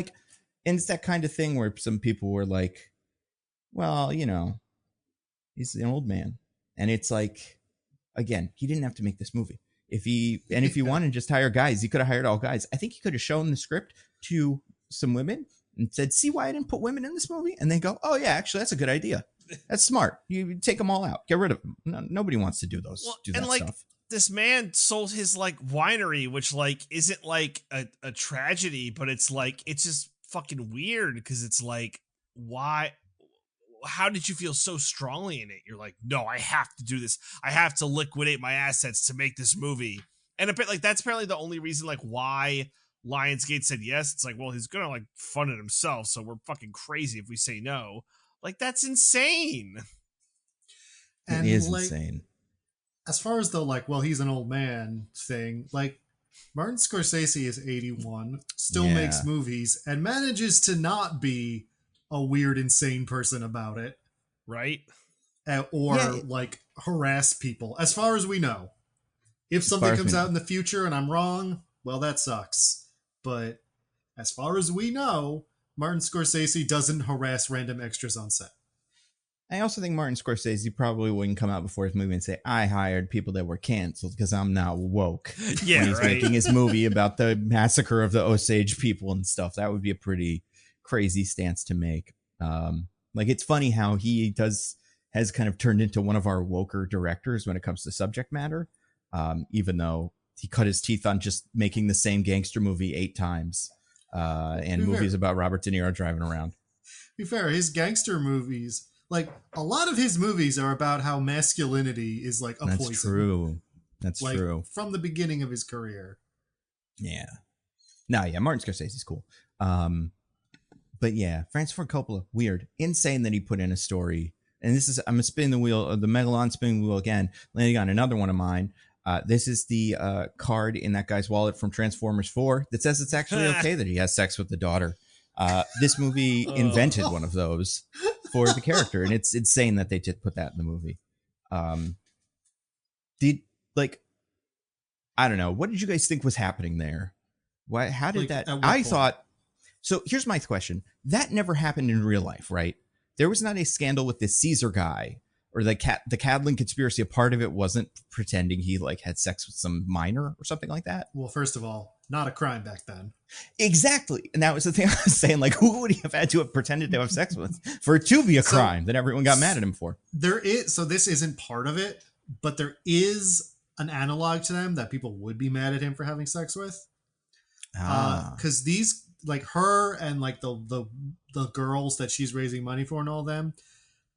it's that kind of thing where some people were like, well, you know, he's an old man. And it's like, again, he didn't have to make this movie. If he wanted to just hire guys, he could have hired all guys. I think he could have shown the script to some women and said, see why I didn't put women in this movie? And they go, oh yeah, actually that's a good idea. That's smart. You take them all out. Get rid of them. No, nobody wants to do those. Well, do that and like stuff. This man sold his like winery, which like isn't like a tragedy, but it's like, it's just fucking weird because it's like, why? How did you feel so strongly in it? You're like, no, I have to do this. I have to liquidate my assets to make this movie. And a bit like that's apparently the only reason like why Lionsgate said yes. It's like, well, he's gonna like fund it himself, so we're fucking crazy if we say no. Like, that's insane. And it is like, insane. As far as the like, well, he's an old man thing, like Martin Scorsese is 81, still makes movies, and manages to not be a weird, insane person about it. Right? Like harass people, as far as we know. If something comes out in the future and I'm wrong, well, that sucks. But as far as we know, Martin Scorsese doesn't harass random extras on set. I also think Martin Scorsese probably wouldn't come out before his movie and say, I hired people that were canceled because I'm not woke. Yeah, when he's making his movie about the massacre of the Osage people and stuff. That would be a pretty crazy stance to make. Like, it's funny how he has kind of turned into one of our woker directors when it comes to subject matter. Even though he cut his teeth on just making the same gangster movie 8 times. And movies about Robert De Niro driving around. Be fair, his gangster movies, like a lot of his movies are about how masculinity is like a poison. That's true. That's like, true. From the beginning of his career. Yeah. No, yeah, Martin Scorsese's cool. But yeah, Francis Ford Coppola, weird. Insane that he put in a story. And this is, I'm spinning the wheel, the Megalon spinning the wheel again, landing on another one of mine. This is the card in that guy's wallet from Transformers 4 that says it's actually okay that he has sex with the daughter. This movie invented one of those for the character, and it's insane that they did put that in the movie. I don't know. What did you guys think was happening there? Why? How did that? I thought. So here's my question. That never happened in real life, right? There was not a scandal with this Caesar guy or the Cadlin conspiracy. A part of it wasn't pretending he like had sex with some minor or something like that. Well, first of all, not a crime back then. Exactly. And that was the thing I was saying. Like, who would he have had to have pretended to have sex with for it to be a crime that everyone got mad at him for? There is. So this isn't part of it, but there is an analog to them that people would be mad at him for having sex with. Because these, like her and like the girls that she's raising money for and all them,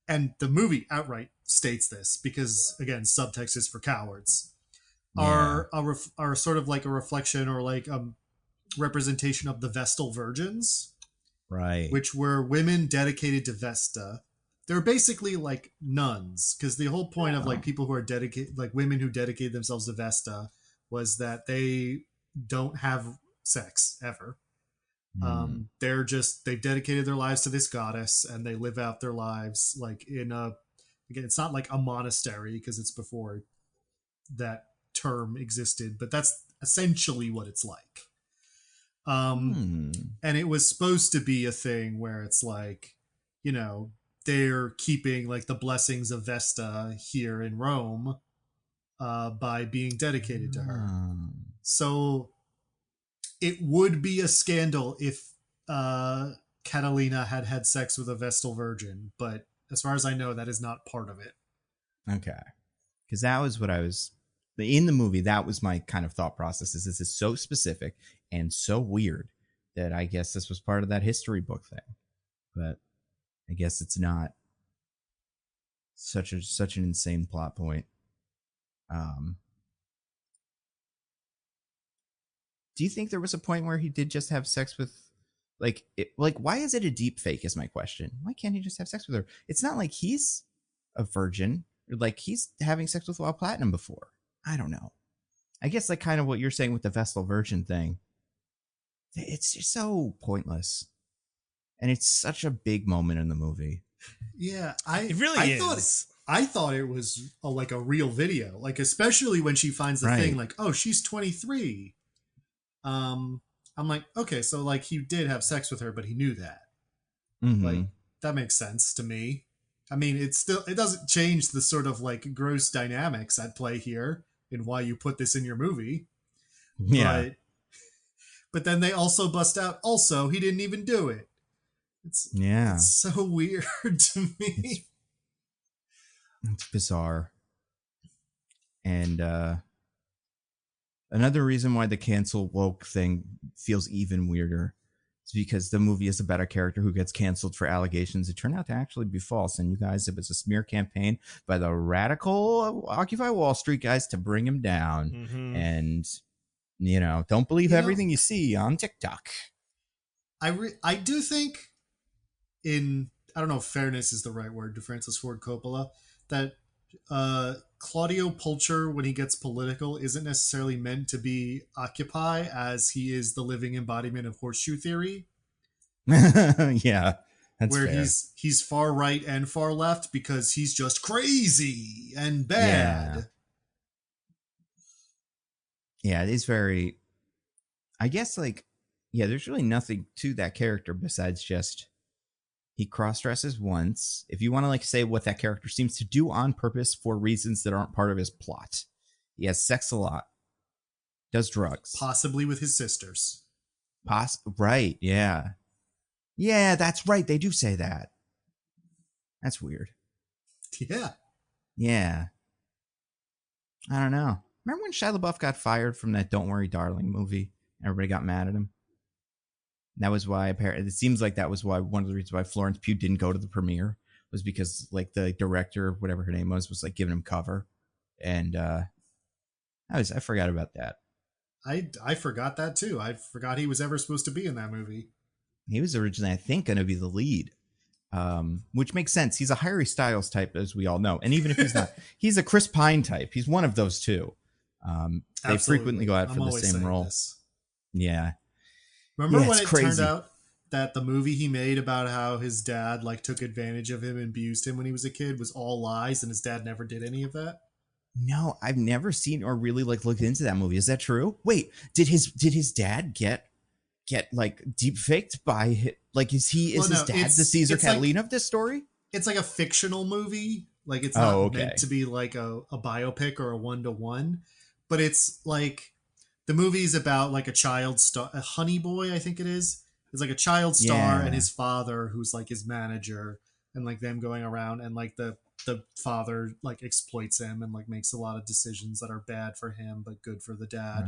and the movie outright states this because again, subtext is for cowards, Yeah. are sort of like a reflection or like a representation of the Vestal Virgins, Right. which were women dedicated to Vesta. They're basically like nuns, because the whole point of like people who are dedicated, like women who dedicate themselves to Vesta, was that they don't have sex ever. They've dedicated their lives to this goddess, and they live out their lives like in a, again, it's not like a monastery because it's before that term existed, but that's essentially what it's like. And it was supposed to be a thing where it's like, you know, they're keeping like the blessings of Vesta here in Rome by being dedicated to her. So it would be a scandal if Catalina had had sex with a Vestal Virgin, but as far as I know, that is not part of it. Okay. Because that was what I was, in the movie, that was my kind of thought process, is this is so specific and so weird that I guess this was part of that history book thing. But I guess it's not such an insane plot point. Do you think there was a point where he did just have sex with, like why is it a deep fake is my question. Why can't he just have sex with her? It's not like he's a virgin, or like he's having sex with Wild Platinum before. I don't know. I guess like kind of what you're saying with the Vestal Virgin thing. It's just so pointless. And it's such a big moment in the movie. Yeah, it really is. I thought it was like a real video, like especially when she finds the thing, like, oh, she's 23. I'm like, okay, so like he did have sex with her, but he knew that. Like that makes sense to me. I mean, it doesn't change the sort of like gross dynamics at play here and why you put this in your movie. Yeah. But then they also bust out, also, he didn't even do it. It's so weird to me. It's bizarre. And another reason why the cancel woke thing feels even weirder is because the movie is about a character who gets canceled for allegations that turn out to actually be false. And you guys, it was a smear campaign by the radical Occupy Wall Street guys to bring him down. And, you know, don't believe everything you see on TikTok. I do think I don't know if fairness is the right word to Francis Ford Coppola, that Claudio Pulcher, when he gets political, isn't necessarily meant to be Occupy, as he is the living embodiment of horseshoe theory. Yeah, that's where fair. he's far right and far left because he's just crazy and bad. Yeah, it is very, I guess, like, yeah, there's really nothing to that character besides just he cross-dresses once. If you want to like say what that character seems to do on purpose for reasons that aren't part of his plot. He has sex a lot. Does drugs. Possibly with his sisters. Right, yeah. Yeah, that's right. They do say that. That's weird. Yeah. Yeah. I don't know. Remember when Shia LaBeouf got fired from that Don't Worry Darling movie? Everybody got mad at him. That was why, apparently, it seems like that was why one of the reasons why Florence Pugh didn't go to the premiere was because like the director, whatever her name was like giving him cover. And I forgot about that. I forgot that too. I forgot he was ever supposed to be in that movie. He was originally, I think, going to be the lead, which makes sense. He's a Harry Styles type, as we all know. And even if he's not, he's a Chris Pine type. He's one of those two. They frequently go out for the same role. This. Yeah. Remember when it turned out that the movie he made about how his dad like took advantage of him and abused him when he was a kid was all lies, and his dad never did any of that? No, I've never seen or really like looked into that movie. Is that true? Wait, did his dad get like deep faked by like is his dad the Caesar Catalina of this story? It's like a fictional movie. Like it's not meant to be like a biopic or a 1-to-1, but it's like the movie's about like a child star, a honey boy, I think it is. It's like a child star and his father, who's like his manager, and like them going around, and like the father like exploits him and like makes a lot of decisions that are bad for him but good for the dad.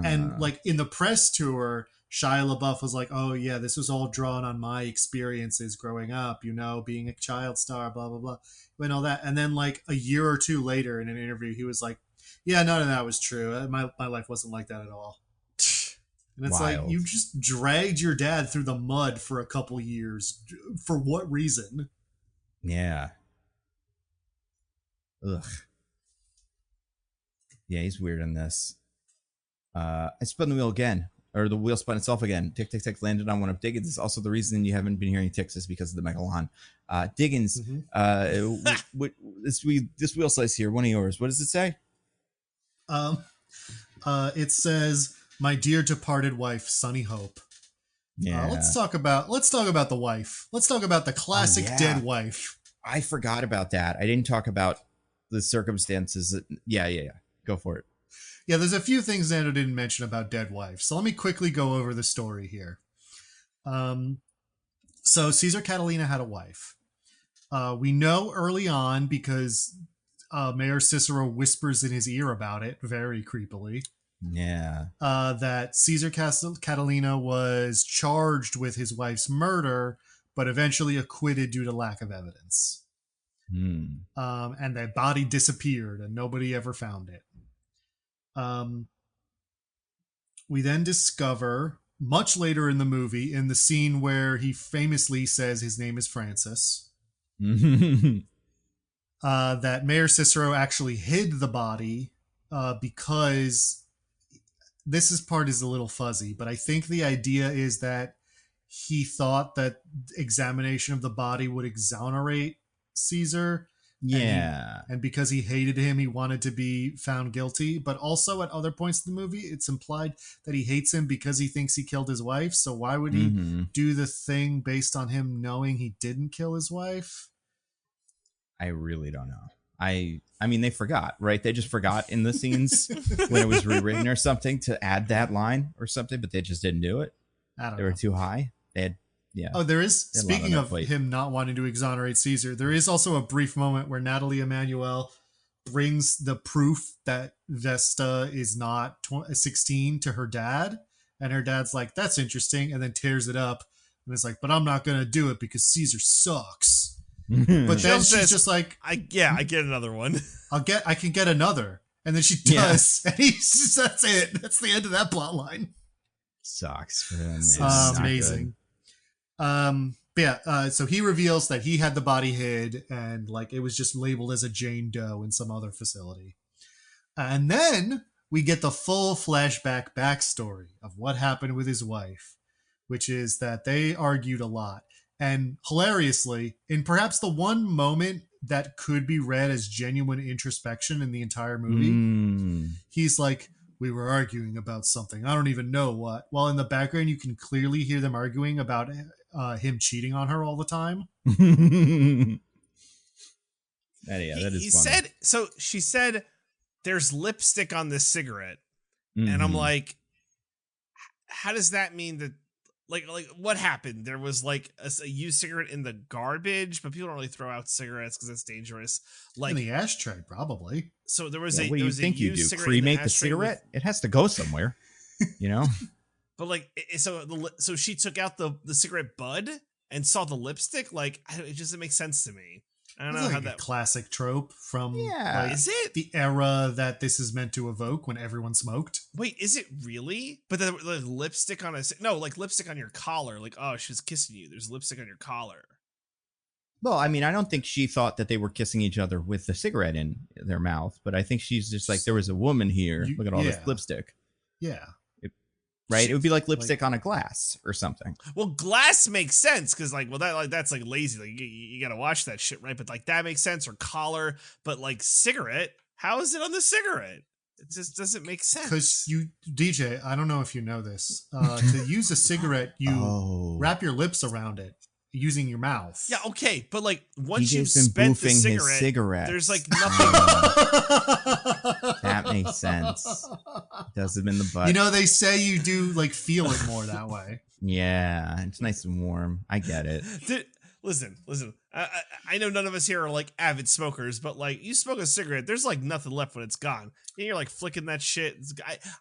And like in the press tour, Shia LaBeouf was like, oh yeah, this was all drawn on my experiences growing up, being a child star, blah blah blah, and all that. And then like a year or two later in an interview, he was like, yeah, none of that was true. My life wasn't like that at all. And it's Wild. like, you just dragged your dad through the mud for a couple years. For what reason? Yeah. Ugh. Yeah, he's weird in this. I spun the wheel again. Or the wheel spun itself again. Tick, tick, tick landed on one of Diggins. It's also the reason you haven't been hearing ticks is because of the Megalon. Diggins, this wheel slice here, one of yours. What does it say? It says, "My dear departed wife, Sunny Hope." Yeah. Let's talk about the wife. Let's talk about the classic dead wife. I forgot about that. I didn't talk about the circumstances. Yeah. Go for it. Yeah, there's a few things Nando didn't mention about dead wife. So let me quickly go over the story here. So Caesar Catalina had a wife. We know early on because Mayor Cicero whispers in his ear about it very creepily. Yeah. That Caesar Catalina was charged with his wife's murder, but eventually acquitted due to lack of evidence. And that body disappeared and nobody ever found it. We then discover much later in the movie, in the scene where he famously says his name is Francis, that Mayor Cicero actually hid the body because this part is a little fuzzy, but I think the idea is that he thought that examination of the body would exonerate Caesar. Yeah. And because he hated him, he wanted to be found guilty. But also at other points in the movie, it's implied that he hates him because he thinks he killed his wife. So why would he do the thing based on him knowing he didn't kill his wife? I really don't know. I mean, they forgot, right? They just forgot in the scenes when it was rewritten or something to add that line or something, but they just didn't do it. I don't know. They were too high. They had, yeah. Oh, there is, speaking of plate. him not wanting to exonerate Caesar, there is also a brief moment where Natalie Emmanuel brings the proof that Vesta is not 16 to her dad. And her dad's like, that's interesting. And then tears it up. And it's like, but I'm not going to do it because Caesar sucks. But then she's just like, I get another one. I can get another. And then she does. Yeah. And he's just, that's it. That's the end of that plot line. Sucks for him. Amazing. So he reveals that he had the body hid and like it was just labeled as a Jane Doe in some other facility. And then we get the full flashback backstory of what happened with his wife, which is that they argued a lot. And hilariously, in perhaps the one moment that could be read as genuine introspection in the entire movie, he's like, we were arguing about something. I don't even know what. While in the background, you can clearly hear them arguing about him cheating on her all the time. Yeah, that is funny. She said, there's lipstick on this cigarette. And I'm like, how does that mean that, like what happened? There was like a used cigarette in the garbage, but people don't really throw out cigarettes because it's dangerous. Like in the ashtray, probably. So there was what do you think you do? Cremate the cigarette? It has to go somewhere, you know? But like, so she took out the cigarette bud and saw the lipstick. Like, it just doesn't make sense to me. I don't know like how that classic trope from is it the era that this is meant to evoke when everyone smoked. Wait, is it really? But the lipstick on like lipstick on your collar. Like, oh, she was kissing you. There's lipstick on your collar. Well, I mean, I don't think she thought that they were kissing each other with the cigarette in their mouth, but I think she's just like, there was a woman here. Look at all this lipstick. Yeah. Right? It would be like lipstick on a glass or something. Well, glass makes sense because that's like lazy. Like you gotta watch that shit, right? But like that makes sense, or collar. But like cigarette, how is it on the cigarette? It just doesn't make sense. Because DJ, I don't know if you know this. To use a cigarette, you wrap your lips around it using your mouth. Yeah, okay, but like once you've spent the cigarette, there's like nothing. That makes sense. Does it in the butt. You know, they say you do like feel it more that way. Yeah, it's nice and warm. I get it. Listen. I know none of us here are like avid smokers, but like you smoke a cigarette, there's like nothing left when it's gone. And you're like flicking that shit.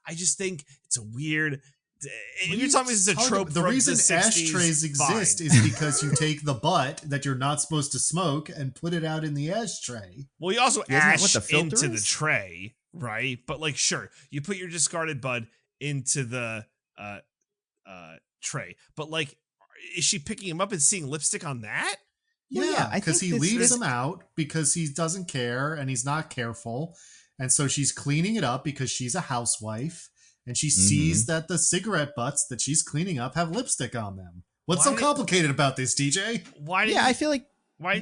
I just think it's a weird If you're telling me this is a trope, the reason ashtrays exist is because you take the butt that you're not supposed to smoke and put it out in the ashtray. Well, you also ash into the tray, right? But like, sure, you put your discarded bud into the tray, but like, is she picking him up and seeing lipstick on that? Yeah, because he leaves him out because he doesn't care and he's not careful, and so she's cleaning it up because she's a housewife. And she sees that the cigarette butts that she's cleaning up have lipstick on them. What's so complicated about this, DJ? I feel like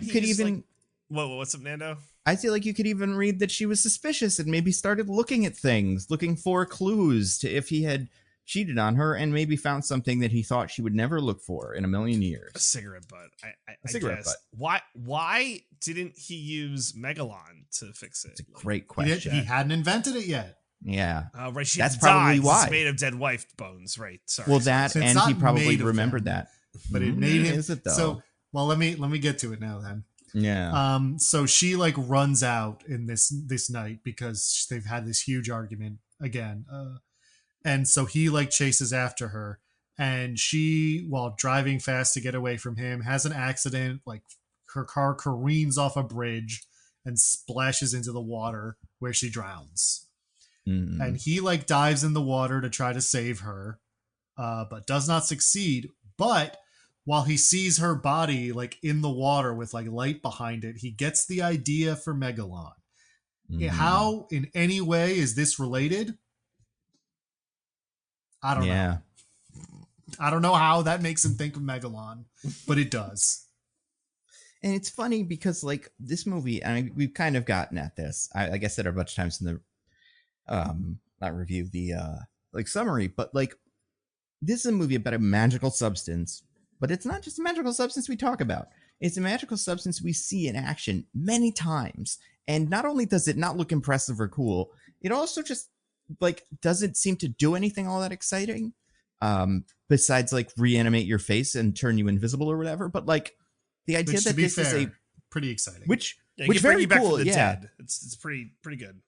you could even... what's up, Nando? I feel like you could even read that she was suspicious and maybe started looking at things, looking for clues to if he had cheated on her and maybe found something that he thought she would never look for in a million years. A cigarette butt. A cigarette butt. Why didn't he use Megalon to fix it? It's a great question. He hadn't invented it yet. Yeah. Right. That's probably why. It's made of dead wife bones, right? Sorry. Well, that, so and he probably remembered that. But it made him. Is it though? So, well, let me get to it now then. Yeah. So she like runs out in this night because they've had this huge argument again. And so he like chases after her, and she, while driving fast to get away from him, has an accident. Like her car careens off a bridge and splashes into the water where she drowns. And he like dives in the water to try to save her, but does not succeed. But while he sees her body like in the water with like light behind it, he gets the idea for Megalon. How in any way is this related? I don't know. I don't know how that makes him think of Megalon, but it does. And it's funny because like this movie, I mean, we've kind of gotten at this. I said a bunch of times in the not review, the like summary, but like this is a movie about a magical substance, but it's not just a magical substance we talk about. It's a magical substance we see in action many times. And not only does it not look impressive or cool, it also just like doesn't seem to do anything all that exciting. Besides like reanimate your face and turn you invisible or whatever. But like the idea that this is pretty exciting. Which very cool. From the dead. It's pretty good.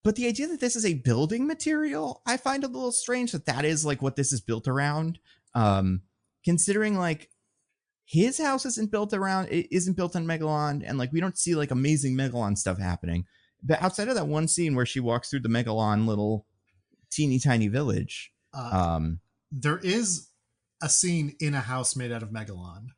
But the idea that this is a building material, I find a little strange that is like what this is built around. Considering like his house isn't built on Megalon, and like we don't see like amazing Megalon stuff happening. But outside of that one scene where she walks through the Megalon little teeny tiny village, there is a scene in a house made out of Megalon.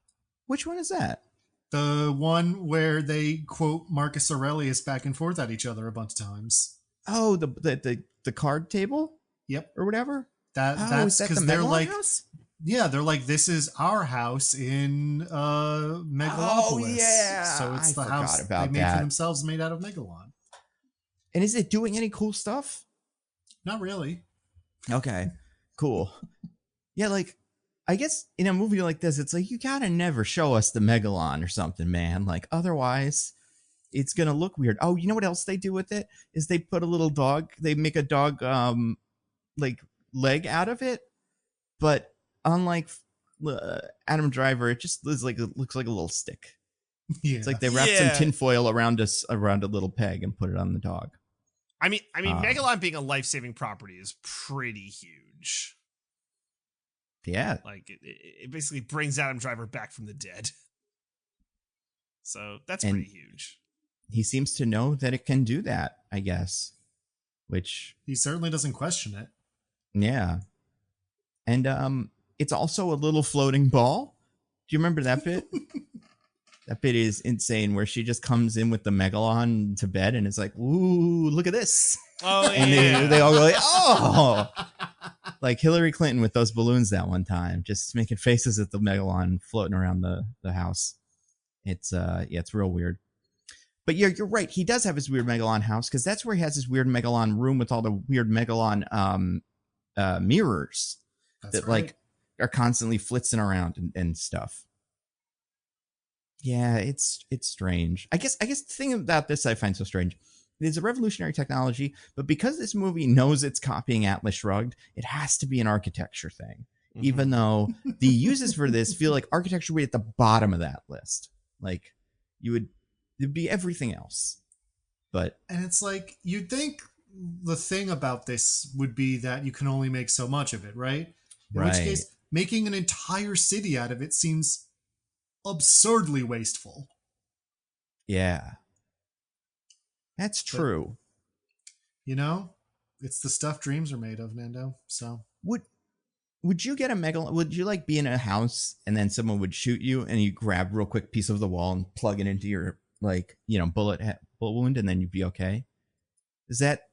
Which one is that? The one where they quote Marcus Aurelius back and forth at each other a bunch of times. Oh, the card table? Yep. Or whatever? That's because they're like, house? Yeah, they're like, this is our house in Megalopolis. Oh, yeah. So it's the house they made for themselves made out of Megalon. And is it doing any cool stuff? Not really. Okay, cool. Yeah, like, I guess in a movie like this, it's like, you gotta never show us the Megalon or something, man. Like, otherwise, it's gonna look weird. Oh, you know what else they do with it? Is they put a little dog, they make a dog, like, leg out of it. But unlike Adam Driver, it just is like, it looks like a little stick. Yeah. It's like they wrapped some tinfoil around a little peg and put it on the dog. I mean, Megalon being a life-saving property is pretty huge. Yeah. Like, it basically brings Adam Driver back from the dead. So, that's pretty huge. He seems to know that it can do that, I guess. Which... he certainly doesn't question it. Yeah. And it's also a little floating ball. Do you remember that bit? That bit is insane, where she just comes in with the Megalon to bed and is like, ooh, look at this. Oh, and yeah. they all go like, oh! Like Hillary Clinton with those balloons that one time, just making faces at the Megalon floating around the house. It's it's real weird. But you're right. He does have his weird Megalon house, because that's where he has his weird Megalon room with all the weird Megalon mirrors that like are constantly flitzing around and stuff. Yeah, it's strange. I guess the thing about this I find so strange, it's a revolutionary technology, but because this movie knows it's copying Atlas Shrugged, it has to be an architecture thing. Mm-hmm. Even though the uses for this feel like architecture would be at the bottom of that list. Like it'd be everything else. And it's like, you'd think the thing about this would be that you can only make so much of it, right? In which Right. case, making an entire city out of it seems absurdly wasteful. Yeah. That's But- true. You know, it's the stuff dreams are made of, Nando. So Would you get a Megalon? Would you like be in a house and then someone would shoot you and you grab a real quick piece of the wall and plug it into your bullet wound and then you'd be okay? Is that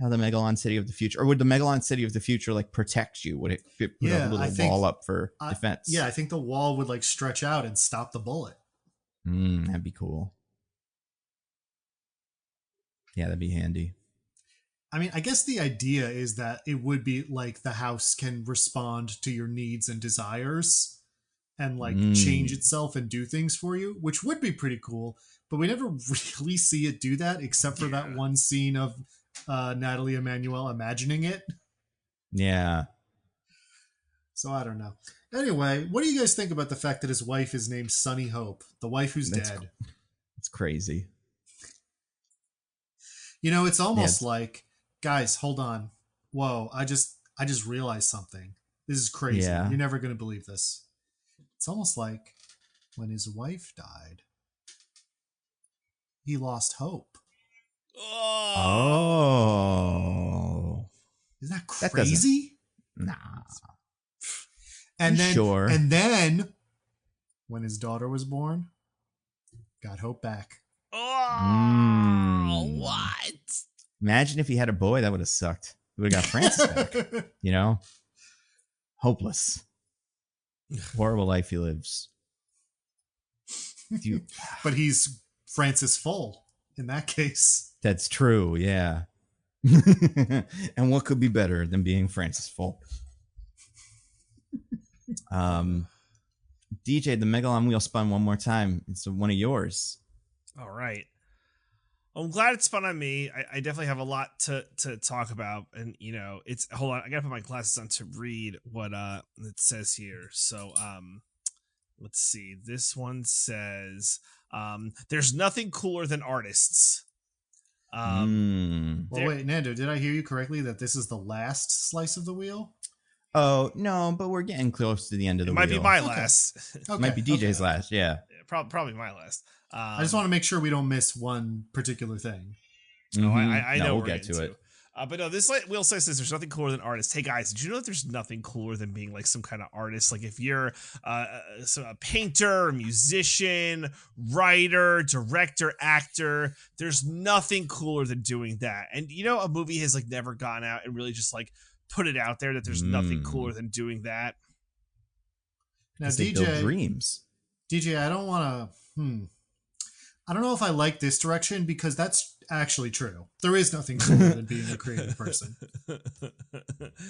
how the Megalon City of the future, or would the Megalon City of the future like protect you? Would it put a little wall up for defense? Yeah, I think the wall would like stretch out and stop the bullet. That'd be cool. Yeah, that'd be handy. I mean, I guess the idea is that it would be like the house can respond to your needs and desires and like change itself and do things for you, which would be pretty cool. But we never really see it do that except for that one scene of Natalie Emmanuel imagining it. Yeah. So I don't know. Anyway, what do you guys think about the fact that his wife is named Sunny Hope, the wife who's dead? It's crazy. You know, it's almost like, guys, hold on. Whoa, I just realized something. This is crazy. Yeah. You're never going to believe this. It's almost like when his wife died, he lost hope. Oh. Isn't that crazy? Nah. And then, sure. And then, when his daughter was born, got hope back. What? Imagine if he had a boy, that would have sucked. We would have got Francis back. You know? Hopeless. Horrible life he lives. But he's Francis Full in that case. That's true, yeah. And what could be better than being Francis Full? DJ, the Megalon wheel spun one more time. It's one of yours. All right. I'm glad it spun on me. I definitely have a lot to talk about. And, you know, hold on. I got to put my glasses on to read what it says here. So, let's see. This one says, there's nothing cooler than artists. Well, wait, Nando, did I hear you correctly that this is the last slice of the wheel? Oh, no, but we're getting close to the end of the It wheel. might be my last. Okay. Might be DJ's last, yeah. Probably my last. I just want to make sure we don't miss one particular thing. No, I know we'll get to it. But no, this wheel says there's nothing cooler than artists. Hey guys, did you know that there's nothing cooler than being like some kind of artist? Like if you're a painter, a musician, writer, director, actor, there's nothing cooler than doing that. And you know, a movie has like never gone out and really just like put it out there that there's nothing cooler than doing that. Now, DJ, dreams. DJ, I don't want to. I don't know if I like this direction because that's actually true. There is nothing cooler than being a creative person.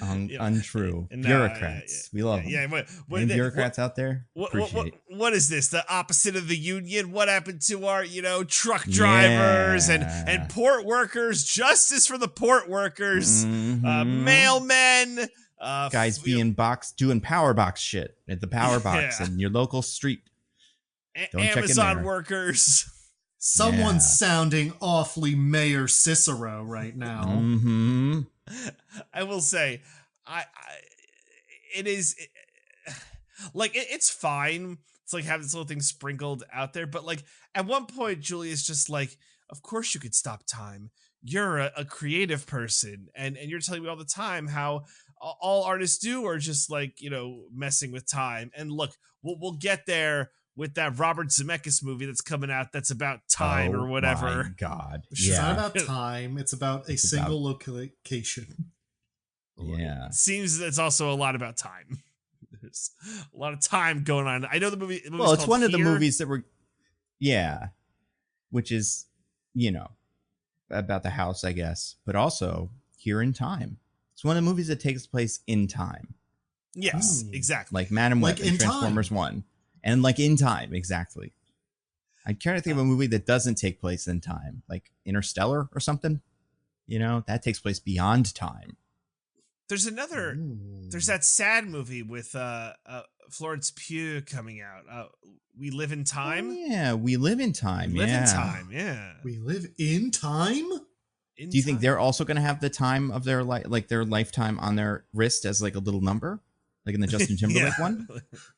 Untrue. Bureaucrats. We love them. Yeah, Any bureaucrats out there? What is this? The opposite of the union? What happened to our, truck drivers and port workers? Justice for the port workers. Mailmen. Guys doing power box shit at the power box in your local street. Amazon workers. Someone's sounding awfully Mayor Cicero right now. I will say, it's fine. It's like having this little thing sprinkled out there, but like at one point, Julia's just like, "Of course you could stop time. You're a creative person, and you're telling me all the time how all artists do are just like messing with time. And look, we'll get there." With that Robert Zemeckis movie that's coming out, that's about time or whatever. My God, it's not about time. It's about a single location. Yeah, it seems it's also a lot about time. There's a lot of time going on. I know the movie. Well, it's one of the movies that were, which is about the house, I guess, but also Here in Time. It's one of the movies that takes place in time. Yes, exactly. Like Madam Web and Transformers 1. And like in time, exactly. I'm trying to think of a movie that doesn't take place in time, like Interstellar or something. That takes place beyond time. There's there's that sad movie with Florence Pugh coming out. We Live in Time. Oh, yeah, We Live in Time. We live in time. Do you think they're also going to have the time of their their lifetime on their wrist as like a little number? like in the Justin Timberlake one.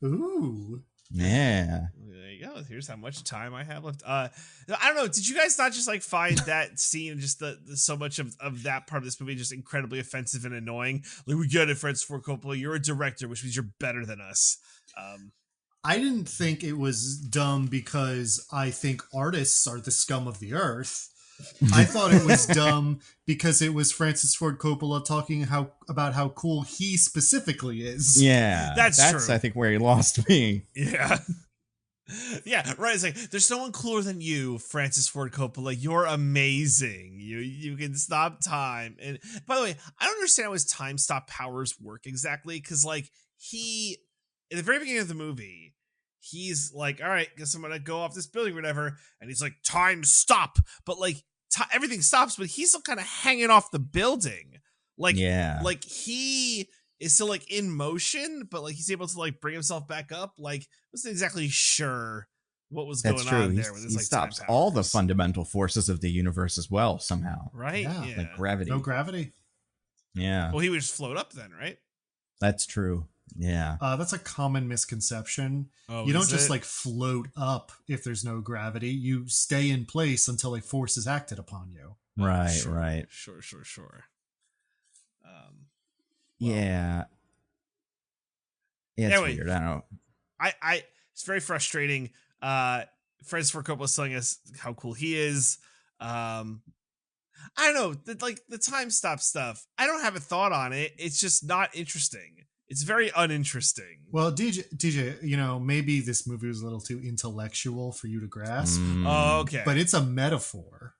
Ooh. Yeah. There you go. Here's how much time I have left. I don't know. Did you guys not just like find that scene, just the so much of that part of this movie just incredibly offensive and annoying? Like, we get it, Francis Ford Coppola. You're a director, which means you're better than us. I didn't think it was dumb because I think artists are the scum of the earth. I thought it was dumb because it was Francis Ford Coppola talking about how cool he specifically is. Yeah. That's true. I think where he lost me. Yeah. Yeah, right. It's like, there's no one cooler than you, Francis Ford Coppola. You're amazing. You can stop time. And by the way, I don't understand how his time stop powers work exactly, because like in the very beginning of the movie, he's like, all right, guess I'm gonna go off this building or whatever, and he's like, time stop. But like everything stops, but he's still kind of hanging off the building. Like, yeah, like he is still like in motion, but like he's able to like bring himself back up. Like, wasn't exactly sure what was going on there. With his, he like, stops time all the powers. fundamental forces of the universe as well somehow. Right? Yeah. Like gravity. No gravity. Yeah. Well, he would just float up then, right? That's true. Yeah. That's a common misconception. Oh, You don't is just it? like float up if there's no gravity. You stay in place until a force is acted upon you. Right. Sure, Right. Sure. Yeah. Yeah. It's Anyway. weird. I don't know. I it's very frustrating. Francis Ford Coppola is telling us how cool he is. I don't know, the time stop stuff. I don't have a thought on it. It's just not interesting. It's very uninteresting. Well, DJ, you know, maybe this movie was a little too intellectual for you to grasp, Oh, okay. but it's a metaphor.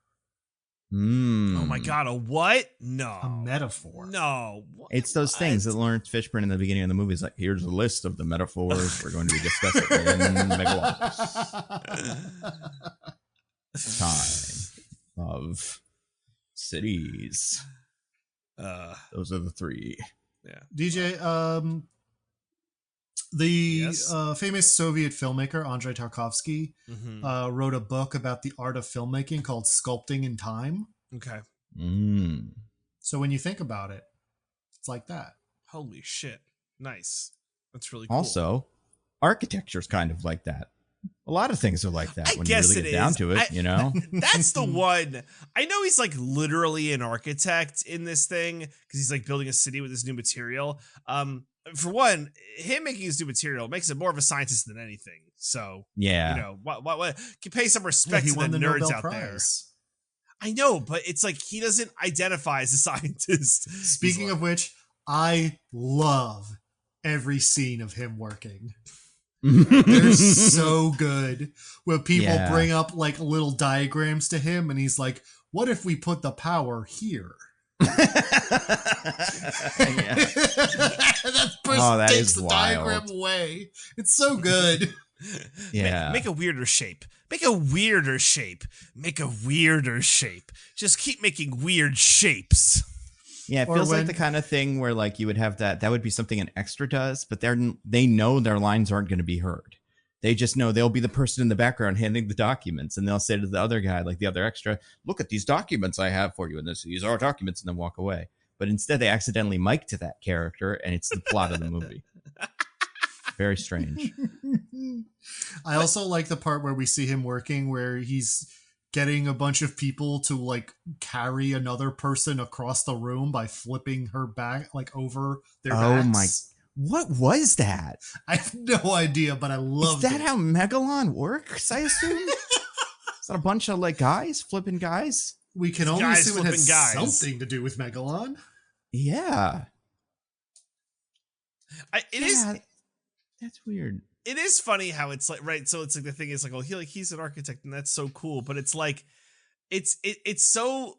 Oh my god, a what? No. A metaphor. No. It's those things that Lawrence Fishburne in the beginning of the movie is like, here's a list of the metaphors we're going to be discussing in Megalopolis. Time of cities. Those are the three. Yeah. DJ, the famous Soviet filmmaker Andrei Tarkovsky wrote a book about the art of filmmaking called Sculpting in Time. Okay. So when you think about it, it's like that. Holy shit. Nice. That's really cool. Also, architecture's kind of like that. A lot of things are like that when you guess really get down to it, you know? That's the one. I know he's like literally an architect in this thing because he's like building a city with this new material. For one, him making his new material makes him more of a scientist than anything. So, yeah, you know, what can pay some respect he to won the the nerds Nobel out Prize. there. I know, but it's like he doesn't identify as a scientist. Speaking of which, I love every scene of him working. They're so good. When people bring up like little diagrams to him and he's like, what if we put the power here? That person takes the diagram away. It's so good. Yeah. Make a weirder shape. Make a weirder shape. Make a weirder shape. Just keep making weird shapes. Yeah, it feels like the kind of thing where like you would have that would be something an extra does, but they know their lines aren't going to be heard. They just know they'll be the person in the background handing the documents, and they'll say to the other guy, like the other extra, look at these documents I have for you, and these are documents, and then walk away. But instead they accidentally mic to that character, and it's the plot of the movie. Very strange. I also like the part where we see him working where he's getting a bunch of people to like carry another person across the room by flipping her back like over their backs. Oh my! What was that? I have no idea, but I love it. Is that how Megalon works? I assume. Is that a bunch of like guys flipping guys? We can only assume it has something to do with Megalon. Yeah. That's weird. It is funny how it's like, right, so it's like the thing is like, oh, he's an architect and that's so cool, but it's like it's so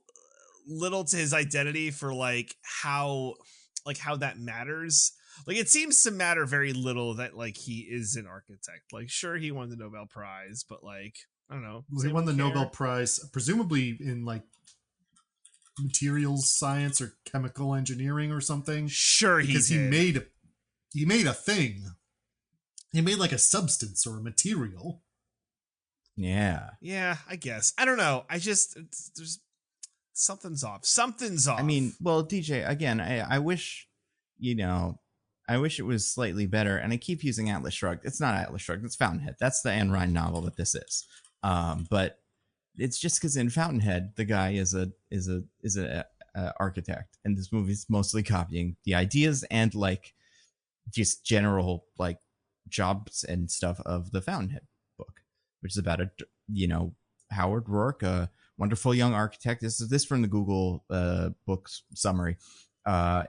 little to his identity for like how that matters. Like it seems to matter very little that like he is an architect. Like sure, he won the Nobel Prize, but like I don't know. He won the Nobel Prize presumably in like materials science or chemical engineering or something. Sure, because he made a thing. He made like a substance or a material. Yeah. Yeah, I guess. I don't know. There's something's off. Something's off. I mean, well, DJ, again, I wish, you know, I wish it was slightly better. And I keep using Atlas Shrugged. It's not Atlas Shrugged. It's Fountainhead. That's the Anne Rind novel that this is. But it's just because in Fountainhead, the guy is a architect, and this movie's mostly copying the ideas and like just general like jobs and stuff of the Fountainhead book, which is about Howard Rourke, a wonderful young architect. This is from the Google books summary. Okay.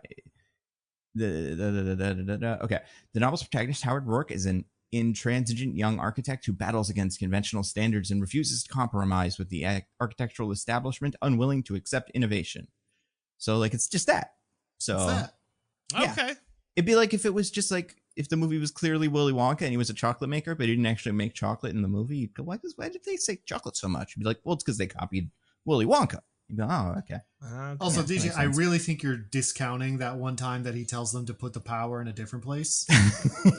The novel's protagonist, Howard Rourke, is an intransigent young architect who battles against conventional standards and refuses to compromise with the architectural establishment, unwilling to accept innovation. So, like, it's just that. So, What's that? Yeah. Okay. It'd be like if it was just like if the movie was clearly Willy Wonka and he was a chocolate maker, but he didn't actually make chocolate in the movie. You'd go, why did they say chocolate so much? You'd be like, well, it's because they copied Willy Wonka. You'd go, oh, okay. Also, Yeah, DJ, I really think you're discounting that one time that he tells them to put the power in a different place.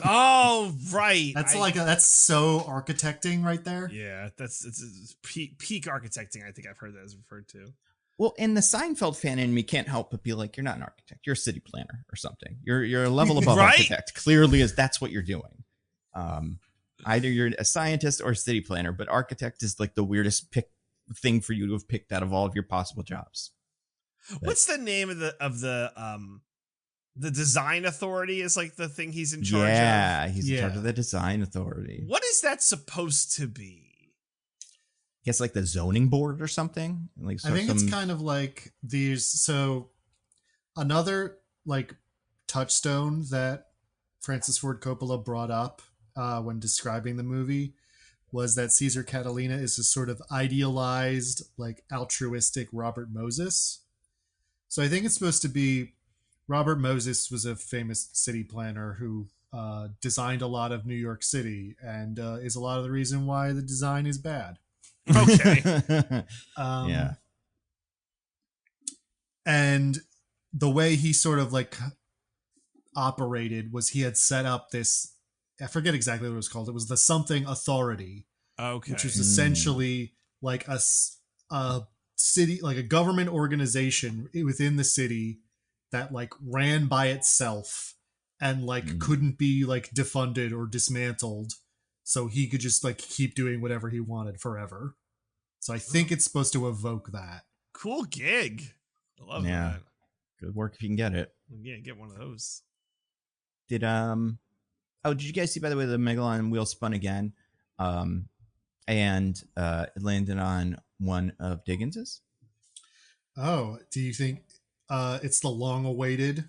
Oh, right. That's so architecting right there. Yeah, it's peak architecting. I think I've heard that as referred to. Well, and the Seinfeld fan in me can't help but be like, you're not an architect. You're a city planner or something. You're a level above Right? architect. Clearly, that's what you're doing. Either you're a scientist or a city planner, but architect is like the weirdest thing for you to have picked out of all of your possible jobs. What's the name of the design authority? Is like the thing he's in charge of. Yeah, he's in charge of the design authority. What is that supposed to be? I guess like the zoning board or something. Like I think it's kind of like these. So another like touchstone that Francis Ford Coppola brought up when describing the movie was that Caesar Catalina is a sort of idealized, like altruistic Robert Moses. So I think it's supposed to be Robert Moses was a famous city planner who designed a lot of New York City and is a lot of the reason why the design is bad. Okay. Yeah. And the way he sort of like operated was he had set up this, I forget exactly what it was called. It was the something authority. Okay. Which was essentially like a city, like a government organization within the city that like ran by itself and like couldn't be like defunded or dismantled. So he could just like keep doing whatever he wanted forever. So I think it's supposed to evoke that. Cool gig. I love that. Good work if you can get it. Yeah, get one of those. Did you guys see, by the way, the Megalon wheel spun again? And it landed on one of Diggins's. Oh, do you think it's the long-awaited?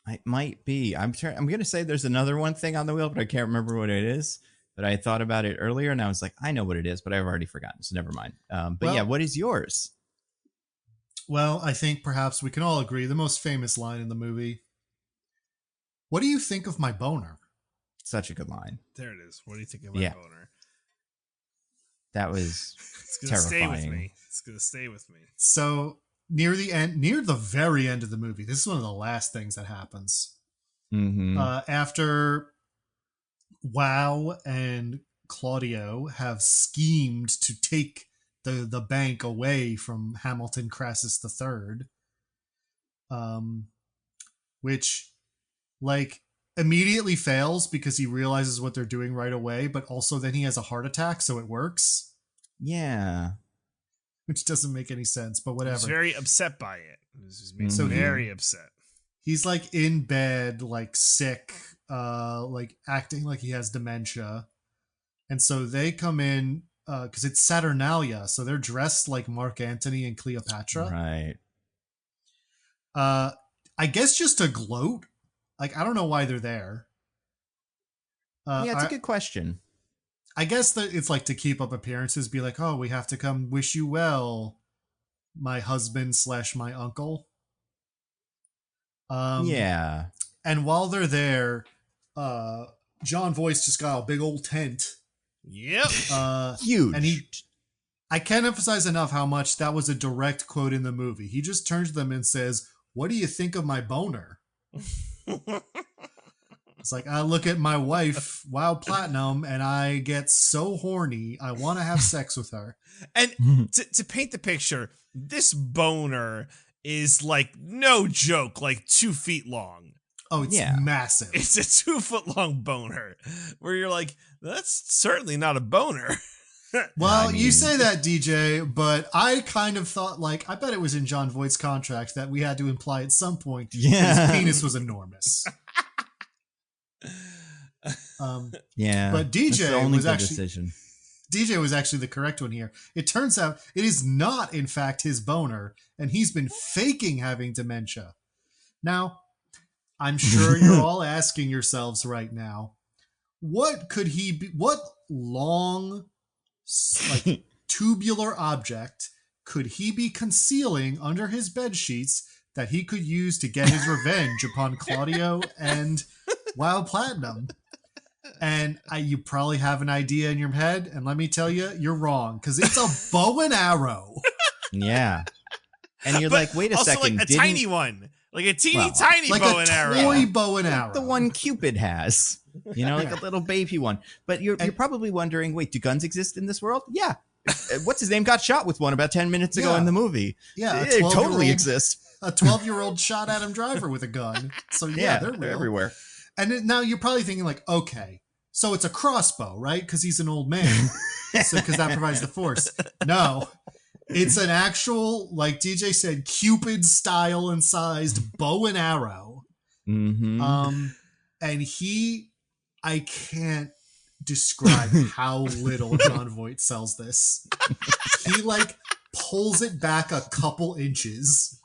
It might be. I'm going to say there's another one thing on the wheel, but I can't remember what it is. But I thought about it earlier, and I was like, I know what it is, but I've already forgotten, so never mind. What is yours? Well, I think perhaps we can all agree the most famous line in the movie. What do you think of my boner? Such a good line. There it is. What do you think of my boner? That was it's gonna terrifying. Stay with me. It's gonna stay with me. So near the very end of the movie, this is one of the last things that happens. Mm-hmm. After Wow and Claudio have schemed to take the bank away from Hamilton Crassus III, which like immediately fails because he realizes what they're doing right away, but also then he has a heart attack, so it works. Yeah. Which doesn't make any sense, but whatever. He's very upset by it. This just makes him very upset. He's like in bed, like sick, like acting like he has dementia. And so they come in because it's Saturnalia, so they're dressed like Mark Antony and Cleopatra. Right. I guess just to gloat. Like, I don't know why they're there. It's a good question. I guess that it's like to keep up appearances, be like, oh, we have to come wish you well, my husband / my uncle. Yeah. And while they're there, John Voight just got a big old tent. Yep. Huge. And I can't emphasize enough how much that was a direct quote in the movie. He just turns to them and says, what do you think of my boner? It's like, I look at my wife, Wow Platinum, and I get so horny. I want to have sex with her. And to paint the picture, this boner is like no joke, like 2 feet long. Oh, it's massive. It's a 2-foot-long boner where you're like, that's certainly not a boner. Well, you say that, DJ, but I kind of thought, like, I bet it was in Jon Voight's contract that we had to imply at some point that his penis was enormous. But DJ was actually DJ was actually the correct one here. It turns out it is not, in fact, his boner, and he's been faking having dementia. Now, I'm sure you're all asking yourselves right now, what could he be? What long, like, tubular object could he be concealing under his bed sheets that he could use to get his revenge upon Claudio and Wild Platinum? And you probably have an idea in your head, and let me tell you, you're wrong, because it's a bow and arrow. Yeah. And you're like, wait a second. Like a tiny one. Like a tiny like bow and arrow. Like a toy bow and arrow. The one Cupid has. You know, like a little baby one. But you're probably wondering, wait, do guns exist in this world? Yeah. What's his name got shot with one about 10 minutes ago in the movie. Yeah. It totally exists. A 12-year-old shot Adam Driver with a gun. So yeah, they're everywhere. And now you're probably thinking like, okay, so it's a crossbow, right? Because he's an old man. Because that provides the force. No. It's an actual, like DJ said, Cupid style and sized bow and arrow. Mm-hmm. And I can't describe how little Jon Voight sells this. He like pulls it back a couple inches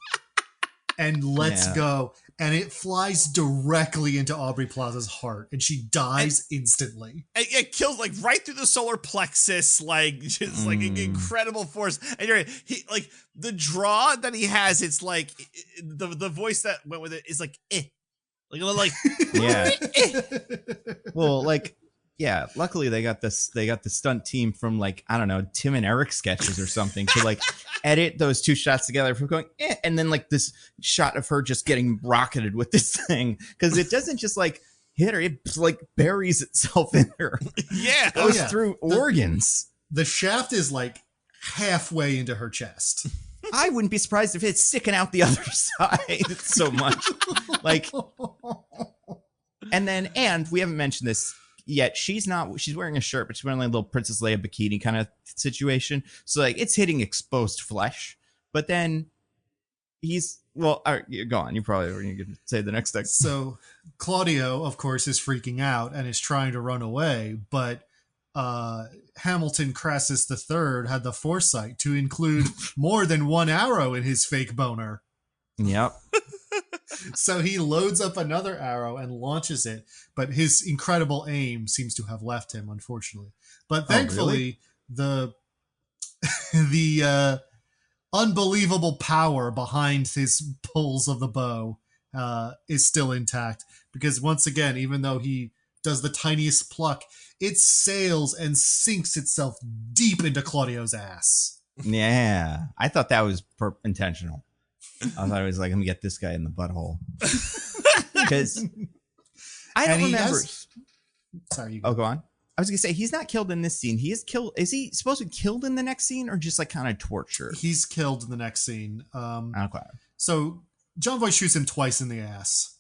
and lets go, and it flies directly into Aubrey Plaza's heart, and she dies instantly. It kills like right through the solar plexus, like just like an incredible force. And you're like the draw that he has. It's like the voice that went with it is like like yeah. Well, like. Yeah, luckily they got the stunt team from like, I don't know, Tim and Eric sketches or something to like edit those two shots together from going, and then like this shot of her just getting rocketed with this thing, because it doesn't just like hit her, it like buries itself in her. Yeah. It goes through organs. The shaft is like halfway into her chest. I wouldn't be surprised if it's sticking out the other side so much. Like, and we haven't mentioned this yet, she's wearing a shirt, but she's wearing like a little Princess Leia bikini kind of situation. So like it's hitting exposed flesh, but then go on. You probably were going to say the next thing. So Claudio, of course, is freaking out and is trying to run away, but Hamilton Crassus III had the foresight to include more than one arrow in his fake boner. Yep. So he loads up another arrow and launches it, but his incredible aim seems to have left him, unfortunately. But thankfully, the unbelievable power behind his pulls of the bow is still intact, because once again, even though he does the tiniest pluck, it sails and sinks itself deep into Claudio's ass. Yeah, I thought that was intentional. I thought it was like, let me get this guy in the butthole. Because I don't remember. Sorry, you go. Oh, go on. I was going to say, he's not killed in this scene. He is killed. Is he supposed to be killed in the next scene, or just like kind of tortured? He's killed in the next scene. Okay. So Jon Voight shoots him twice in the ass.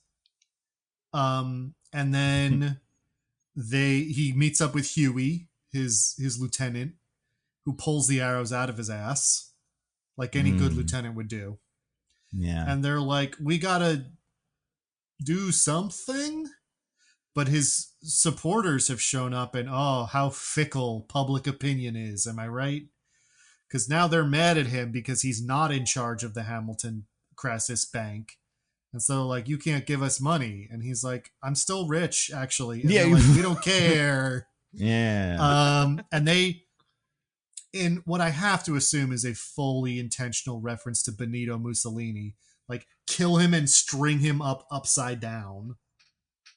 And then he meets up with Huey, his lieutenant, who pulls the arrows out of his ass, like any good lieutenant would do. Yeah. And they're like, we gotta do something. But his supporters have shown up, and how fickle public opinion is. Am I right? Because now they're mad at him because he's not in charge of the Hamilton Crassus Bank. And so, like, you can't give us money. And he's like, I'm still rich, actually. And they're like, we don't care. Yeah. And in what I have to assume is a fully intentional reference to Benito Mussolini, like kill him and string him up upside down.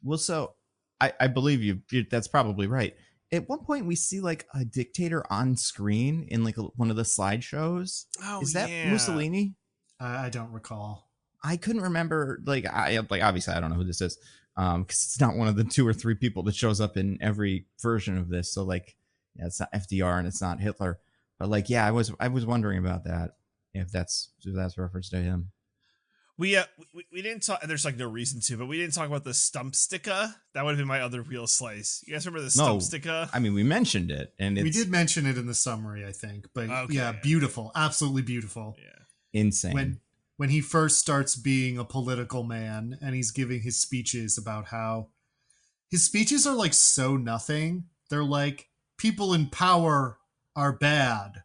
Well, so I believe you. That's probably right. At one point, we see like a dictator on screen in like one of the slideshows. Oh, is that Mussolini? I don't recall. I couldn't remember. Like obviously I don't know who this is, because it's not one of the 2 or 3 people that shows up in every version of this. So like, yeah, it's not FDR and it's not Hitler, but like, yeah, I was wondering about that, if that's reference to him. We didn't talk. There's like no reason to, but we didn't talk about the stump sticker. That would have been my other real slice. You guys remember the stump sticker? I mean, we mentioned it, and we did mention it in the summary, I think. But Okay. yeah, beautiful, absolutely beautiful. Yeah, insane. When he first starts being a political man, and he's giving his speeches about how his speeches are like so nothing. They're like, people in power are bad,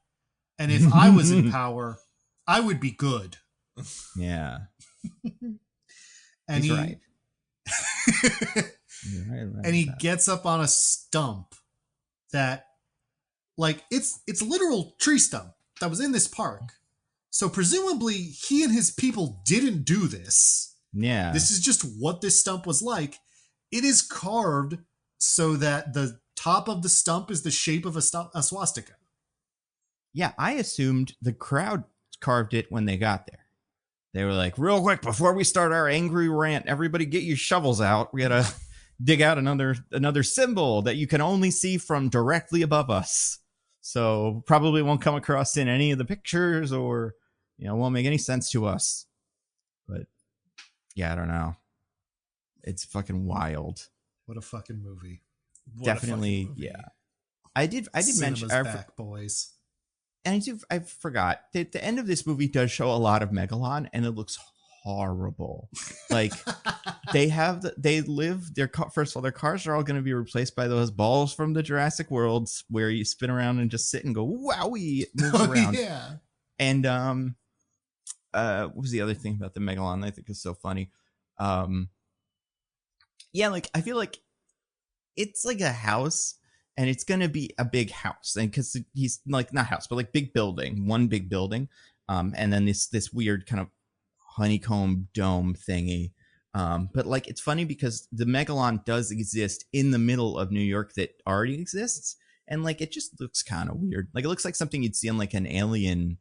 and if I was in power, I would be good. Yeah. And He's he, right. You're right and he about that. gets up on a stump that, like, it's a literal tree stump that was in this park. So presumably he and his people didn't do this. Yeah. This is just what this stump was like. It is carved so that the top of the stump is the shape of a swastika. Yeah, I assumed the crowd carved it when they got there. They were like, real quick, before we start our angry rant, everybody get your shovels out. We gotta dig out another symbol that you can only see from directly above us. So probably won't come across in any of the pictures, or won't make any sense to us. But yeah, I don't know. It's fucking wild. What a fucking movie. Definitely, yeah. I did mention back, boys. And I forgot that the end of this movie does show a lot of Megalon, and it looks horrible. Like first of all, their cars are all going to be replaced by those balls from the Jurassic Worlds where you spin around and just sit and go, wowie, it moves around. Yeah. And what was the other thing about the Megalon that I think is so funny? Yeah, like I feel like it's like a house. And it's going to be a big house. And because he's like, not house, but like big building, one big building. And then this weird kind of honeycomb dome thingy. But like, it's funny because the Megalon does exist in the middle of New York that already exists. And like, it just looks kind of weird. Like, it looks like something you'd see on like an alien,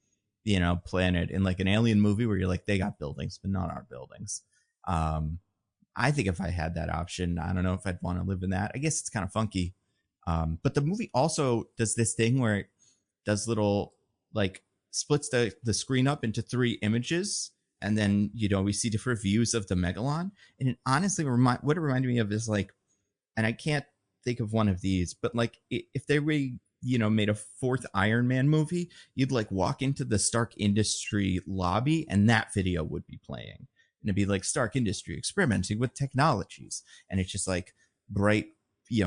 planet in like an alien movie where you're like, they got buildings, but not our buildings. I think if I had that option, I don't know if I'd want to live in that. I guess it's kind of funky. But the movie also does this thing where it does little, like, splits the screen up into 3 images. And then, we see different views of the Megalon. And it honestly what it reminded me of is like, and I can't think of one of these, but like if they were, made a 4th Iron Man movie, you'd like walk into the Stark Industry lobby and that video would be playing. And it'd be like Stark Industry experimenting with technologies. And it's just like bright,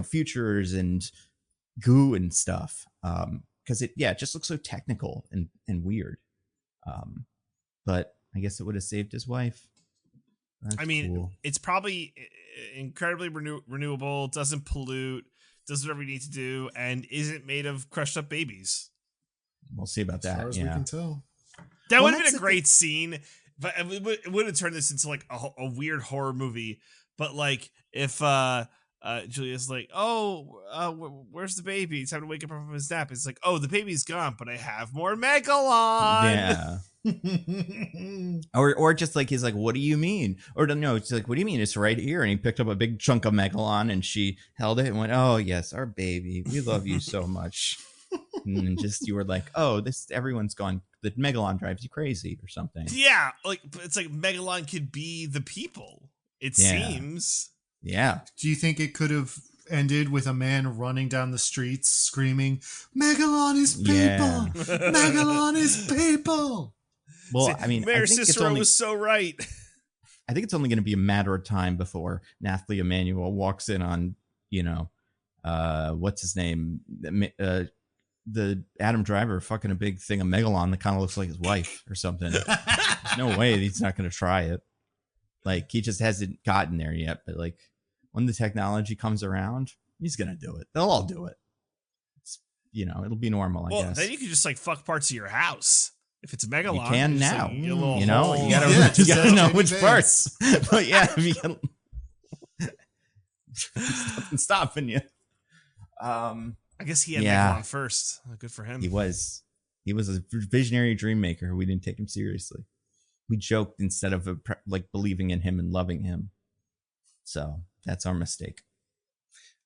futures and goo and stuff, because it just looks so technical and weird. But I guess it would have saved his wife. That's cool. It's probably incredibly renewable, doesn't pollute, does whatever you need to do, and isn't made of crushed up babies. We'll see about that. As far as we can tell. That would have been a great sceme, but it would have turned this into like a weird horror movie. But like if Julia's like, where's the baby? It's time to wake up from his nap. It's like, oh, the baby's gone, but I have more Megalon. Yeah. or just like, he's like, what do you mean? Or no, it's like, what do you mean? It's right here. And he picked up a big chunk of Megalon and she held it and went, oh yes, our baby. We love you so much. And just, you were like, oh, everyone's gone. The Megalon drives you crazy or something. Yeah. Like, it's like Megalon could be the people. It seems. Yeah. Do you think it could have ended with a man running down the streets screaming, Megalon is people! Yeah. Megalon is people! Well, I mean, Mayor I think Cicero was so right. I think it's only going to be a matter of time before Nathalie Emmanuel walks in on, what's his name? The Adam Driver fucking a big thing of Megalon that kind of looks like his wife or something. There's no way he's not going to try it. Like, he just hasn't gotten there yet. But like, when the technology comes around, he's going to do it. They'll all do it. It's, it'll be normal, I guess. Then you can just like fuck parts of your house. If it's Megalon, you can now. Like, you gotta know which parts. But yeah, if you can, nothing stopping you. I guess he had Megalon first. Good for him. He was a visionary dream maker. We didn't take him seriously. We joked instead of like believing in him and loving him. So that's our mistake.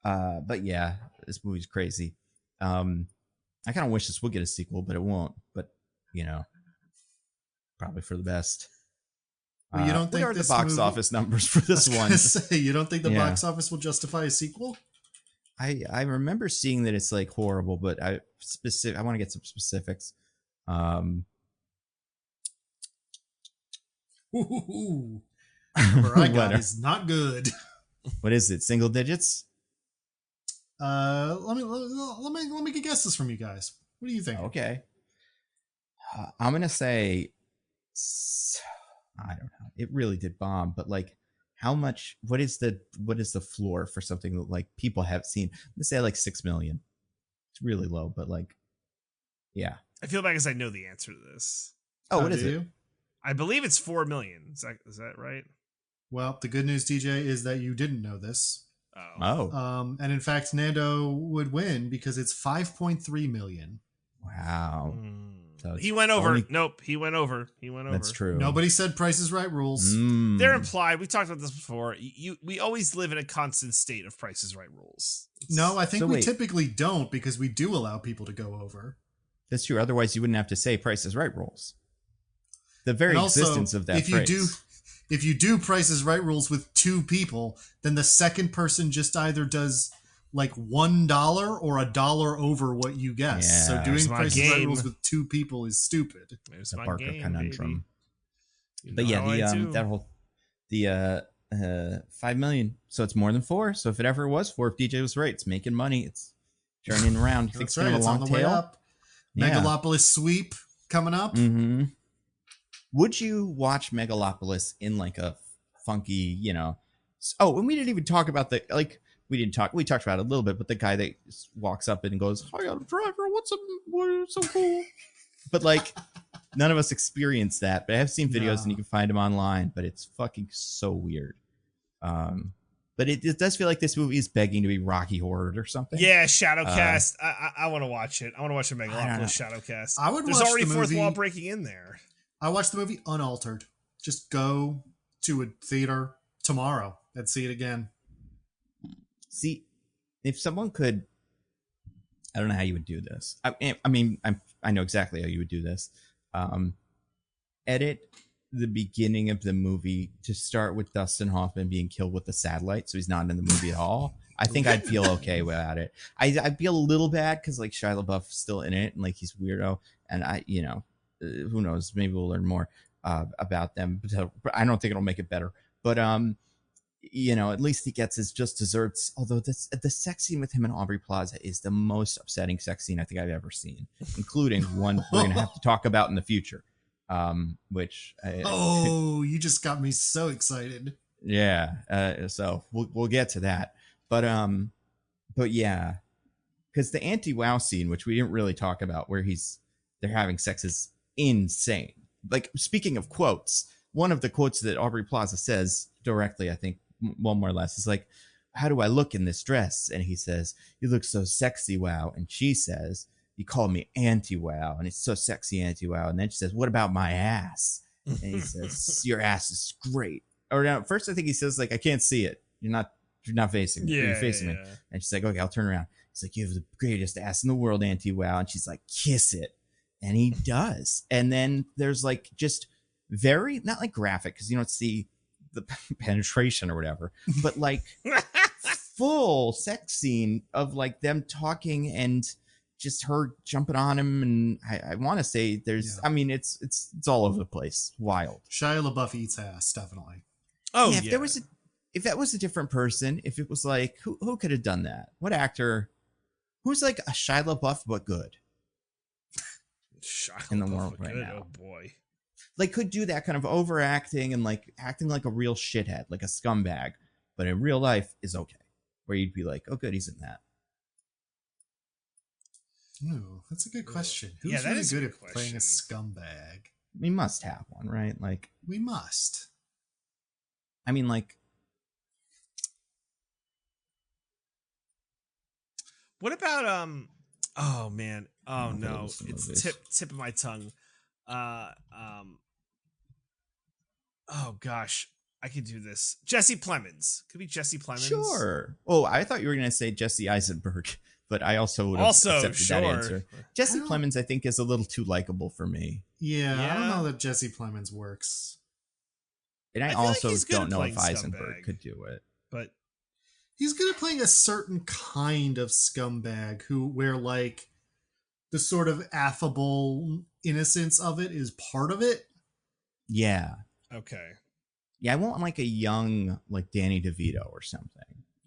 But yeah, this movie's crazy. I kind of wish this would get a sequel, but it won't. But probably for the best. Well, you don't What think are the this box movie- office numbers for this I was one? gonna say, you don't think the Yeah. box office will justify a sequel? I remember seeing that it's like horrible, but I want to get some specifics. Ooh, number I got What- is not good. What is it? Single digits? Let me get guesses from you guys. What do you think? Okay. I'm gonna say I don't know. It really did bomb, but like, how much? What is the floor for something that like people have seen? Let's say like 6 million. It's really low, but like, yeah. I feel bad because I know the answer to this. Oh, what is do it? you? I believe it's 4 million. Is that right? Well, the good news, DJ, is that you didn't know this. Oh, And in fact, Nando would win because it's 5.3 million. wow. So He went over. only- Nope, he went over. That's true. Nobody said Price is Right rules. Mm. They're implied. We talked about this before. We always live in a constant state of Price is Right rules. No, I think So we wait. typically don't because we do allow people to go over. That's true. Otherwise, you wouldn't have to say Price is Right rules. The very And also, existence of that if you do Price is Right rules with two people, then the second person just either does like $1 or $1 over what you guess. Yeah. So doing There's my Price is Right game. rules with two people is stupid. There's the my Barker game, conundrum. baby. But You yeah, know how I do. that whole 5 million. So it's more than 4. So if it ever was 4, if DJ was right, it's making money. It's turning around. You think it's That's gonna right. have It's a on long the way tail? up. Yeah. Megalopolis sweep coming up. Mm-hmm. Would you watch Megalopolis in like a funky, Oh, and we didn't even talk about we talked about it a little bit, but the guy that walks up and goes, "I got a driver, what's so cool?" But like, none of us experienced that. But I have seen videos No. and you can find them online, but it's fucking so weird. But it does feel like this movie is begging to be Rocky Horror or something. Yeah, Shadowcast. I want to watch it. I want to watch a I don't know. Megalopolis Shadowcast. I would There's watch already the fourth movie. wall breaking in there. I watched the movie unaltered. Just go to a theater tomorrow and see it again. See, if someone could, I don't know how you would do this. I mean, I know exactly how you would do this. Edit the beginning of the movie to start with Dustin Hoffman being killed with a satellite, so he's not in the movie at all. I think I'd feel okay without it. I'd feel a little bad because like Shia LaBeouf's still in it and like he's weirdo, and who knows? Maybe we'll learn more about them. But I don't think it'll make it better. But at least he gets his just desserts. Although the sex scene with him and Aubrey Plaza is the most upsetting sex scene I think I've ever seen, including one we're gonna have to talk about in the future. Which you just got me so excited. yeah. So we'll get to that, but yeah, because the anti-wow scene, which we didn't really talk about, where they're having sex, is insane. Like, speaking of quotes, one of the quotes that Aubrey Plaza says directly, I think, one more or less, is like, "How do I look in this dress?" And he says, "You look so sexy, wow." And she says, "You call me anti-wow, and it's so sexy, anti-wow." And then she says, "What about my ass?" And he says, "Your ass is great." Or no, first I think he says like, "I can't see it. You're not facing me. You're facing me." And she's like, "Okay, I'll turn around." He's like, "You have the greatest ass in the world, anti-wow." And she's like, "Kiss it." And he does. And then there's like just very, not like graphic, because you don't see the penetration or whatever, but like full sex scene of like them talking and just her jumping on him. And I want to say there's, Yeah. I mean, it's all over the place. Wild. Shia LaBeouf eats ass, definitely. Oh Yeah, yeah. if that was a different person, if it was like, who could have done that? What actor? Who's like a Shia LaBeouf but good? Shia in the LaBeouf world look right good. now. Oh boy. Like, could do that kind of overacting and like acting like a real shithead, like a scumbag, but in real life is okay. Where you'd be like, "Oh, good, he's in that." Ooh, that's a good question. Who's Yeah, that really is a good good at playing a question. scumbag? We must have one, right? Like, We must. I mean, like, What about oh man. Oh Oh, no. those It's movies. tip of my tongue. Oh gosh. I could do this. Jesse Plemons. Could be Jesse Plemons. sure. Oh, I thought you were gonna say Jesse Eisenberg, but I also would have Also, accepted that sure. answer. Jesse I don't- Plemons, I think, is a little too likable for me. Yeah, I don't Yeah. know that Jesse Plemons works. And I feel like also he's good don't at know if playing Eisenberg scumbag. could do it. But He's good at playing a certain kind of scumbag where like the sort of affable innocence of it is part of it. Yeah. okay. Yeah, I want like a young like Danny DeVito or something.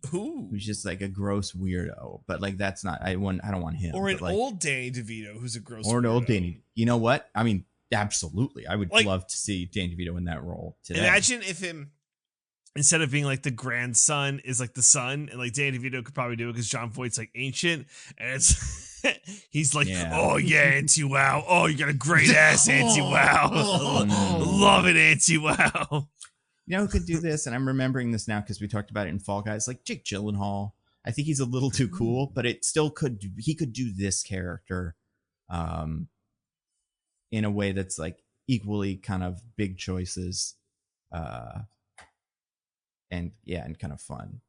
Who? Who's just like a gross weirdo, but like that's not. I don't want him. Or an but, like, old Danny DeVito who's a gross or an old weirdo. Danny. You know what? I mean, absolutely. I would Like, love to see Danny DeVito in that role today. Imagine if him, instead of being like the grandson, is like the son, and like Danny DeVito could probably do it because John Voight's like ancient, and it's he's like, Yeah. oh yeah, Auntie Wow, oh you got a great ass, Auntie Wow, love it, Auntie Wow. You know who could do this? And I'm remembering this now because we talked about it in Fall Guys. Like Jake Gyllenhaal. I think he's a little too cool, but it still could. He could do this character, in a way that's like equally kind of big choices, and kind of fun.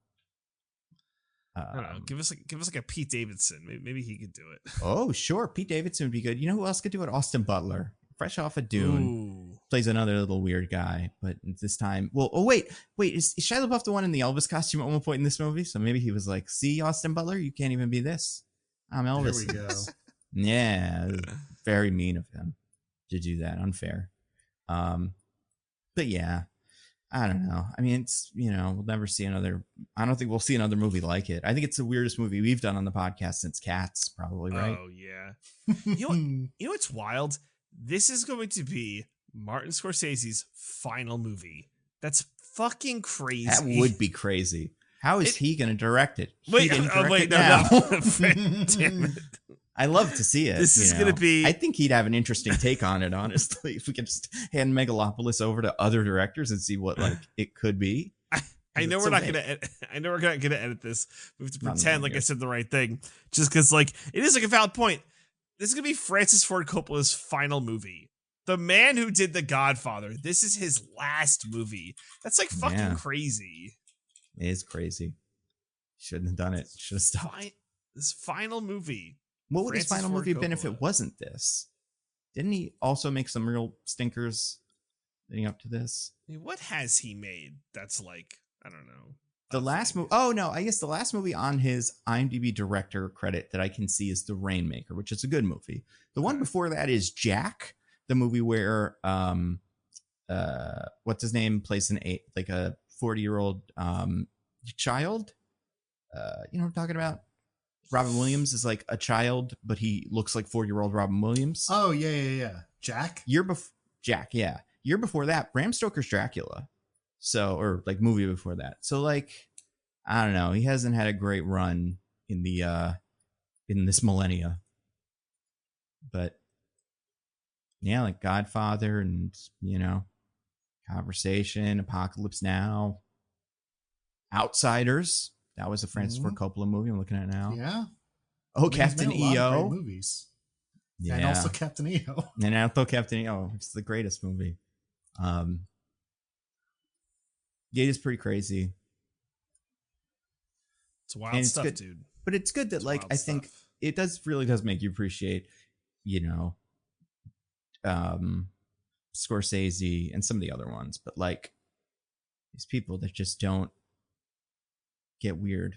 I don't know. Give us like a Pete Davidson. Maybe he could do it. Oh, sure. Pete Davidson would be good. You know who else could do it? Austin Butler. Fresh off of Dune. Ooh. Plays another little weird guy. But this time... Well, wait. Is Shia LaBeouf the one in the Elvis costume at one point in this movie? So maybe he was like, see, Austin Butler? You can't even be this. I'm Elvis. There we go. Yeah. Very mean of him to do that. Unfair. But yeah. I don't know. I mean, it's, we'll never see another... I don't think we'll see another movie like it. I think it's the weirdest movie we've done on the podcast since Cats, probably, right? Oh, yeah. You know what's wild? This is going to be Martin Scorsese's final movie. That's fucking crazy. That would be crazy. How is he going to direct it? Wait, no. Damn it. I love to see it. This is going to be... I think he'd have an interesting take on it, honestly. If we could just hand Megalopolis over to other directors and see what it could be. I know we're not going to. I know we're not going to edit this. We have to pretend like I said the right thing, just because it is like a valid point. This is going to be Francis Ford Coppola's final movie. The man who did The Godfather. This is his last movie. That's fucking crazy. It is crazy. Shouldn't have done it. Should have stopped. This final movie. What would his final movie have been if it wasn't this? Didn't he also make some real stinkers leading up to this? I mean, what has he made that's I don't know. The last movie. Oh, no. I guess the last movie on his IMDb director credit that I can see is The Rainmaker, which is a good movie. The one before that is Jack, the movie where what's his name plays a 40-year-old child. You know what I'm talking about? Robin Williams is like a child, but he looks like 4-year-old Robin Williams. Oh, yeah. Jack? Jack, yeah. Year before that, Bram Stoker's Dracula. So, or movie before that. So I don't know. He hasn't had a great run in this millennia. But yeah, Godfather and, Conversation, Apocalypse Now, Outsiders. That was a Francis Ford Coppola movie I'm looking at now. Yeah. Oh, Captain EO. Movies. Yeah. And also Captain EO. And also Captain EO. It's the greatest movie. Yeah, it's pretty crazy. It's wild stuff, good, dude. But it's good that I think it really does make you appreciate, Scorsese and some of the other ones. But these people that just don't get weird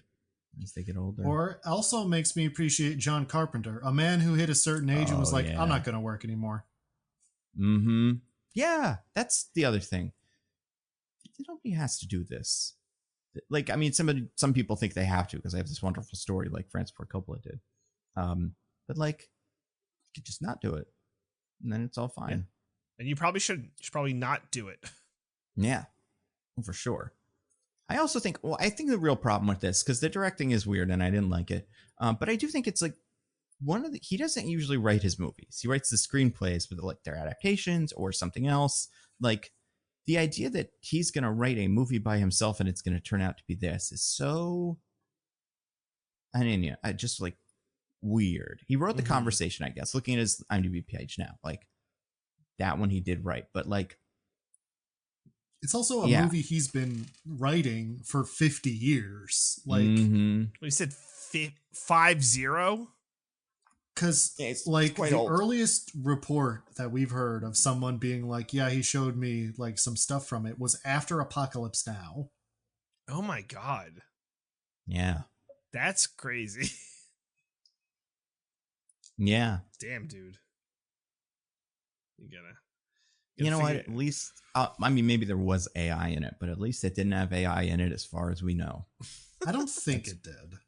as they get older. Or also makes me appreciate John Carpenter, a man who hit a certain age and was like, I'm not going to work anymore. Mm-hmm. Yeah, that's the other thing. Nobody has to do this. Some people think they have to because they have this wonderful story like Francis Ford Coppola did. But you could just not do it, and then it's all fine. Yeah. And you probably should probably not do it. Yeah, for sure. I also think, I think the real problem with this, because the directing is weird and I didn't like it, but I do think it's he doesn't usually write his movies. He writes the screenplays for their adaptations or something else. The idea that he's going to write a movie by himself and it's going to turn out to be this is so, just weird. He wrote The Conversation, I guess, looking at his IMDb page now, that one he did write, but it's also a movie he's been writing for 50 years. We said 50? Because It's like quite the old. earliest report that we've heard of someone being like, yeah, he showed me like some stuff from it was after Apocalypse Now. Oh my god, Yeah. that's crazy. Yeah. Damn, dude. You gotta You know what? figure- At least, I mean, maybe there was AI in it, but at least it didn't have AI in it as far as we know. I don't think it did.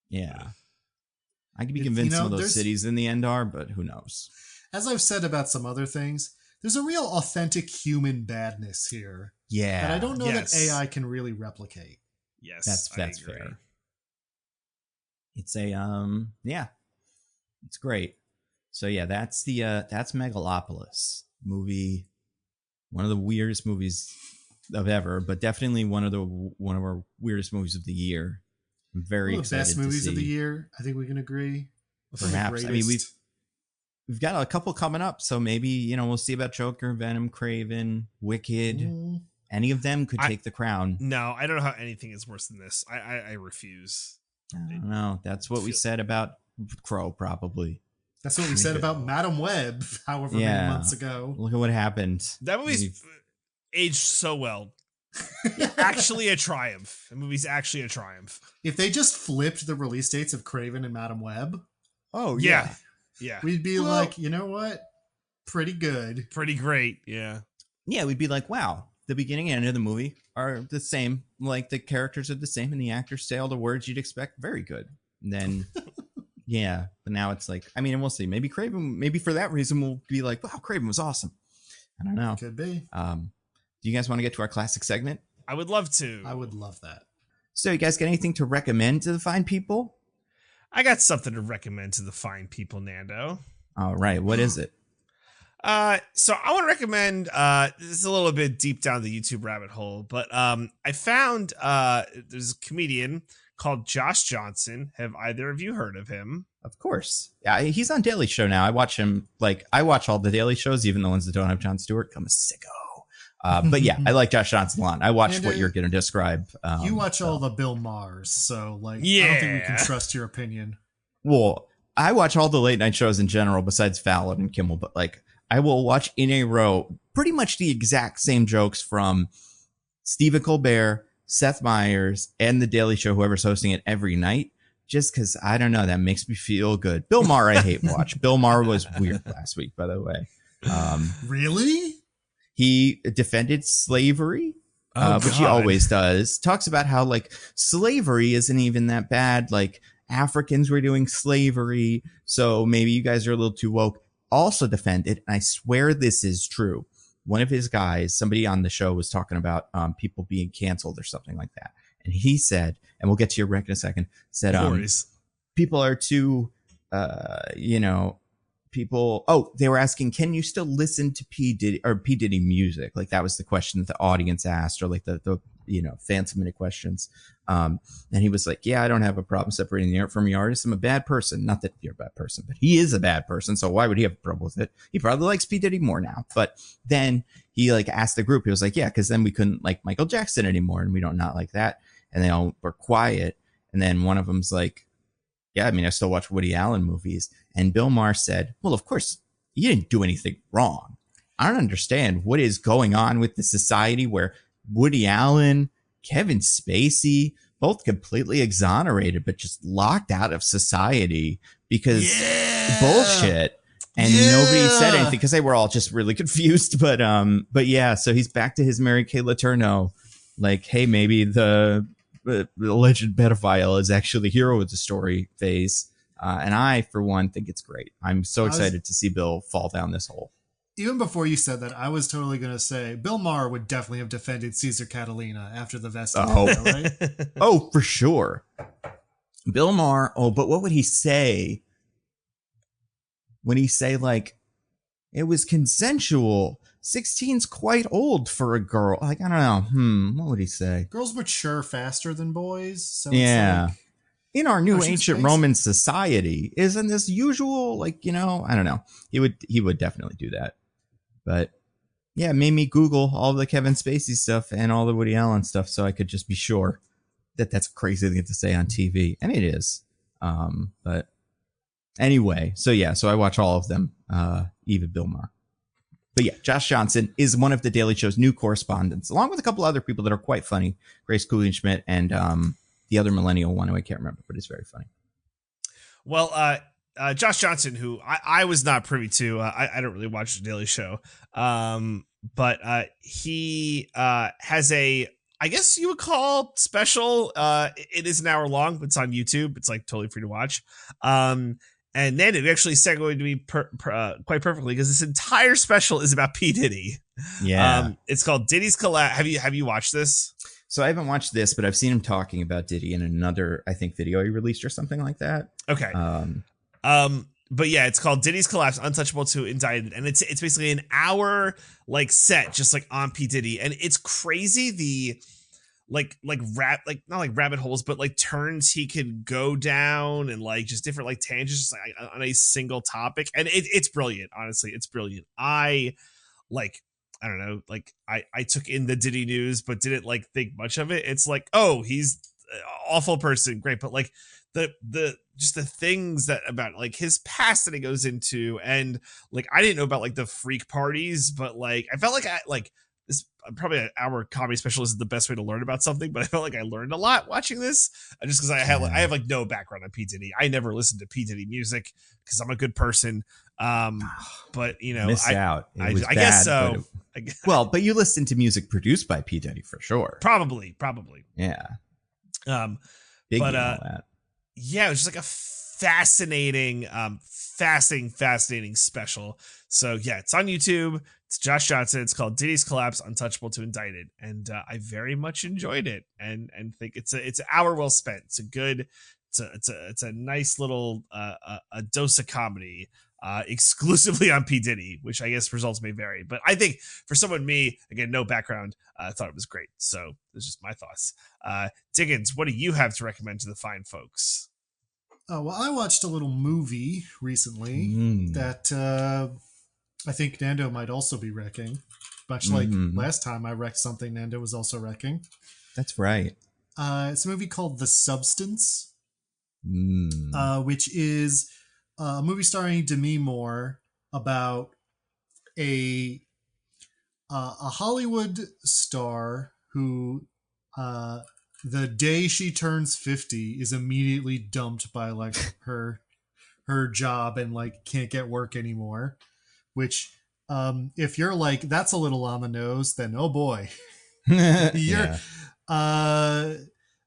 Yeah. I could be It- convinced you know, some of those there's- cities in the end are, but who knows? As I've said about some other things, there's a real authentic human badness here Yeah. that I don't know Yes. that AI can really replicate. Yes, That's I agree. fair. It's a, yeah. It's great. So yeah, that's Megalopolis movie. One of the weirdest movies of ever, but definitely one of our weirdest movies of the year. I'm very One of the excited best to movies see. of the year. I think we can agree. One of the Perhaps. I mean, greatest. we've got a couple coming up, so maybe we'll see about Joker, Venom, Craven, Wicked. Mm, Any of them could take the crown. No, I don't know how anything is worse than this. I refuse. I don't know. That's what we said about Crow, probably. that's what we said about Madam Web, however many Yeah. months ago. Look at what happened. That movie's We've- aged so well. Actually a triumph. The movie's actually a triumph. If they just flipped the release dates of Craven and Madam Web, Oh Yeah. Yeah. we'd be Well- like, you know what? Pretty good. Pretty great. Yeah. Yeah, we'd be like, wow, the beginning and end of the movie are the same. Like the characters are the same and the actors say all the words you'd expect. Very good. And then, yeah, but now it's like, I mean, and we'll see. Maybe Craven, maybe for that reason, we'll be like, wow, Craven was awesome. I don't know. Could be. Do you guys want to get to our classic segment? I would love to. I would love that. So, you guys got anything to recommend to the fine people? I got something to recommend to the fine people, Nando. All right, what is it? So I want to recommend this is a little bit deep down the YouTube rabbit hole, but I found there's a comedian called Josh Johnson. Have either of you heard of him? Of course. Yeah, he's on Daily Show now. I watch him, I watch all the Daily Shows, even the ones that don't have Jon Stewart. I'm a sicko. But yeah, I like Josh Johnson a lot. I watched And, what you're going to describe. You watch all the Bill Maher's, so like, I don't think we Yeah. can trust your opinion. Well, I watch all the late night shows in general, besides Fallon and Kimmel, but I will watch in a row pretty much the exact same jokes from Stephen Colbert, Seth Meyers, and The Daily Show, whoever's hosting it every night, just because, I don't know, that makes me feel good. Bill Maher, I hate watch. Bill Maher was weird last week, by the way. Really? He defended slavery, Oh, which he God. always does. Talks about how slavery isn't even that bad. Like Africans were doing slavery, so maybe you guys are a little too woke. Also defended, and I swear this is true. One of his guys, somebody on the show, was talking about people being canceled or something like that, and he said, and we'll get to your rec in a second. Said No worries. people are too, people. Oh, they were asking, can you still listen to P Diddy music? Like that was the question that the audience asked, or like the fan submitted questions. And he was like, yeah, I don't have a problem separating the art from the artist. I'm a bad person. Not that you're a bad person, but he is a bad person. So why would he have a problem with it? He probably likes P Diddy more now. But then he asked the group, he was like, yeah, because then we couldn't like Michael Jackson anymore, and we don't not like that. And they all were quiet. And then one of them's like, yeah, I mean, I still watch Woody Allen movies. And Bill Maher said, well, of course, you didn't do anything wrong. I don't understand what is going on with the society where Woody Allen, Kevin Spacey, both completely exonerated, but just locked out of society because bullshit. And nobody said anything because they were all just really confused. But yeah, so he's back to his Mary Kay Letourneau. Like, hey, maybe the alleged pedophile is actually the hero of the story phase. And I, for one, think it's great. I'm so excited to see Bill fall down this hole. Even before you said that, I was totally going to say Bill Maher would definitely have defended Caesar Catalina after the vesting. Right? Oh, for sure. Bill Maher. Oh, but what would he say when he say it was consensual? 16's quite old for a girl. I don't know. What would he say? Girls mature faster than boys. So Yeah. It's In our new she's ancient basic. Roman society, isn't this usual? I don't know. He would definitely do that. But yeah, it made me Google all the Kevin Spacey stuff and all the Woody Allen stuff so I could just be sure that that's a crazy thing to say on TV. And it is. But Anyway, so I watch all of them, even Bill Maher. But yeah, Josh Johnson is one of the Daily Show's new correspondents, along with a couple other people that are quite funny. Grace Schmidt and the other millennial one who I can't remember, but it's very funny. Well, Josh Johnson, who I was not privy to, I don't really watch the Daily Show, but he has a, I guess you would call special. It is an hour long, but it's on YouTube. It's like totally free to watch. And then it actually segued to me quite perfectly because this entire special is about P. Diddy. Yeah, it's called Diddy's Collab. Have you watched this? So I haven't watched this, but I've seen him talking about Diddy in another, I think, video he released or something like that. Okay. But yeah, it's called Diddy's Collapse, Untouchable to Indicted, and it's basically an hour like set just like on P. Diddy, and it's crazy the not like rabbit holes, but like turns he could go down and like just different like tangents just like on a single topic, and it's brilliant. Honestly, it's brilliant. I don't know, like I took in the Diddy news, but didn't like think much of it. It's like, oh, he's an awful person, great, but like the just the things that about like his past that he goes into, and like I didn't know about like the freak parties, but like I felt like this probably an hour comedy special isn't the best way to learn about something, but I felt like I learned a lot watching this, just because I have like no background on P. Diddy. I never listened to P. Diddy music because I'm a good person. But you know, missed out. I guess so. But you listened to music produced by P. Diddy for sure. Probably. Yeah. Big but that. Yeah, it was just like a fascinating special. So yeah, it's on YouTube. It's Josh Johnson. It's called Diddy's Collapse, Untouchable to Indicted, and I very much enjoyed it, and think it's an hour well spent. It's a good, it's a nice little a dose of comedy, exclusively on P. Diddy, which I guess results may vary, but I think for someone me, again, no background, I thought it was great. So it's just my thoughts. Diggins, what do you have to recommend to the fine folks? Well, I watched a little movie recently that I think Nando might also be wrecking, much like last time I wrecked something Nando was also wrecking. That's right. It's a movie called The Substance, which is a movie starring Demi Moore about a Hollywood star who the day she turns 50 is immediately dumped by like her job and like can't get work anymore, which if you're like that's a little on the nose, then oh boy. The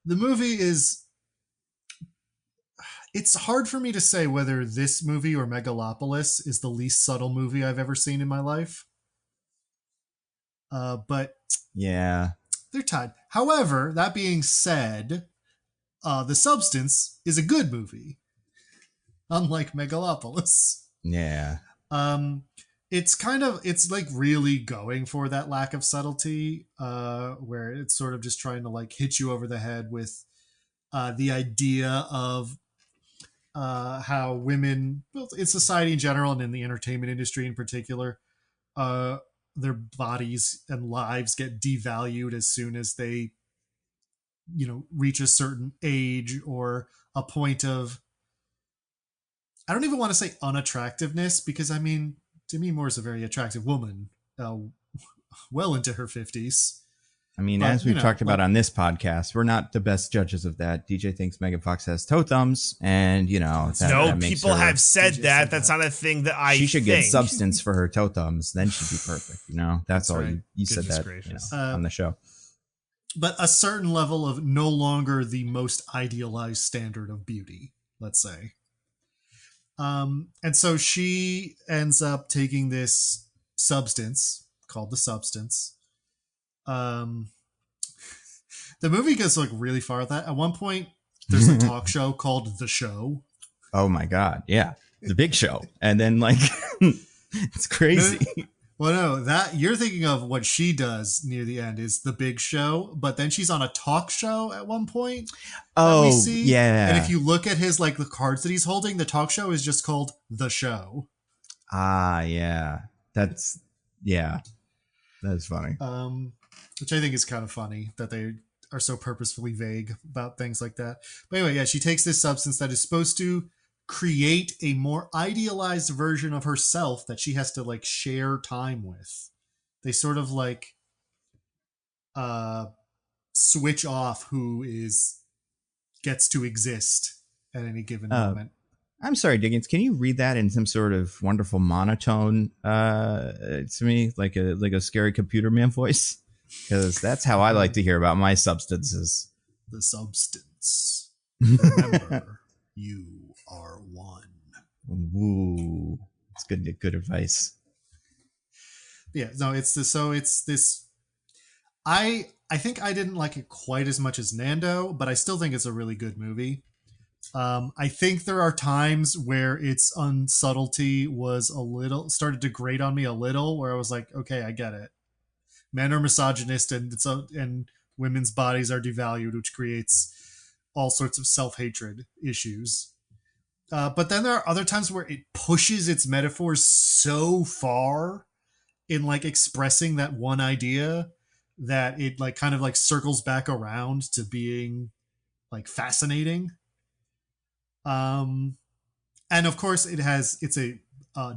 movie is, it's hard for me to say whether this movie or Megalopolis is the least subtle movie I've ever seen in my life. But yeah, they're tied. However, that being said, The Substance is a good movie, unlike Megalopolis. Yeah. It's like really going for that lack of subtlety, where it's sort of just trying to like hit you over the head with the idea of how women, well, in society in general and in the entertainment industry in particular, their bodies and lives get devalued as soon as they, reach a certain age or a point of, I don't even want to say unattractiveness, because I mean, Demi Moore is a very attractive woman, well into her 50s. I mean, as we've talked about on this podcast, we're not the best judges of that. DJ thinks Megan Fox has toe thumbs, and that makes people her, have said that. That's not a thing that I. She should get substance for her toe thumbs, then she'd be perfect. That's all right. You said that on the show. But a certain level of no longer the most idealized standard of beauty, let's say. And so she ends up taking this substance called The Substance. The movie goes like really far with that. At one point, there's a talk show called The Show. Oh my God. Yeah. The Big Show. And then like, it's crazy. Well, no, that you're thinking of what she does near the end is The Big Show, but then she's on a talk show at one point. Oh, we see. Yeah. And if you look at his, like the cards that he's holding, the talk show is just called The Show. Ah, yeah. That's funny. Which I think is kind of funny that they are so purposefully vague about things like that. But anyway, yeah, she takes this substance that is supposed to create a more idealized version of herself that she has to like share time with. They sort of like switch off who gets to exist at any given moment. I'm sorry, Diggins. Can you read that in some sort of wonderful monotone to me, like a scary computer man voice? Because that's how I like to hear about my substances. The substance. Remember, you are one. Ooh, it's good advice. Yeah, no, it's this. I think I didn't like it quite as much as Nando, but I still think it's a really good movie. I think there are times where its unsubtlety was started to grate on me a little, where I was like, okay, I get it. Men are misogynist and women's bodies are devalued, which creates all sorts of self-hatred issues. But then there are other times where it pushes its metaphors so far in like expressing that one idea that it like kind of like circles back around to being like fascinating. And of course it's a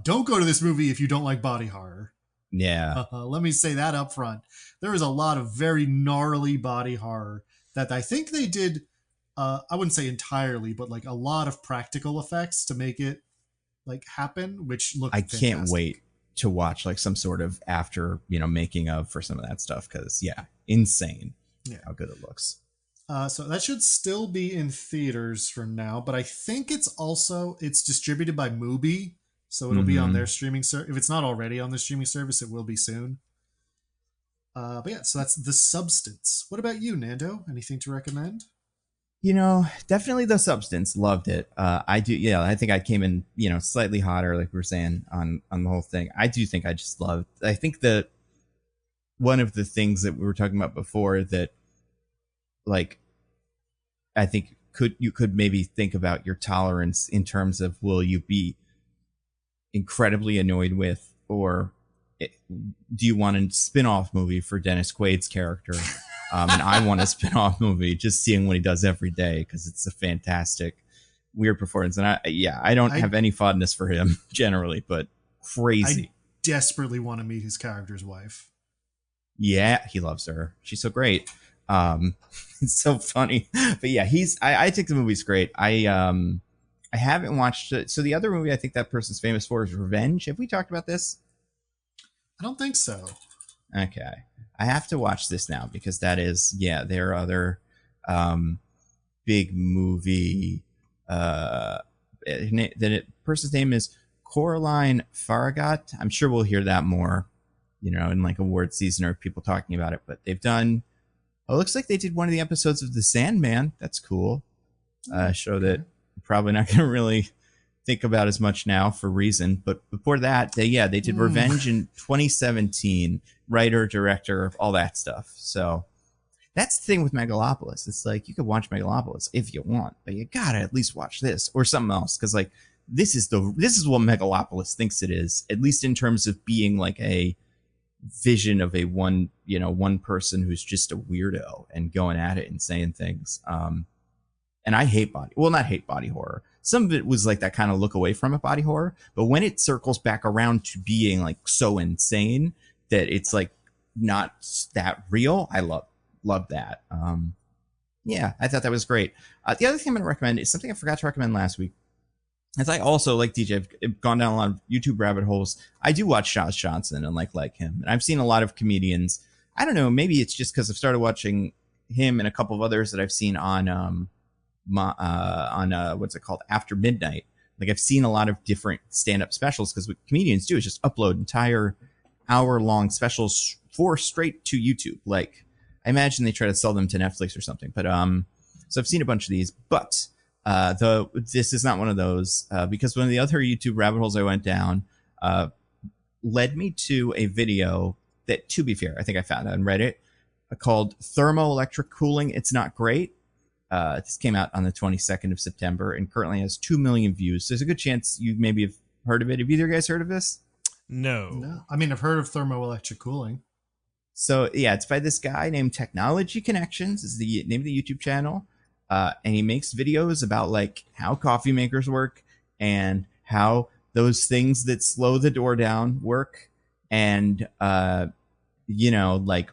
don't go to this movie if you don't like body horror. Yeah. Let me say that up front. There is a lot of very gnarly body horror that I think they did. I wouldn't say entirely, but like a lot of practical effects to make it like happen, which look. I can't wait to watch like some sort of after, making of for some of that stuff. Cause insane. Yeah. How good it looks. So that should still be in theaters for now, but I think it's distributed by Mubi. So it'll be on their streaming service. If it's not already on the streaming service, it will be soon. But yeah, so that's The Substance. What about you, Nando? Anything to recommend? Definitely The Substance. Loved it. I do. Yeah, I think I came in, slightly hotter, like we were saying on the whole thing. I do think I just loved. I think that one of the things that we were talking about before that, like, I think you could maybe think about your tolerance in terms of will you be incredibly annoyed with, or do you want a spin-off movie for Dennis Quaid's character? And I want a spin-off movie just seeing what he does every day because it's a fantastic, weird performance. And I don't have any fondness for him generally, but crazy. I desperately want to meet his character's wife. Yeah, he loves her. She's so great. It's so funny. But yeah, I think the movie's great. I haven't watched it. So the other movie I think that person's famous for is Revenge. Have we talked about this? I don't think so. Okay. I have to watch this now because that is, their other big movie. The person's name is Coraline Farragut. I'm sure we'll hear that more, in like award season or people talking about it. But they've done, it looks like they did one of the episodes of The Sandman. That's cool. Show that probably not going to really think about as much now for reason, but before that they did Revenge in 2017, writer, director, all that stuff. So that's the thing with Megalopolis. It's like you could watch Megalopolis if you want, but you gotta at least watch this or something else, because like this is what Megalopolis thinks it is, at least in terms of being like a vision of a one person who's just a weirdo and going at it and saying things. And I not hate body horror. Some of it was like that kind of look away from it body horror. But when it circles back around to being like so insane that it's like not that real, I love that. I thought that was great. The other thing I'm going to recommend is something I forgot to recommend last week. As I also, like DJ, I've gone down a lot of YouTube rabbit holes. I do watch Josh Johnson and like him. And I've seen a lot of comedians. I don't know, maybe it's just because I've started watching him and a couple of others that I've seen on what's it called, After Midnight. Like I've seen a lot of different stand-up specials, because what comedians do is just upload entire hour-long specials straight to YouTube. Like I imagine they try to sell them to Netflix or something. But so I've seen a bunch of these, but this is not one of those, because one of the other YouTube rabbit holes I went down led me to a video that, to be fair, I think I found on Reddit, called Thermoelectric Cooling. It's Not Great. This came out on the 22nd of September and currently has 2 million views. So there's a good chance you maybe have heard of it. Have either guys heard of this? No. I mean, I've heard of thermoelectric cooling. So yeah, it's by this guy named Technology Connections is the name of the YouTube channel. And he makes videos about like how coffee makers work and how those things that slow the door down work, and like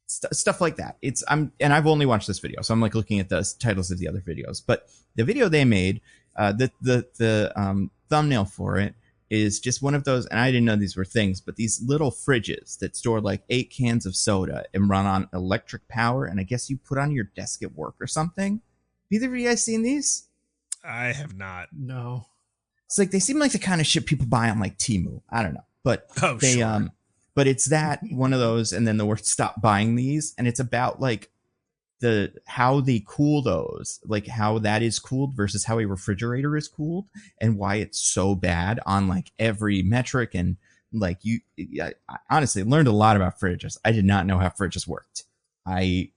stuff like that. I've only watched this video, so I'm like looking at the titles of the other videos. But the video they made, the thumbnail for it is just one of those, and I didn't know these were things, but these little fridges that store like 8 cans of soda and run on electric power, and I guess you put on your desk at work or something. Either of you guys seen these? I have not. No. It's like they seem like the kind of shit people buy on like Temu. I don't know, but sure. But it's that one of those, and then the word "stop buying these," and it's about like how they cool those, like how that is cooled versus how a refrigerator is cooled, and why it's so bad on like every metric. And like I honestly learned a lot about fridges. I did not know how fridges worked. I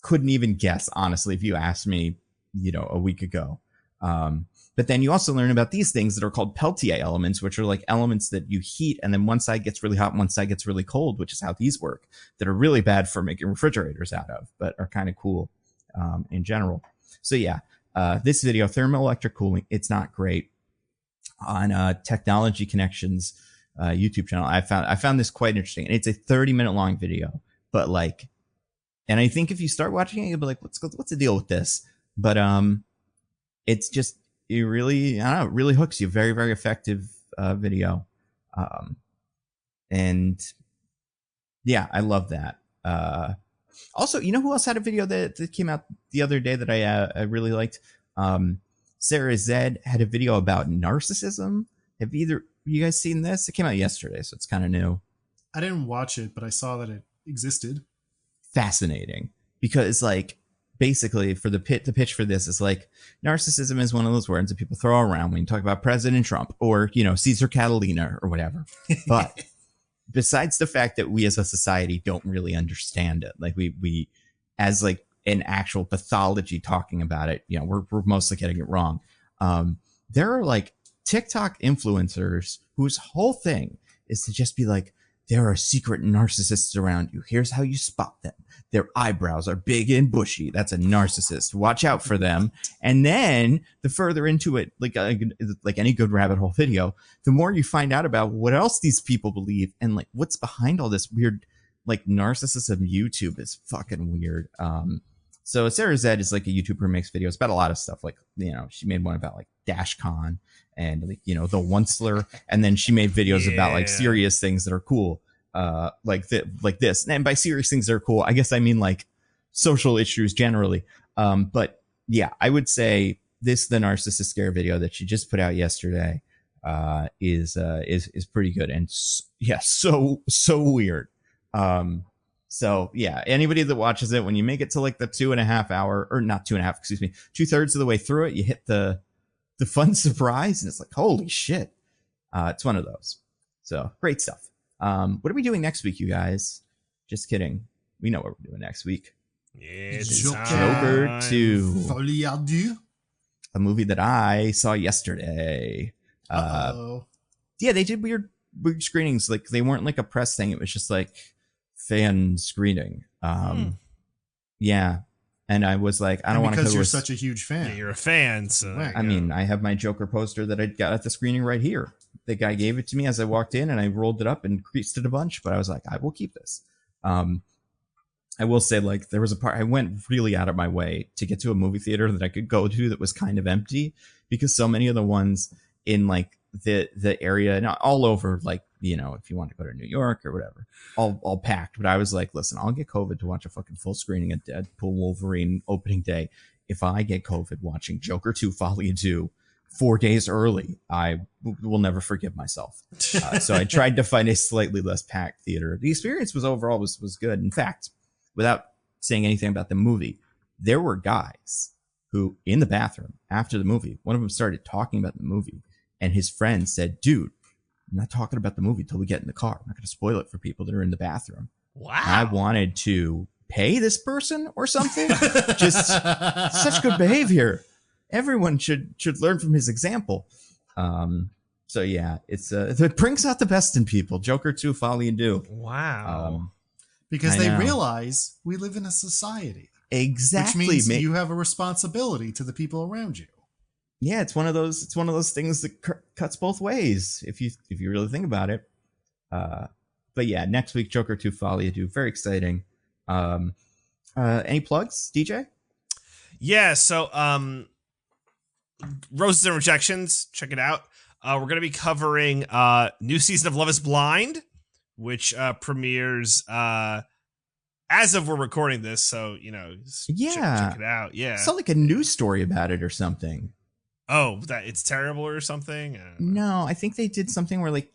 couldn't even guess, honestly, if you asked me, a week ago. But then you also learn about these things that are called Peltier elements, which are like elements that you heat, and then one side gets really hot and one side gets really cold, which is how these work, that are really bad for making refrigerators out of, but are kind of cool in general. So yeah, this video, thermoelectric cooling, it's not great. On Technology Connections YouTube channel, I found this quite interesting, and it's a 30-minute long video, but like, and I think if you start watching it, you'll be like, what's the deal with this? But it's just, it really, I don't know, it really hooks you. Very, very effective video. And yeah, I love that. Also, you know who else had a video that came out the other day that I really liked? Sarah Zed had a video about narcissism. Have either you guys seen this? It came out yesterday, so it's kind of new. I didn't watch it, but I saw that it existed. Fascinating, because like, basically, for the pitch for this is like, narcissism is one of those words that people throw around when you talk about President Trump or, Caesar Catalina or whatever. But besides the fact that we as a society don't really understand it, like we as like an actual pathology talking about it, we're mostly getting it wrong. There are like TikTok influencers whose whole thing is to just be like, there are secret narcissists around you. Here's how you spot them. Their eyebrows are big and bushy. That's a narcissist. Watch out for them. And then the further into it, like any good rabbit hole video, the more you find out about what else these people believe and like what's behind all this weird, like narcissism. YouTube is fucking weird. So Sarah Zed is like a YouTuber who makes videos about a lot of stuff. Like, she made one about like DashCon and like, the Onceler. And then she made videos about like serious things that are cool. Like this. And by serious things that are cool, I guess I mean like social issues generally. But yeah, I would say the Narcissist Scare video that she just put out yesterday is pretty good. And so weird. So yeah, anybody that watches it, when you make it to like the 2.5 hour, or not 2.5, excuse me, 2/3 of the way through it, you hit the fun surprise, and it's like, holy shit. It's one of those. So great stuff. What are we doing next week, you guys? Just kidding. We know what we're doing next week. It's Joker 2. Folie à deux. A movie that I saw yesterday. Yeah, they did weird screenings. Like, they weren't like a press thing. It was just like fan screening. Yeah. And I was like, I don't want to, because you're such a huge fan. Yeah, you're a fan, so I mean, I have my Joker poster that I got at the screening right here. The guy gave it to me as I walked in, and I rolled it up and creased it a bunch, but I was like, I will keep this. I will say, like, there was a part I went really out of my way to get to a movie theater that I could go to that was kind of empty, because so many of the ones in like the area and all over, like, if you want to go to New York or whatever, all packed. But I was like, listen, I'll get COVID to watch a fucking full screening of Deadpool Wolverine opening day. If I get COVID watching Joker 2 Folie à Deux 4 days early, I will never forgive myself. So I tried to find a slightly less packed theater. The experience was overall was good. In fact, without saying anything about the movie, there were guys who in the bathroom after the movie, one of them started talking about the movie, and his friend said, dude, I'm not talking about the movie till we get in the car. I'm not going to spoil it for people that are in the bathroom. Wow. And I wanted to pay this person or something. Just such good behavior. Everyone should learn from his example. So yeah, it brings out the best in people. Joker 2 Folie à Deux. Wow. Because they realize we live in a society. Exactly. Which means you have a responsibility to the people around you. Yeah, it's one of those things that cuts both ways if you really think about it. But yeah, next week Joker 2 Folie à Deux, very exciting. Any plugs, DJ? Yeah, so Roses and Rejections, check it out. We're going to be covering new season of Love is Blind, which premieres as of we're recording this, so check it out. Yeah, saw like a news story about it or something. Oh, that it's terrible or something? No, I think they did something where like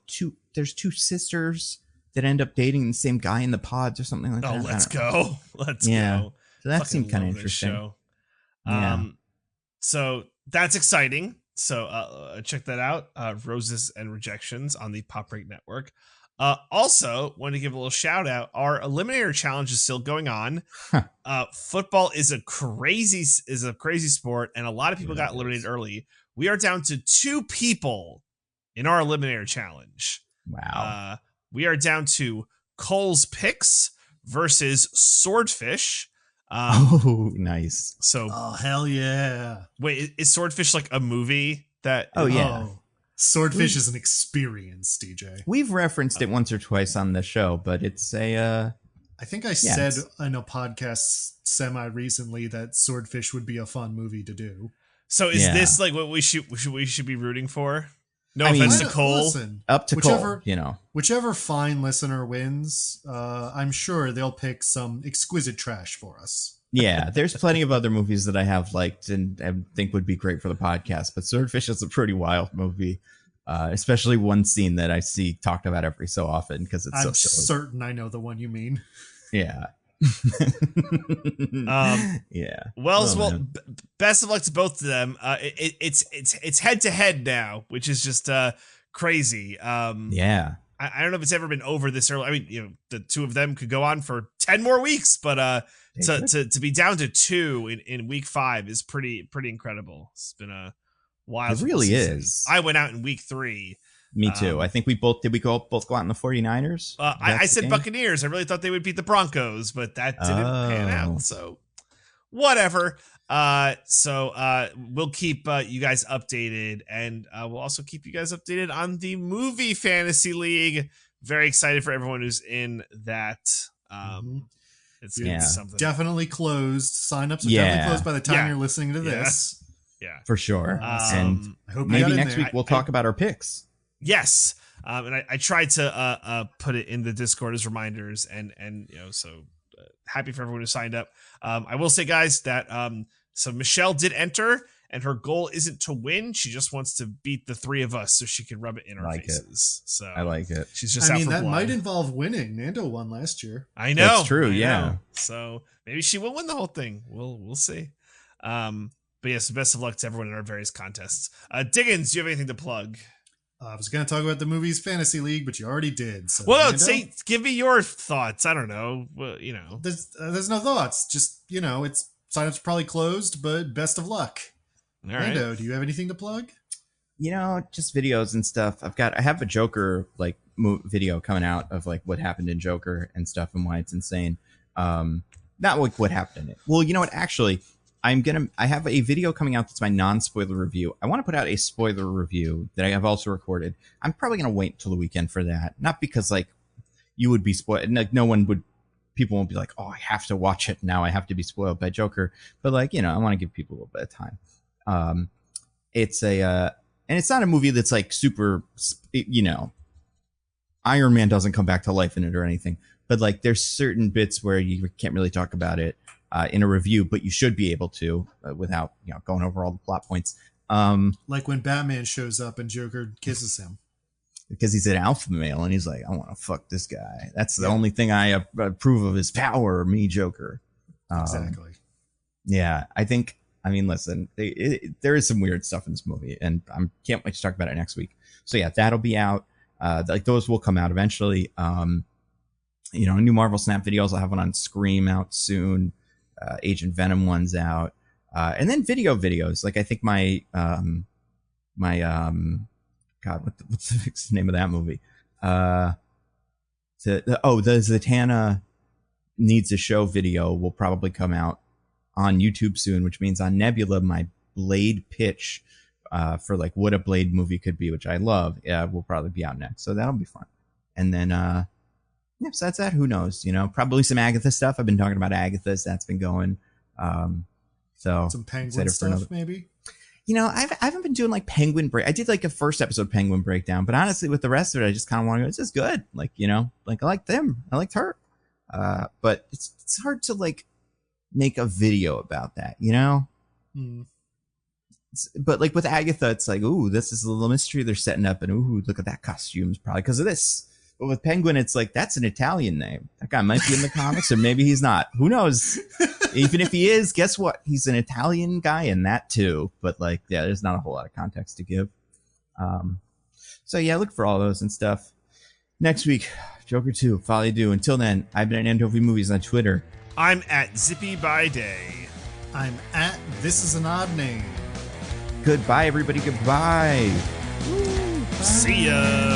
there's two sisters that end up dating the same guy in the pods or something like that. Oh, let's go. Let's go. So that seemed kind of interesting. Yeah. So that's exciting. So check that out. Roses and Rejections on the Pop Break Network. Also, want to give a little shout out. Our Eliminator Challenge is still going on. Football is a crazy sport, and a lot of people got eliminated early. We are down to 2 people in our Eliminator Challenge. Wow. We are down to Cole's Picks versus Swordfish. Nice. So, hell yeah! Wait, is Swordfish like a movie that? Oh yeah. Swordfish is an experience, DJ. We've referenced it once or twice on the show, but it's a. I think I said in a podcast semi-recently that Swordfish would be a fun movie to do. So is this like what we should be rooting for? No offense to Cole. Listen, up to Cole, whichever fine listener wins, I'm sure they'll pick some exquisite trash for us. Yeah, there's plenty of other movies that I have liked and think would be great for the podcast, but Swordfish is a pretty wild movie, especially one scene that I see talked about every so often because it's I'm so silly. certain I know the one you mean. Yeah. Yeah. Well, best of luck to both of them. It's head to head now, which is just crazy. Yeah. I don't know if it's ever been over this early. I mean, the 2 of them could go on for 10 more weeks, but to be down to 2 in week 5 is pretty incredible. It's been a wild. It really is. I went out in week 3. Me too. I think we both both go out in the 49ers? I said Buccaneers. I really thought they would beat the Broncos, but that didn't pan out. So whatever. We'll keep you guys updated, and we'll also keep you guys updated on the Movie Fantasy League. Very excited for everyone who's in that. It's gonna be something. Definitely closed. Signups are definitely closed by the time you're listening to this. Yeah, for sure. And I hope maybe next week we'll talk about our picks. Yes. And I tried to put it in the Discord as reminders, and so happy for everyone who signed up. I will say, guys, that so Michelle did enter, and her goal isn't to win. She just wants to beat the 3 of us so she can rub it in our faces. So I like it. She's just out for blood. Might involve winning. Nando won last year. I know. That's true. Yeah. So maybe she will win the whole thing. We'll see. But yes, best of luck to everyone in our various contests. Diggins, do you have anything to plug? I was going to talk about the Movies Fantasy League, but you already did. So well, give me your thoughts. I don't know. Well, there's no thoughts. Just it's signups probably closed, but best of luck. All right. Nando, do you have anything to plug? Just videos and stuff. I have a Joker video coming out of like what happened in Joker and stuff and why it's insane. Not like what happened in it. Well, you know what? Actually, I have a video coming out that's my non-spoiler review. I want to put out a spoiler review that I have also recorded. I'm probably going to wait till the weekend for that. Not because like you would be spoiled. Like people won't be like, oh, I have to watch it now. I have to be spoiled by Joker. But like, I want to give people a little bit of time. It's and it's not a movie that's like super, Iron Man doesn't come back to life in it or anything. But like there's certain bits where you can't really talk about it in a review, but you should be able to without going over all the plot points. Like when Batman shows up and Joker kisses him. Because he's an alpha male and he's like, I want to fuck this guy. That's the only thing I approve of his power, me, Joker. Exactly. Yeah, listen, there is some weird stuff in this movie, and I can't wait to talk about it next week. So yeah, that'll be out. Like those will come out eventually. New Marvel Snap videos. I'll have one on Scream out soon. Agent Venom one's out. And then videos. Like I think my God, what's the name of that movie? The Zatanna Needs a Show video will probably come out on YouTube soon, which means on Nebula, my Blade pitch for like what a Blade movie could be, which I love, will probably be out next. So that'll be fun. And then, so that's that. Who knows? Probably some Agatha stuff. I've been talking about Agatha's. That's been going. So some Penguin stuff, maybe. I haven't been doing like Penguin break. I did like a first episode Penguin breakdown, but honestly, with the rest of it, I just kind of want to go. This is good. Like like I like them. I liked her. But it's hard to like make a video about that, But like with Agatha, it's like, ooh, this is a little mystery they're setting up, and ooh, look at that costumes, probably because of this. But with Penguin, it's like, that's an Italian name. That guy might be in the comics, or maybe he's not. Who knows? Even if he is, guess what? He's an Italian guy in that too. But like, yeah, there's not a whole lot of context to give. So yeah, look for all those and stuff. Next week, Joker 2, Folly Do. Until then, I've been at Nando Movies on Twitter. I'm at Zippy by Day. I'm at This Is an Odd Name. Goodbye, everybody. Goodbye. Woo, see ya.